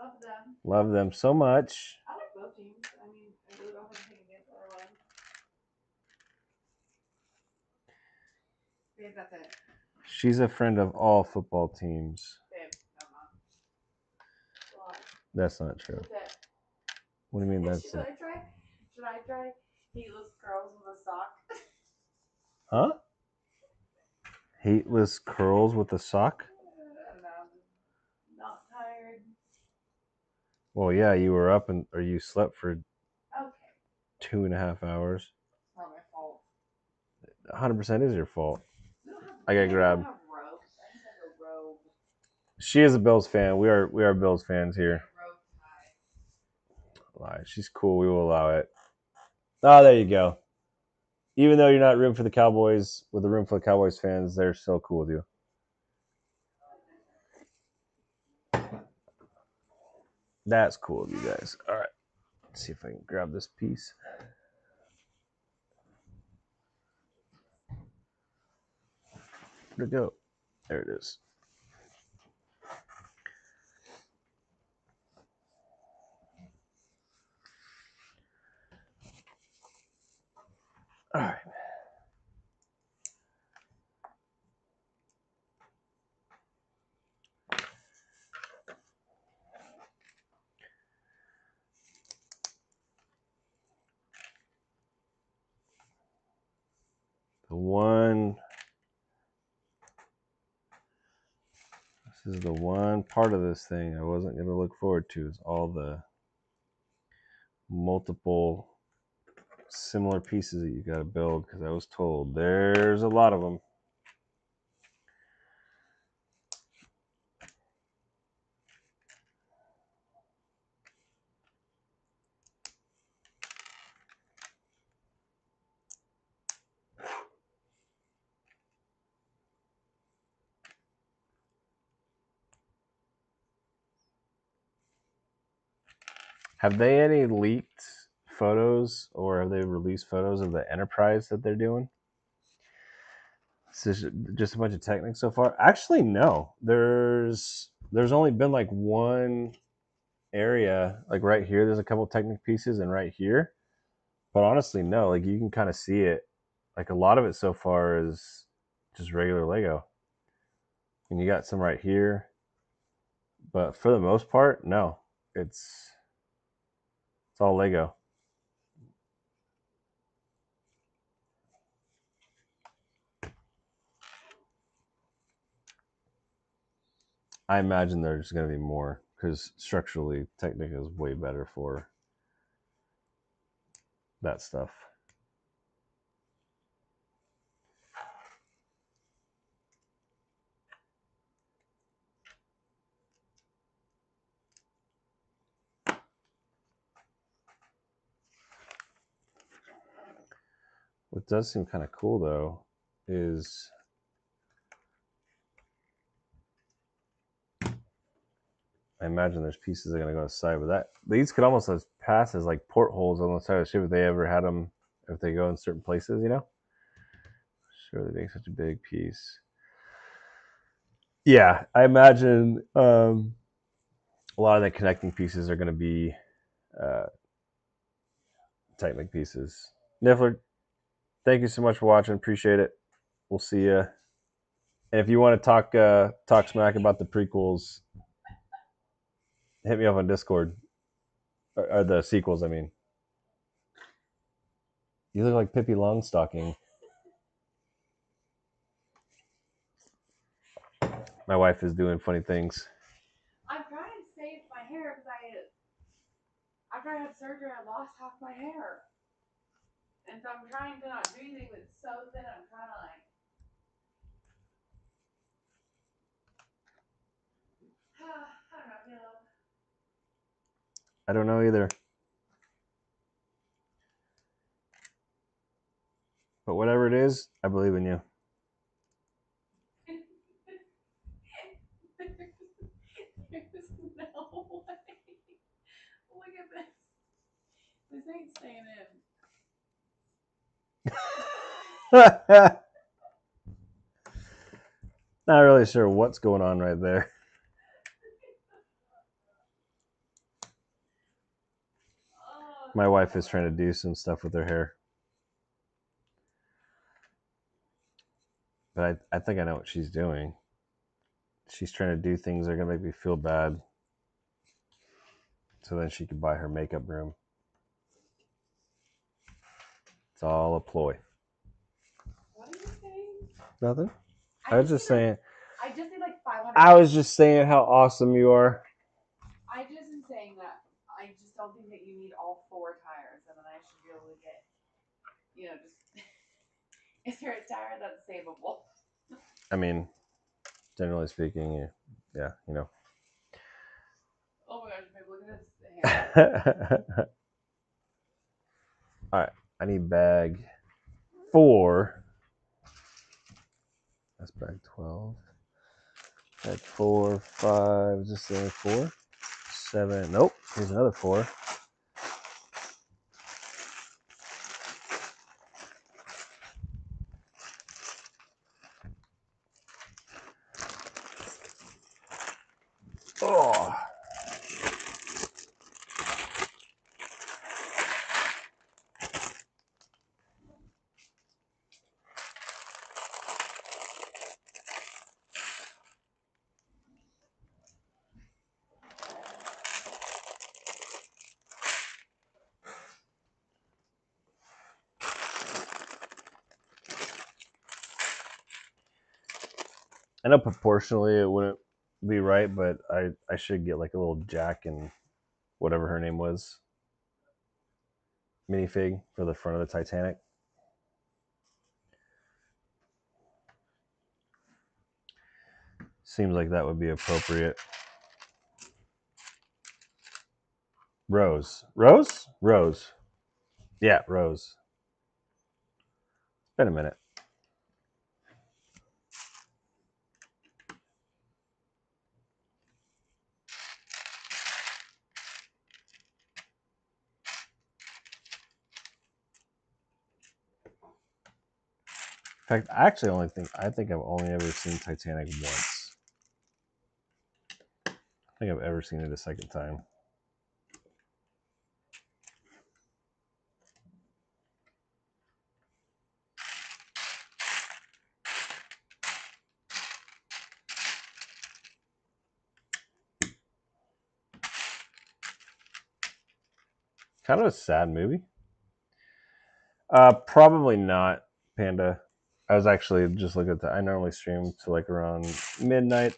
Love them. "Love them so much." I like both teams. I mean, I really don't have anything against either one. Babe, that's it. She's a friend of all football teams. Babe, I'm not. Why? That's not true. What's that? What do you mean that's Should I try? Should I try heatless curls with a sock? Huh? Heatless curls with a sock? I don't know. I'm not tired. Well, yeah, you were up or you slept for Okay. 2.5 hours. It's not my fault. 100% is your fault. I got grabbed. don't have robes. I just have a robe. She is a Bills fan. We are Bills fans here. Robe tie. Lie. She's cool. We will allow it. Oh, there you go. Even though you're not rooting for the Cowboys, with a room full of Cowboys fans, they're still cool with you. That's cool with you guys. All right. Let's see if I can grab this piece. Where'd it go? There it is. All right. The one. This is the one part of this thing I wasn't going to look forward to, is all the multiple similar pieces that you got to build, because I was told there's a lot of them. Have they any leaked photos, or have they released photos of the Enterprise that they're doing? This is just a bunch of Technics so far. Actually, no. There's only been like one area, like right here. There's a couple Technic pieces, and right here. But honestly, no. Like you can kind of see it. Like a lot of it so far is just regular Lego, and you got some right here. But for the most part, no. It's all Lego. I imagine there's going to be more, because structurally, Technic is way better for that stuff. What does seem kind of cool, though, is I imagine there's pieces that are going to go on the side, but these could almost pass as like portholes on the side of the ship if they ever had them, if they go in certain places, you know? Sure, they make such a big piece. Yeah, I imagine a lot of the connecting pieces are going to be Technic pieces. Niffler, thank you so much for watching. Appreciate it. We'll see you. And if you want to talk smack about the prequels, hit me up on Discord. Or the sequels, I mean. You look like Pippi Longstocking. My wife is doing funny things. I'm trying to save my hair because after I had surgery, I lost half my hair. And so I'm trying to not do anything, but it's so thin, I'm trying to like. I don't know. I don't know either. But whatever it is, I believe in you. There's no way. Look at this. This ain't staying in. Not really sure what's going on right there. My wife is trying to do some stuff with her hair. But I think I know what she's doing. She's trying to do things that are going to make me feel bad, so then she can buy her makeup room. It's all a ploy. What are you saying? Nothing. I was just saying. I just need like 500. I was just saying how awesome you are. I just am saying that I just don't think that you need all 4 tires, and then I should be able to get, just. Is there a tire that's savable? I mean, generally speaking, yeah, Oh my gosh, babe, look at this. All right, I need bag. 4. That's bag 12. Bag 4, 5. Is this the only 4? 7. Nope. Here's another 4. Oh. I know proportionally it wouldn't be right, but I should get like a little Jack and whatever her name was minifig for the front of the Titanic. Seems like that would be appropriate. Rose. Rose? Rose. Yeah, Rose. It's been a minute. In fact, I think I've only ever seen Titanic once. I think I've ever seen it a second time. Kind of a sad movie. Probably not, Panda. I was actually just looking at that. I normally stream to like around midnight,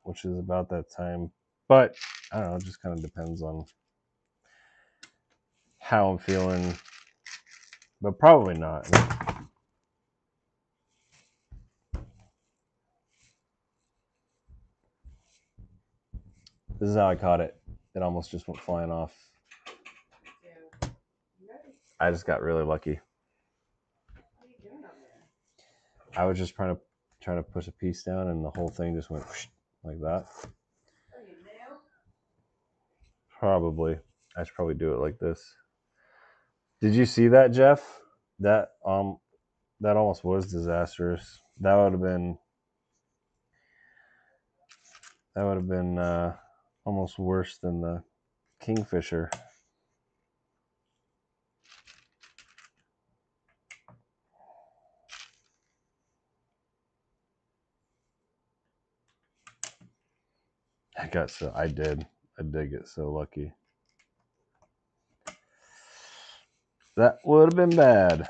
which is about that time. But I don't know, it just kind of depends on how I'm feeling. But probably not. This is how I caught it. It almost just went flying off. I just got really lucky. What are you doing over there? I was just trying to push a piece down, and the whole thing just went like that. Are you new? Probably. I should probably do it like this. Did you see that, Jeff? That almost was disastrous. That would have been almost worse than the kingfisher. I did get so lucky. That would have been bad.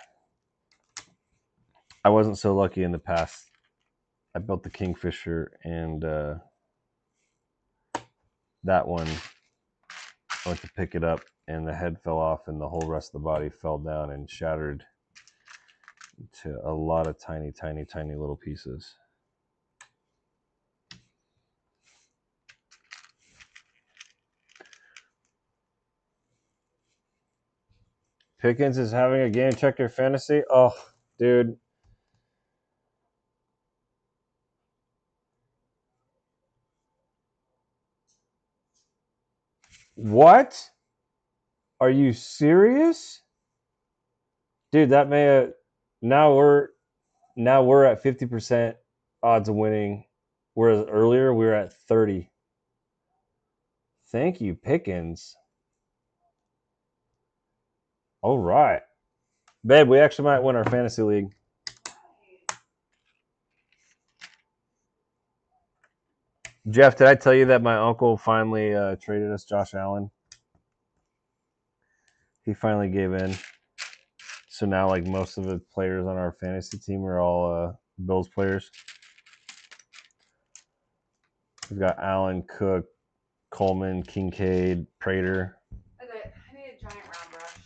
I wasn't so lucky in the past. I built the kingfisher, and that one, I went to pick it up, and the head fell off, and the whole rest of the body fell down and shattered to a lot of tiny, tiny, tiny little pieces. Pickens is having a game checker fantasy. Oh, dude. What? Are you serious? Dude, that may have, now we're at 50% odds of winning, whereas earlier we were at 30. Thank you, Pickens. All right. Babe, we actually might win our fantasy league. Jeff, did I tell you that my uncle finally traded us Josh Allen? He finally gave in. So now, like, most of the players on our fantasy team are all Bills players. We've got Allen, Cook, Coleman, Kincaid, Prater. Okay, I need a giant round brush.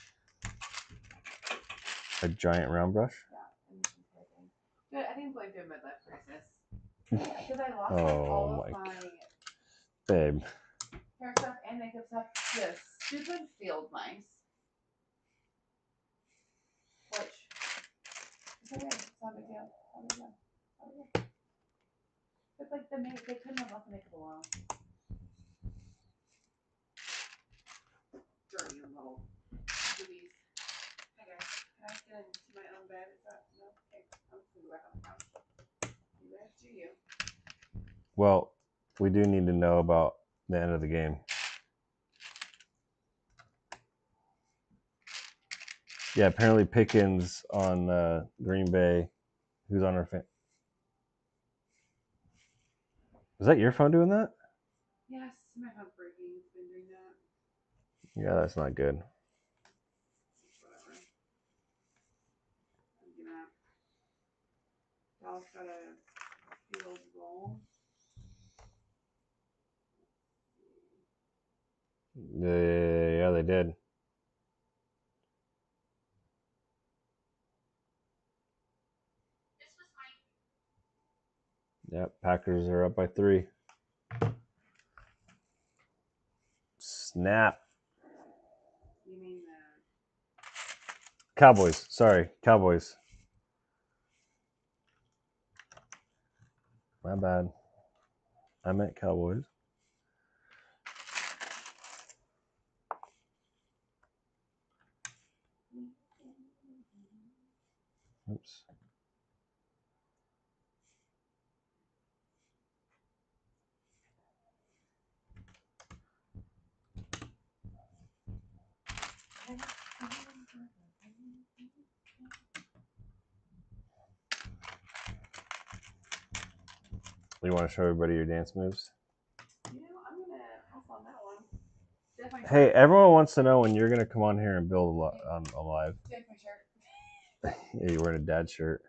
A giant round brush? Yeah, I need to play through midlife crisis. Because I lost all of my babe. hair stuff and makeup stuff to stupid field mice. Which It's okay. It's not a big deal. It's not a big deal. It's not a big deal. It's like they couldn't have left the makeup alone. Dirty little boobies. Hey guys, can I get into my own bed? Is that no? Okay, I'm just gonna go back on the couch. You guys do you. Well, we do need to know about the end of the game. Yeah, apparently Pickens on Green Bay, who's on our fan. Is that your phone doing that? Yes, my phone's breaking. It's been doing that. Yeah, that's not good. Whatever. I'm gonna. Dallas got a field goal. Yeah, they did. Yep, Packers are up by 3. Snap. You mean Cowboys. Sorry, Cowboys. My bad. I meant Cowboys. Oops. You want to show everybody your dance moves? You know, I'm gonna pass on that one. Definitely Hey, shirt. everyone wants to know when you're going to come on here and build a live. Take my shirt. Yeah, you're wearing a dad shirt.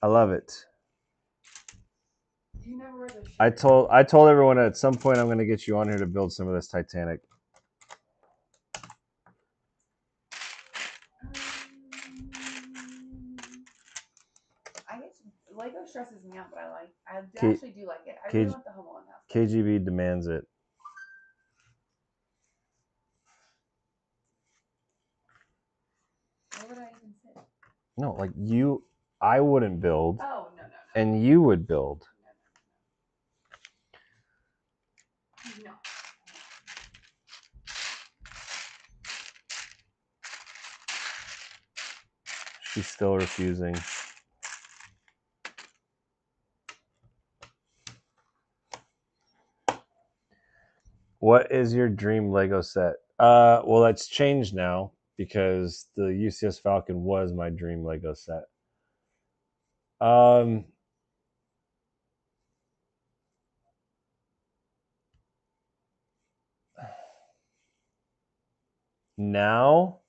I love it. You never wear the shirt. I told everyone at some point I'm going to get you on here to build some of this Titanic. I get Lego stresses me out, but I K- actually do like it. I K- really want the Home Alone house. KGB demands it. Where would I even sit? No, like you, I wouldn't build, Oh no. and you would build. No. She's still refusing. What is your dream Lego set? Well, that's changed now because the UCS Falcon was my dream Lego set. Now,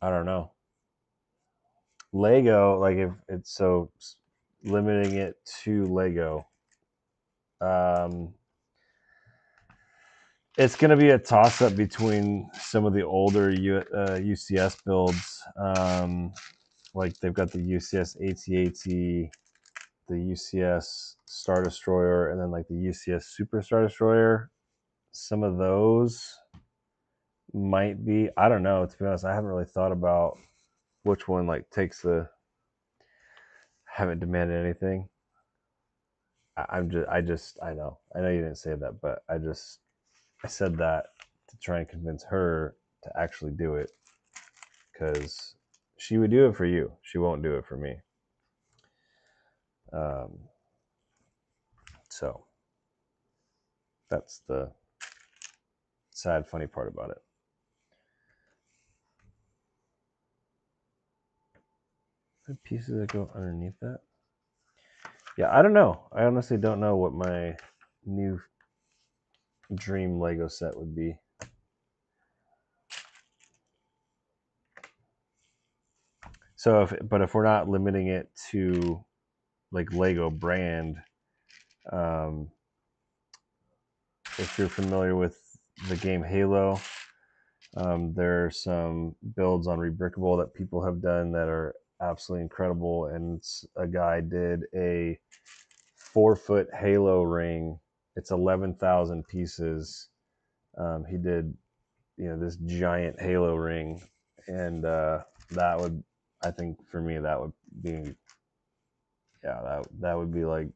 I don't know. Lego, like if it's so limiting it to Lego. It's going to be a toss up between some of the older UCS builds. Like they've got the UCS AT-AT, the UCS Star Destroyer, and then like the UCS Super Star Destroyer. Some of those might be, I don't know, to be honest, I haven't really thought about which one like takes the, haven't demanded anything. I know you didn't say that, but I said that to try and convince her to actually do it because she would do it for you. She won't do it for me. So that's the sad, funny part about it. The pieces that go underneath that. Yeah, I don't know. I honestly don't know what my new dream Lego set would be. So if we're not limiting it to like Lego brand, if you're familiar with the game Halo, there are some builds on Rebrickable that people have done that are absolutely incredible. And a guy did a 4-foot Halo ring. It's 11,000 pieces. this giant halo ring, and that would, I think for me, that would be, yeah, that would be like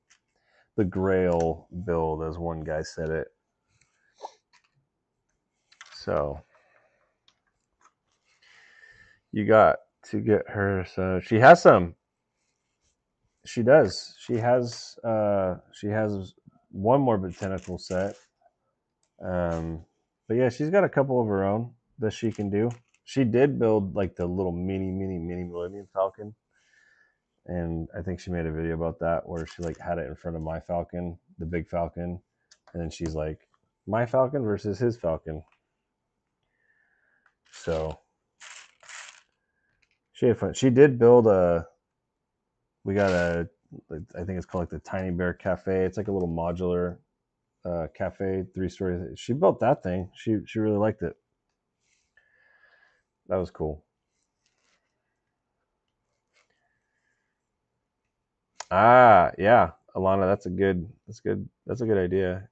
the Grail build, as one guy said it. So you got to get her. So she has some. She does. She has one more botanical set. But yeah, she's got a couple of her own that she can do. She did build like the little mini Millennium Falcon, and I think she made a video about that where she like had it in front of my Falcon, the big Falcon, and then she's like, my Falcon versus his Falcon. So she had fun. She did build a. We got a. I think it's called like the Tiny Bear Cafe. It's like a little modular cafe, 3 stories. She built that thing. She really liked it. That was cool. Ah, yeah, Alana, that's a good idea.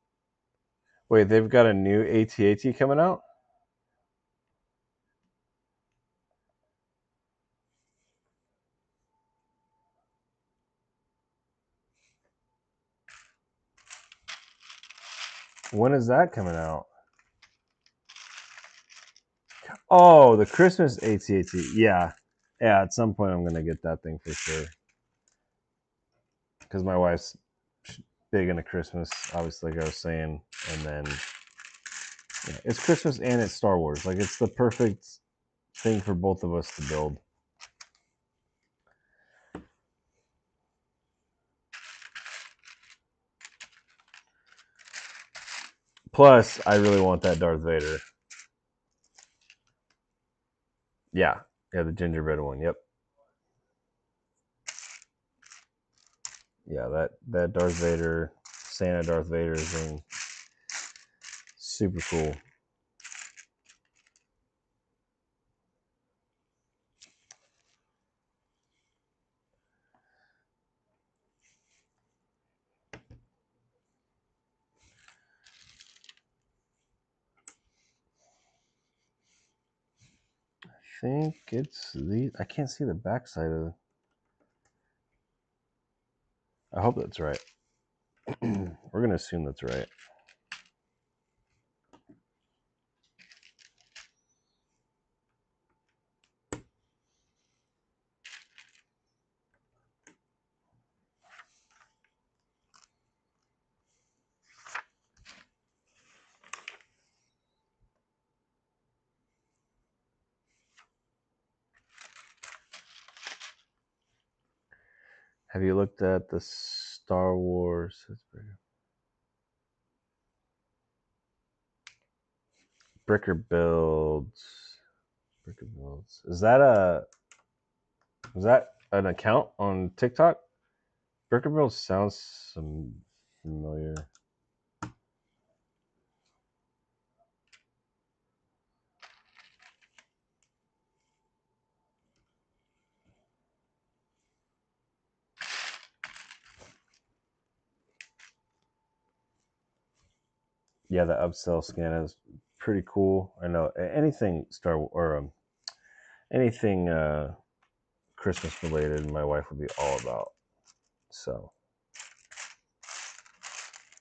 Wait, they've got a new AT-AT coming out? When is that coming out? Oh, the Christmas AT-AT. Yeah. Yeah, at some point I'm gonna get that thing for sure. Because my wife's big into Christmas, obviously, like I was saying. And then yeah, it's Christmas and it's Star Wars. Like it's the perfect thing for both of us to build. Plus, I really want that Darth Vader. Yeah. Yeah, the gingerbread one. Yep. Yeah, that Darth Vader, Santa Darth Vader thing, super cool. I think it's the. I can't see the backside of it. I hope that's right. We're gonna assume that's right. Have you looked at the Star Wars? Bricker builds. Bricker builds. Is that an account on TikTok? Bricker builds sounds familiar. Yeah, the upsell scan is pretty cool. I know anything Star or anything Christmas related, my wife would be all about. So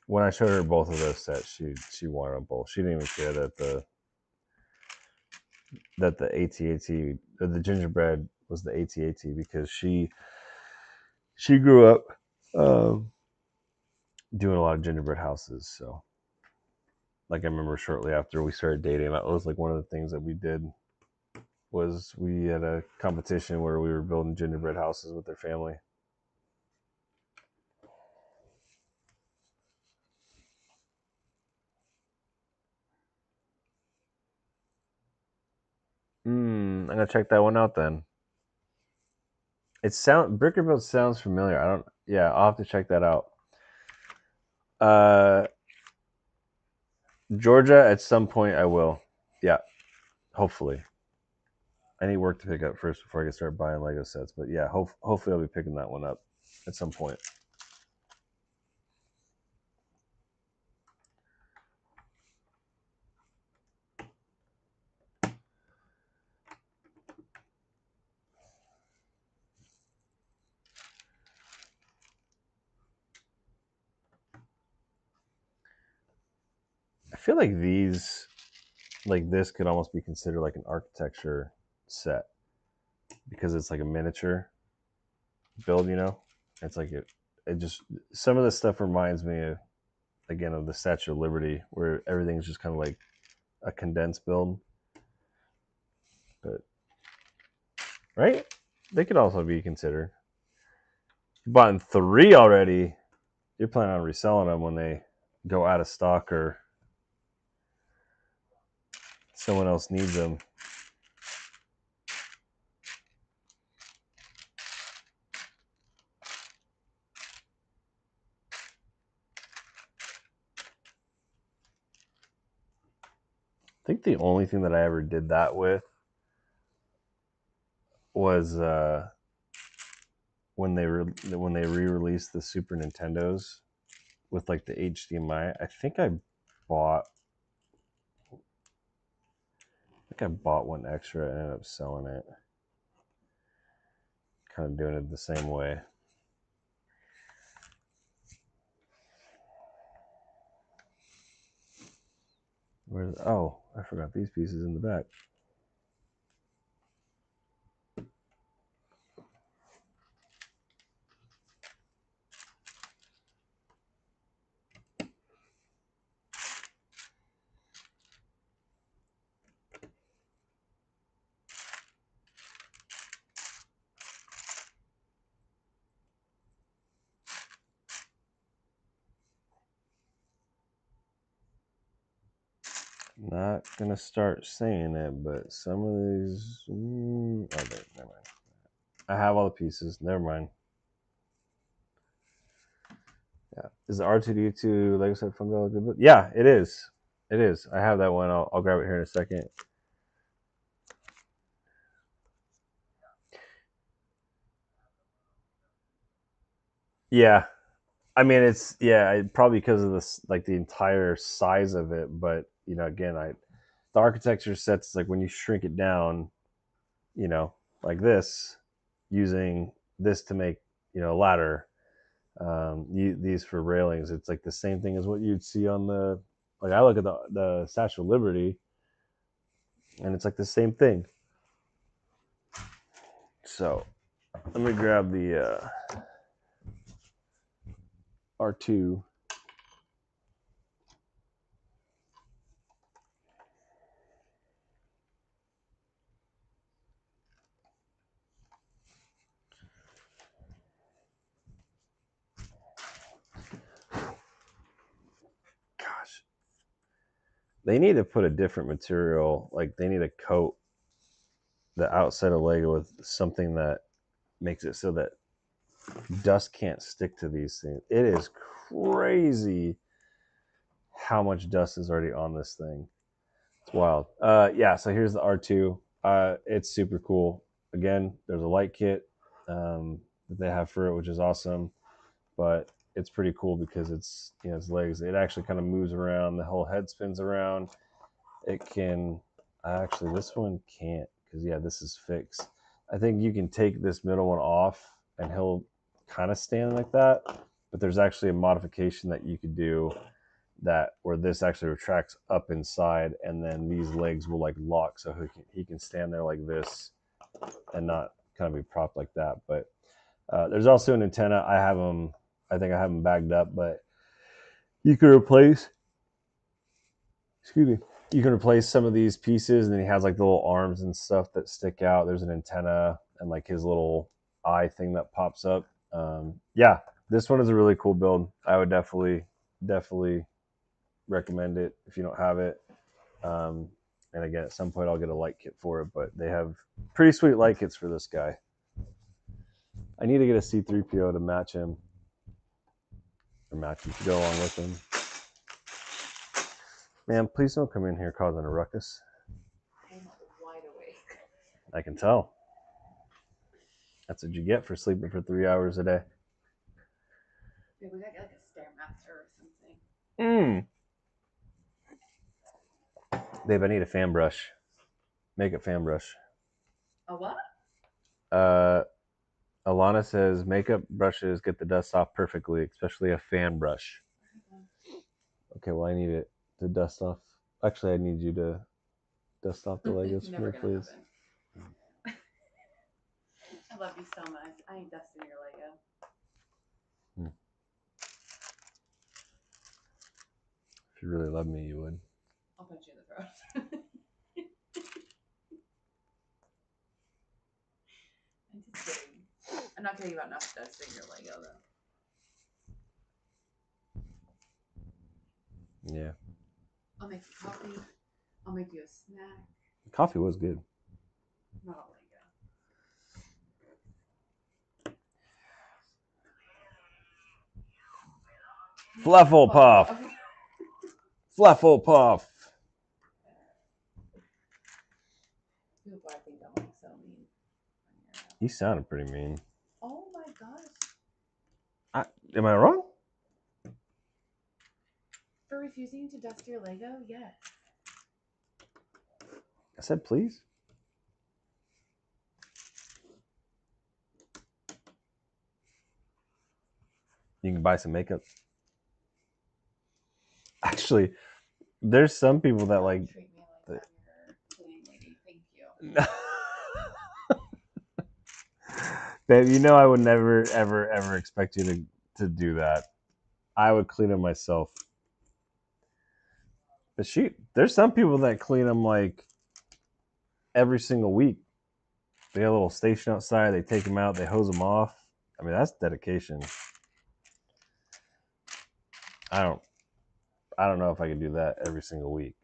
when I showed her both of those sets, she wanted them both. She didn't even care that the AT-AT or the gingerbread was the AT-AT because she grew up um, doing a lot of gingerbread houses. So like I remember shortly after we started dating, that was like one of the things that we did was we had a competition where we were building gingerbread houses with their family. I'm gonna check that one out then. Brickerville sounds familiar. I don't. Yeah, I'll have to check that out. Uh, Georgia, at some point I will. Yeah, hopefully. I need work to pick up first before I can start buying Lego sets. But yeah, hopefully I'll be picking that one up at some point. feel like these, like this, could almost be considered like an architecture set because it's like a miniature build. You know, it's like it just some of this stuff reminds me of, again, of the Statue of Liberty, where everything's just kind of like a condensed build. But right, they could also be considered. You bought in 3 already. You're planning on reselling them when they go out of stock or someone else needs them. I think the only thing that I ever did that with was when they re-released the Super Nintendos with like the HDMI. Bought I bought one extra and ended up selling it. Kind of doing it the same way. Oh, I forgot these pieces in the back. Not gonna start saying it, but some of these. Okay, never mind. I have all the pieces. Never mind. Yeah, is the R2D2 Lego set Funko a good book? Yeah, it is. It is. I have that one. I'll grab it here in a second. Yeah, I mean it's probably because of this, like the entire size of it. But you know, again, the architecture sets, like when you shrink it down, you know, like this, using this to make, you know, a ladder, these for railings. It's like the same thing as what you'd see on the, like I look at the Statue of Liberty, and it's like the same thing. So let me grab the R2. Gosh, they need to put a different material. Like they need to coat the outside of Lego with something that makes it so that dust can't stick to these things. It is crazy how much dust is already on this thing. It's wild. Yeah, so here's the R2. It's super cool. Again, there's a light kit that they have for it, which is awesome. But it's pretty cool because it's, you know, its legs. It actually kind of moves around. The whole head spins around. It can actually, this one can't, because yeah, this is fixed. I think you can take this middle one off and he'll kind of stand like that. But there's actually a modification that you could do that where this actually retracts up inside, and then these legs will like lock, so he can stand there like this and not kind of be propped like that. But there's also an antenna. I think I have them bagged up, but you can replace. Excuse me. You can replace some of these pieces, and then he has like the little arms and stuff that stick out. There's an antenna and like his little eye thing that pops up. Yeah, this one is a really cool build. I would definitely recommend it if you don't have it. Um, and again, at some point I'll get a light kit for it, but they have pretty sweet light kits for this guy. I need to get a C3PO to match him, or match him to go along with him. Man, please don't come in here causing a ruckus. I'm wide awake. I can tell. That's what you get for sleeping for 3 hours a day. Maybe we gotta get like a Stairmaster or something. Babe, I need a fan brush. Make a fan brush. A what? Alana says makeup brushes get the dust off perfectly, especially a fan brush. Okay, well I need it to dust off. Actually, I need you to dust off the Legos for Never me, gonna please. happen. I love you so much. I ain't dusting your Lego. If you really love me, you would. I'll punch you in the throat. I'm just kidding. I'm not kidding about not dusting your Lego though. Yeah. I'll make you coffee. I'll make you a snack. The coffee was good. Not a Lego. Flufflepuff. Okay. Flufflepuff. People I think I'm like so mean. You sounded pretty mean. Oh my gosh. Am I wrong? For refusing to dust your Lego? Yes. I said please. You can buy some makeup. Actually, there's some people that like. Treat me like I'm your cleaning lady. Thank you. Babe, you know I would never, ever, ever expect you to do that. I would clean them myself. But there's some people that clean them like every single week. They got a little station outside. They take them out. They hose them off. I mean, that's dedication. I don't know if I could do that every single week,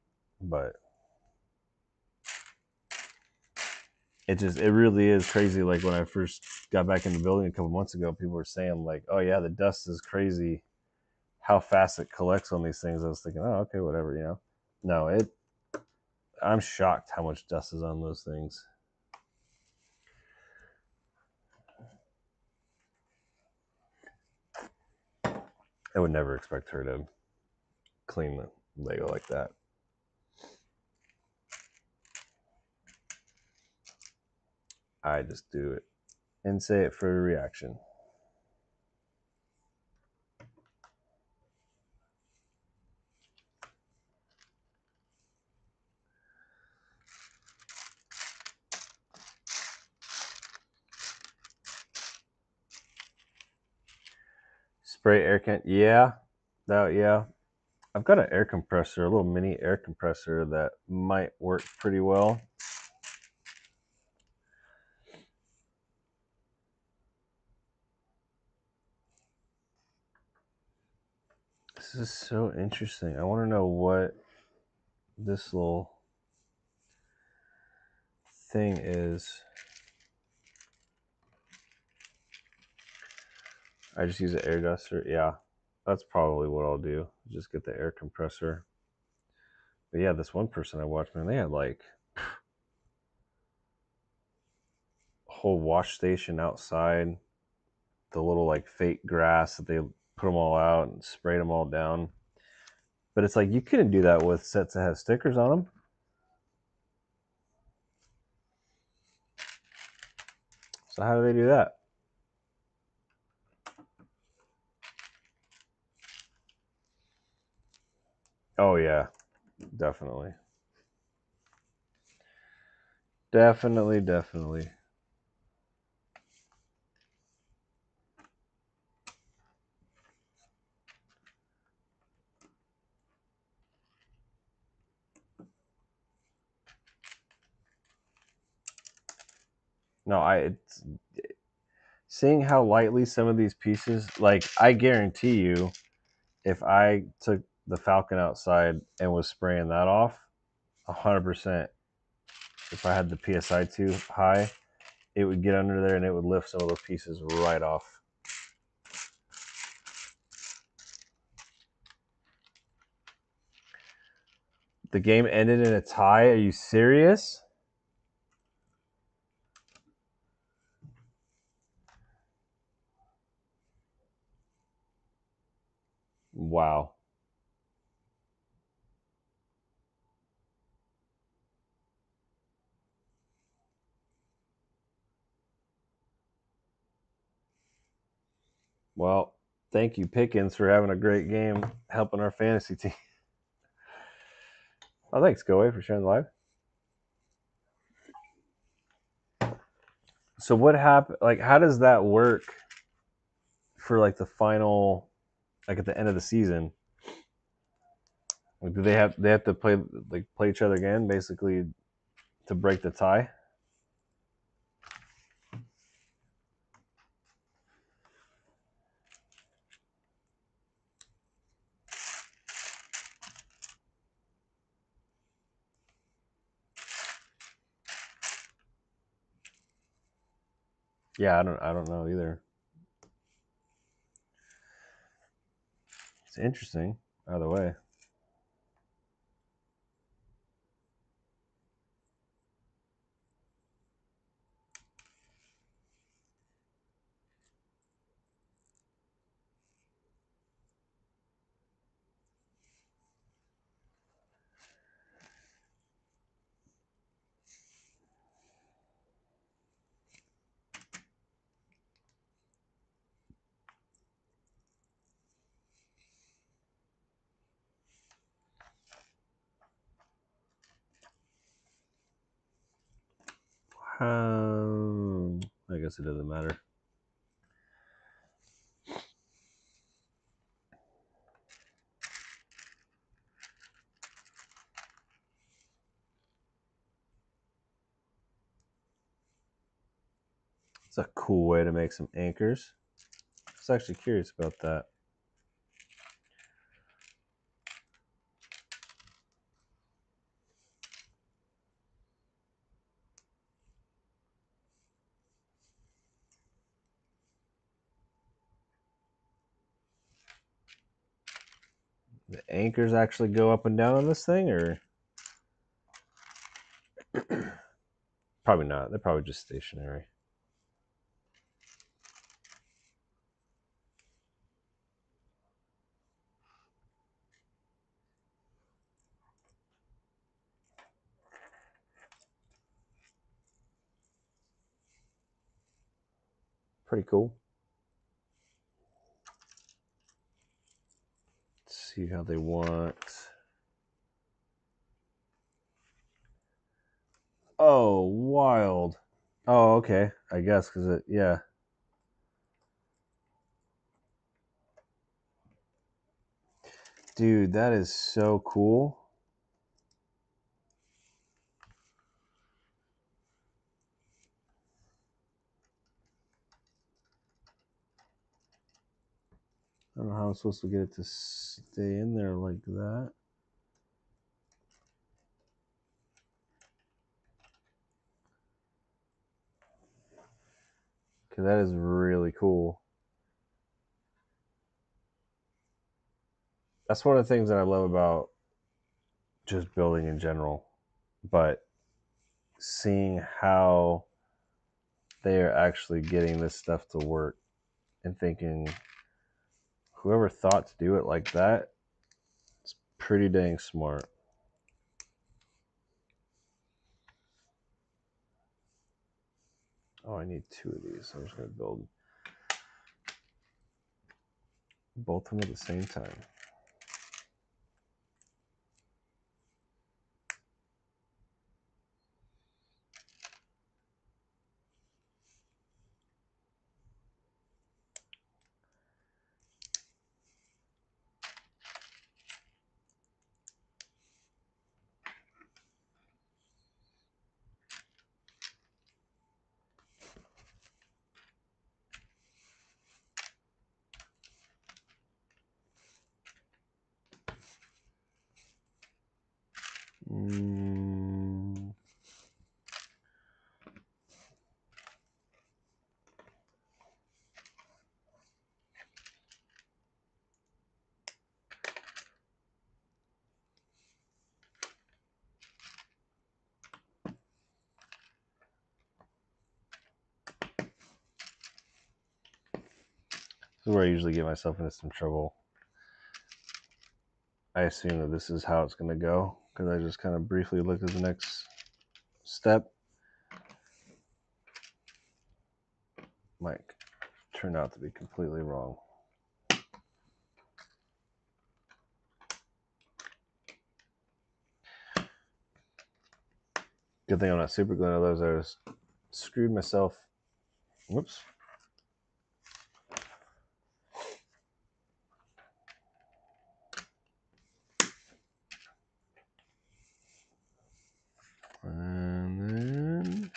but it really is crazy. Like when I first got back in the building a couple months ago, people were saying like, "Oh yeah, the dust is crazy. How fast it collects on these things." I was thinking, "Oh, okay, whatever, you know." No, I'm shocked how much dust is on those things. I would never expect her to clean the Lego like that. I just do it and say it for a reaction. Spray air can, yeah, yeah. I've got an air compressor, a little mini air compressor that might work pretty well. This is so interesting. I want to know what this little thing is. I just use an air duster. Yeah, that's probably what I'll do. Just get the air compressor. But yeah, this one person I watched, man, they had like a whole wash station outside, the little like fake grass that they put them all out and sprayed them all down. But it's like you couldn't do that with sets that have stickers on them. So how do they do that? Oh yeah, definitely. Definitely. No, it's seeing how lightly some of these pieces, like I guarantee you, if I took the Falcon outside and was spraying that off, 100%, if I had the PSI too high, it would get under there and it would lift some of those pieces right off. The game ended in a tie. Are you serious? Wow. Well, thank you, Pickens, for having a great game, helping our fantasy team. Oh, thanks, Go Away, for sharing the live. So what happened? Like, how does that work for like the final, like at the end of the season? Like, do they have to play each other again, basically, to break the tie? Yeah, I don't know either. It's interesting either way. I guess it doesn't matter. It's a cool way to make some anchors. I was actually curious about that. The anchors actually go up and down on this thing, or probably not. They're probably just stationary. Pretty cool. Let's see how they want. Oh, wild. Oh, okay. I guess because yeah. Dude, that is so cool. I don't know how I'm supposed to get it to stay in there like that. Okay, that is really cool. That's one of the things that I love about just building in general. But seeing how they are actually getting this stuff to work and thinking whoever thought to do it like that, it's pretty dang smart. Oh, I need two of these. So I'm just going to build both of them at the same time. Mm. This is where I usually get myself into some trouble. I assume that this is how it's going to go because I just kind of briefly looked at the next step. Might turn out to be completely wrong. Good thing I'm not super gluing, otherwise I was screwed myself. Whoops. And then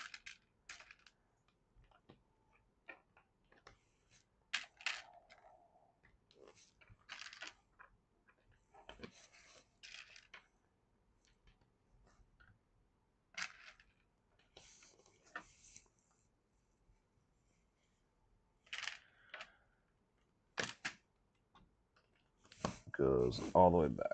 goes all the way back.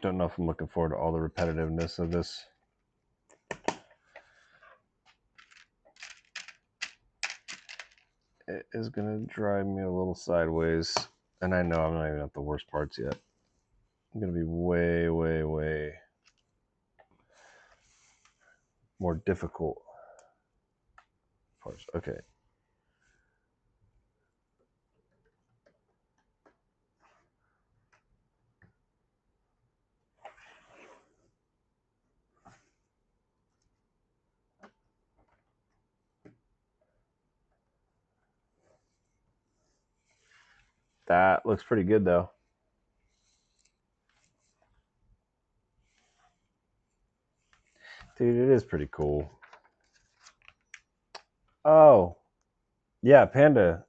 Don't know if I'm looking forward to all the repetitiveness of this. It is going to drive me a little sideways. And I know I'm not even at the worst parts yet. I'm going to be way, way, way more difficult parts. Okay. That looks pretty good though. Dude, it is pretty cool. Oh, yeah, Panda.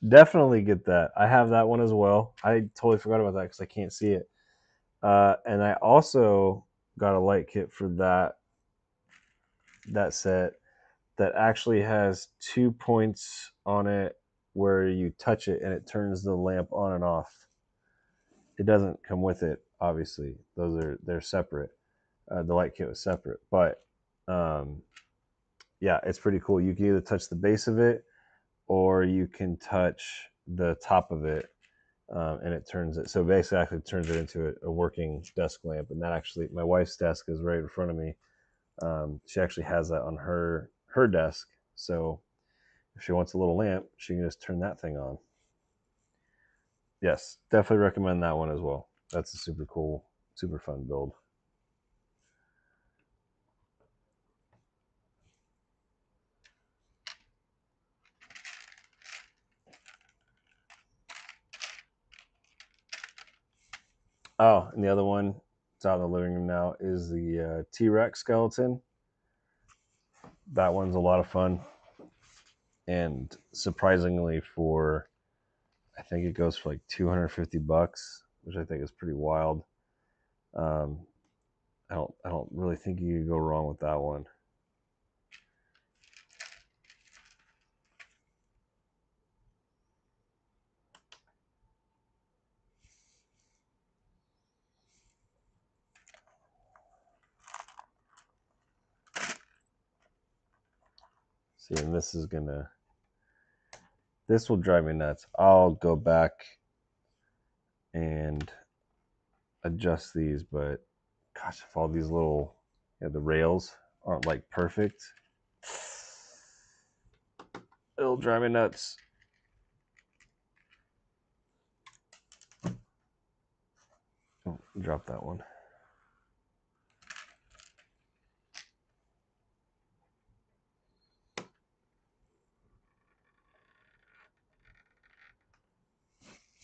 Definitely get that. I have that one as well. I totally forgot about that because I can't see it. And I also got a light kit for that set that actually has 2 points on it where you touch it and it turns the lamp on and off. It doesn't come with it, obviously. They're separate. The light kit was separate, but um, yeah, it's pretty cool. You can either touch the base of it or you can touch the top of it, and it turns it. So basically, actually turns it into a working desk lamp. And that actually, my wife's desk is right in front of me. She actually has that on her desk. So if she wants a little lamp, she can just turn that thing on. Yes, definitely recommend that one as well. That's a super cool, super fun build. Oh, and the other one, it's out in the living room now, is the T-Rex skeleton. That one's a lot of fun. And surprisingly, for I think it goes for like $250, which I think is pretty wild. Um, I don't really think you could go wrong with that one. See, and this will drive me nuts. I'll go back and adjust these, but gosh, if all these little, the rails aren't like perfect, it'll drive me nuts. Oh, drop that one.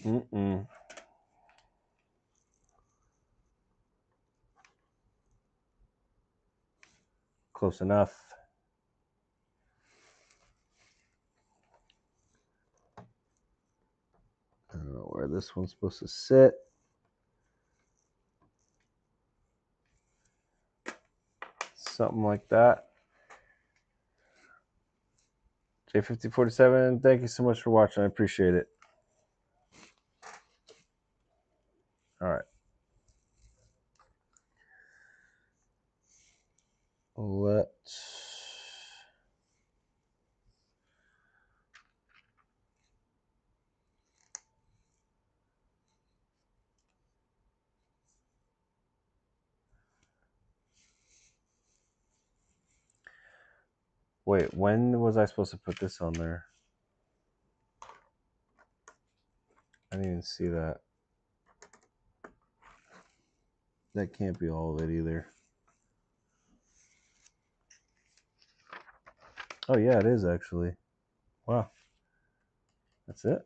Mm-mm. Close enough. I don't know where this one's supposed to sit. Something like that. J5047, thank you so much for watching. I appreciate it. All right. Let's. Wait, when was I supposed to put this on there? I didn't even see that. That can't be all of it either. Oh, yeah, it is actually. Wow. That's it?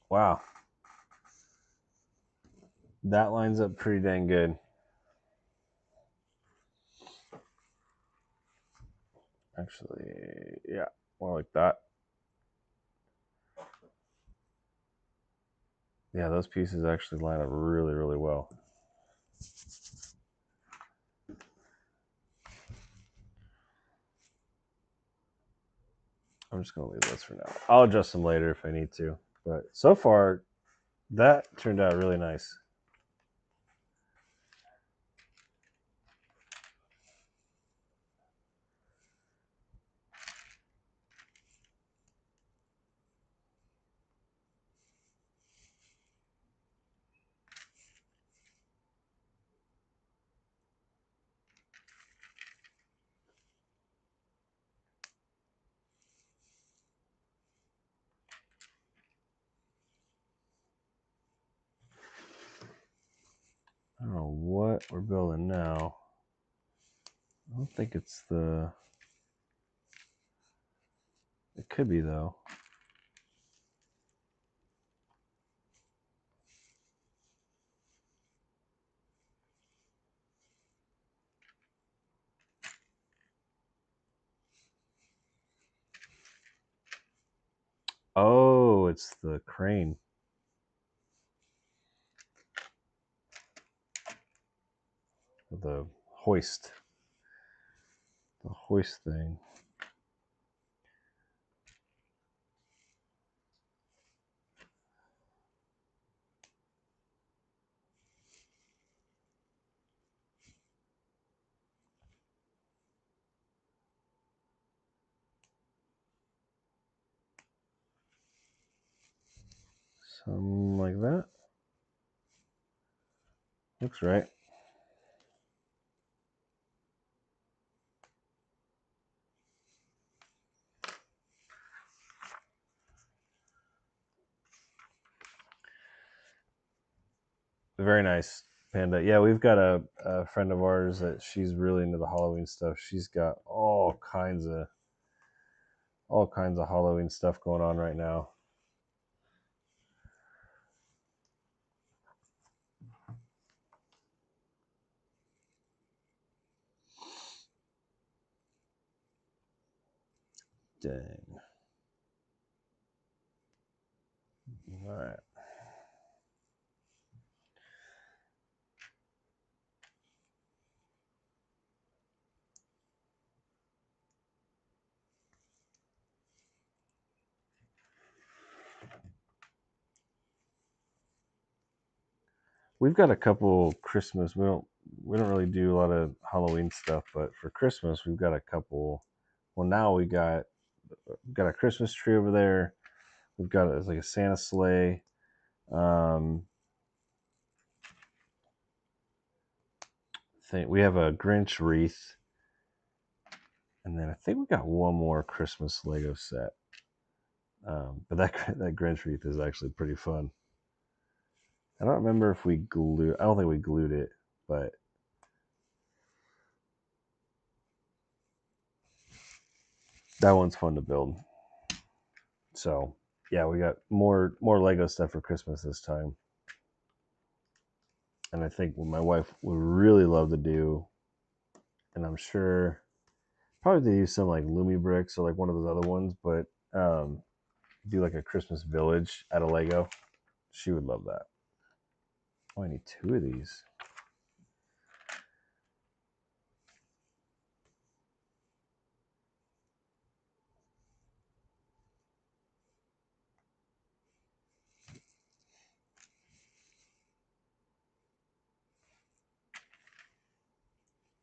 Wow. That lines up pretty dang good. Actually, yeah, more like that. Yeah, those pieces actually line up really, really well. I'm just going to leave this for now. I'll adjust them later if I need to. But so far, that turned out really nice. I don't know what we're building now. I don't think it's the... It could be, though. Oh, it's the crane. The hoist. The hoist thing. Something like that. Looks right. Very nice, Panda. Yeah, we've got a friend of ours that she's really into the Halloween stuff. She's got all kinds of Halloween stuff going on right now. Dang. All right. We've got a couple Christmas. We don't really do a lot of Halloween stuff, but for Christmas we've got a couple. Well, now we got a Christmas tree over there. We've got it's like a Santa sleigh. Thing we have a Grinch wreath, and then I think we got one more Christmas Lego set. But that Grinch wreath is actually pretty fun. I don't remember if we glued. I don't think we glued it, but that one's fun to build. So yeah, we got more Lego stuff for Christmas this time. And I think what my wife would really love to do, and I'm sure probably to use some like Lumi bricks or like one of those other ones, but do like a Christmas village out of Lego. She would love that. Oh, I need 2 of these.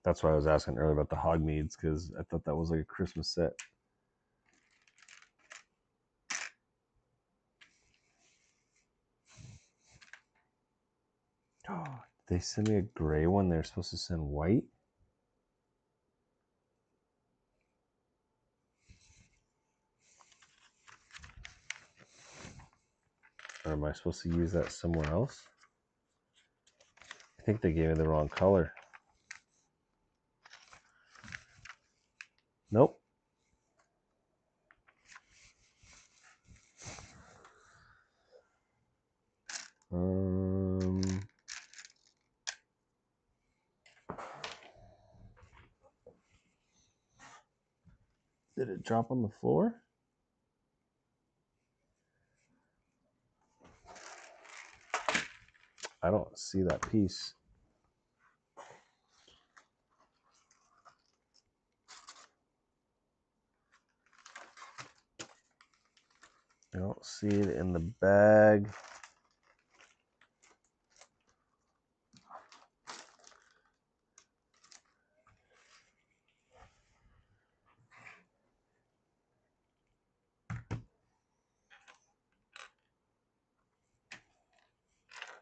That's why I was asking earlier about the Hogmeads, because I thought that was like a Christmas set. Oh, did they send me a gray one? They're supposed to send white? Or am I supposed to use that somewhere else? I think they gave me the wrong color. Nope. Did it drop on the floor? I don't see that piece. I don't see it in the bag.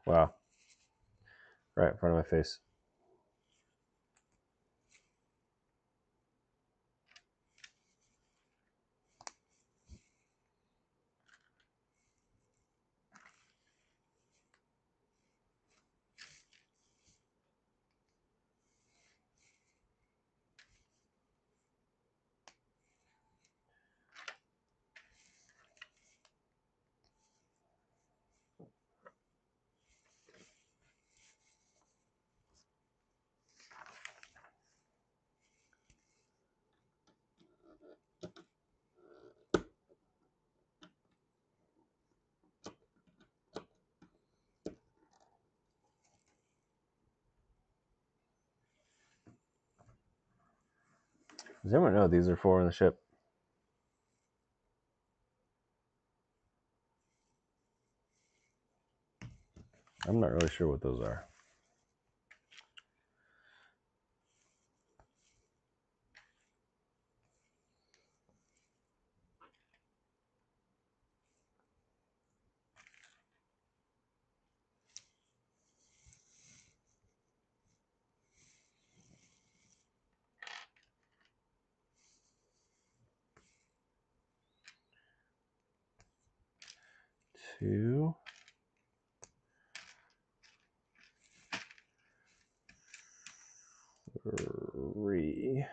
Wow. Right in front of my face. Does anyone know these are for in the ship? I'm not really sure what those are. Two. Three.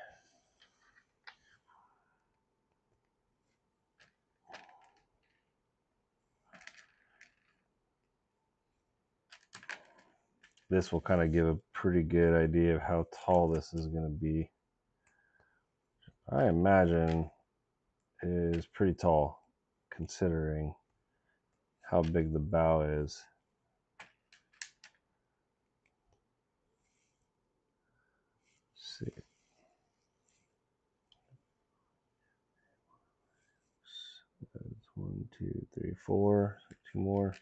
This will kind of give a pretty good idea of how tall this is going to be. I imagine it is pretty tall considering how big the bow is. Let's see. That's 1, 2, 3, 4. So 2 more.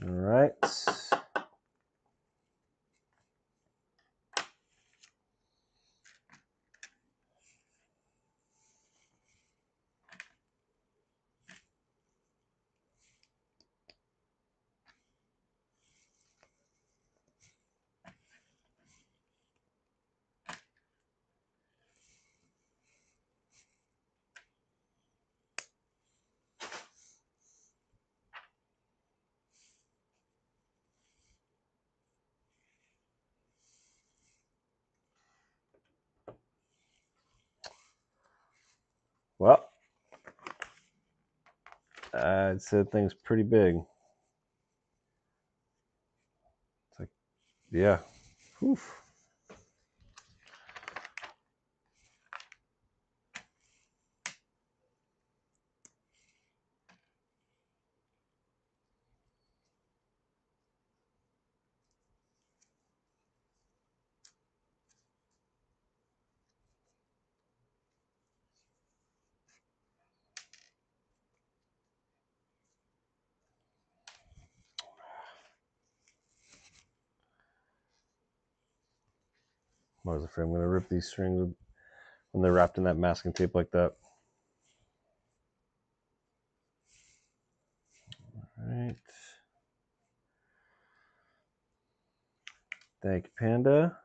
All right. Well, I'd say the thing's pretty big. It's like, yeah. Oof. I was afraid I'm going to rip these strings when they're wrapped in that masking tape like that. All right. Thank you, Panda.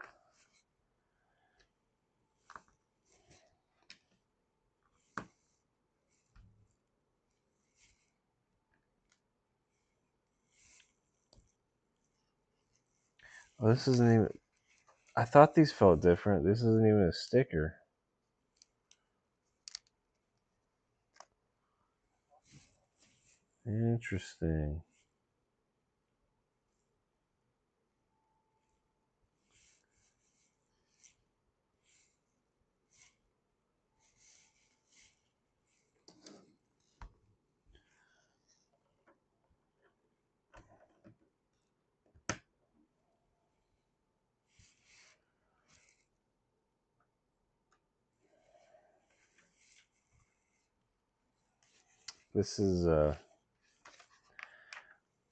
Oh, this isn't even. I thought these felt different. This isn't even a sticker. Interesting. This is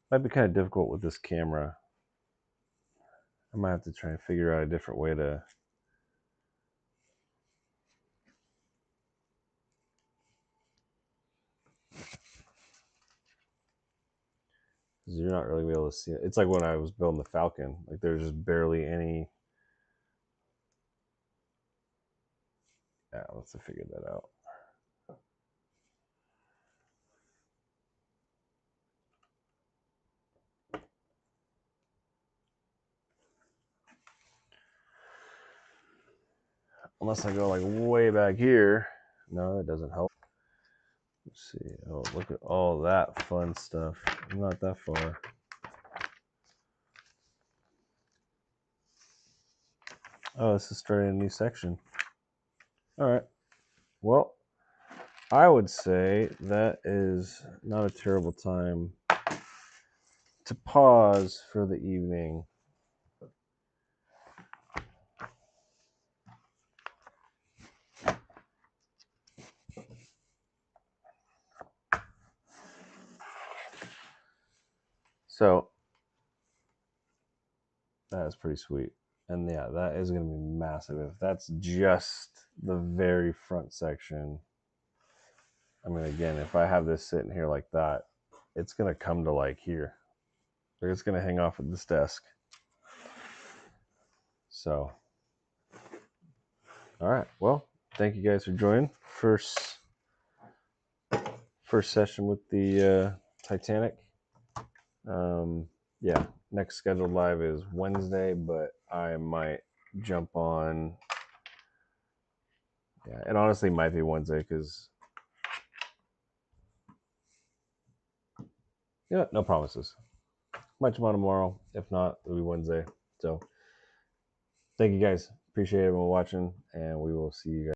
might be kind of difficult with this camera. I might have to try and figure out a different way to. Because you're not really able to see it. It's like when I was building the Falcon. Like there's just barely any. Yeah, let's figure that out. Unless I go like way back here. No, that doesn't help. Let's see. Oh, look at all that fun stuff. I'm not that far. Oh, this is starting a new section. All right. Well, I would say that is not a terrible time to pause for the evening. So that is pretty sweet. And yeah, that is going to be massive. If that's just the very front section, I mean, again, if I have this sitting here like that, it's going to come to like here. It's going to hang off at this desk. So, all right. Well, thank you guys for joining. First session with the Titanic. Yeah, next scheduled live is Wednesday, but I might jump on. Yeah, it honestly might be Wednesday because yeah, no promises. Might jump on tomorrow. If not, it'll be Wednesday. So, thank you guys. Appreciate everyone watching, and we will see you guys.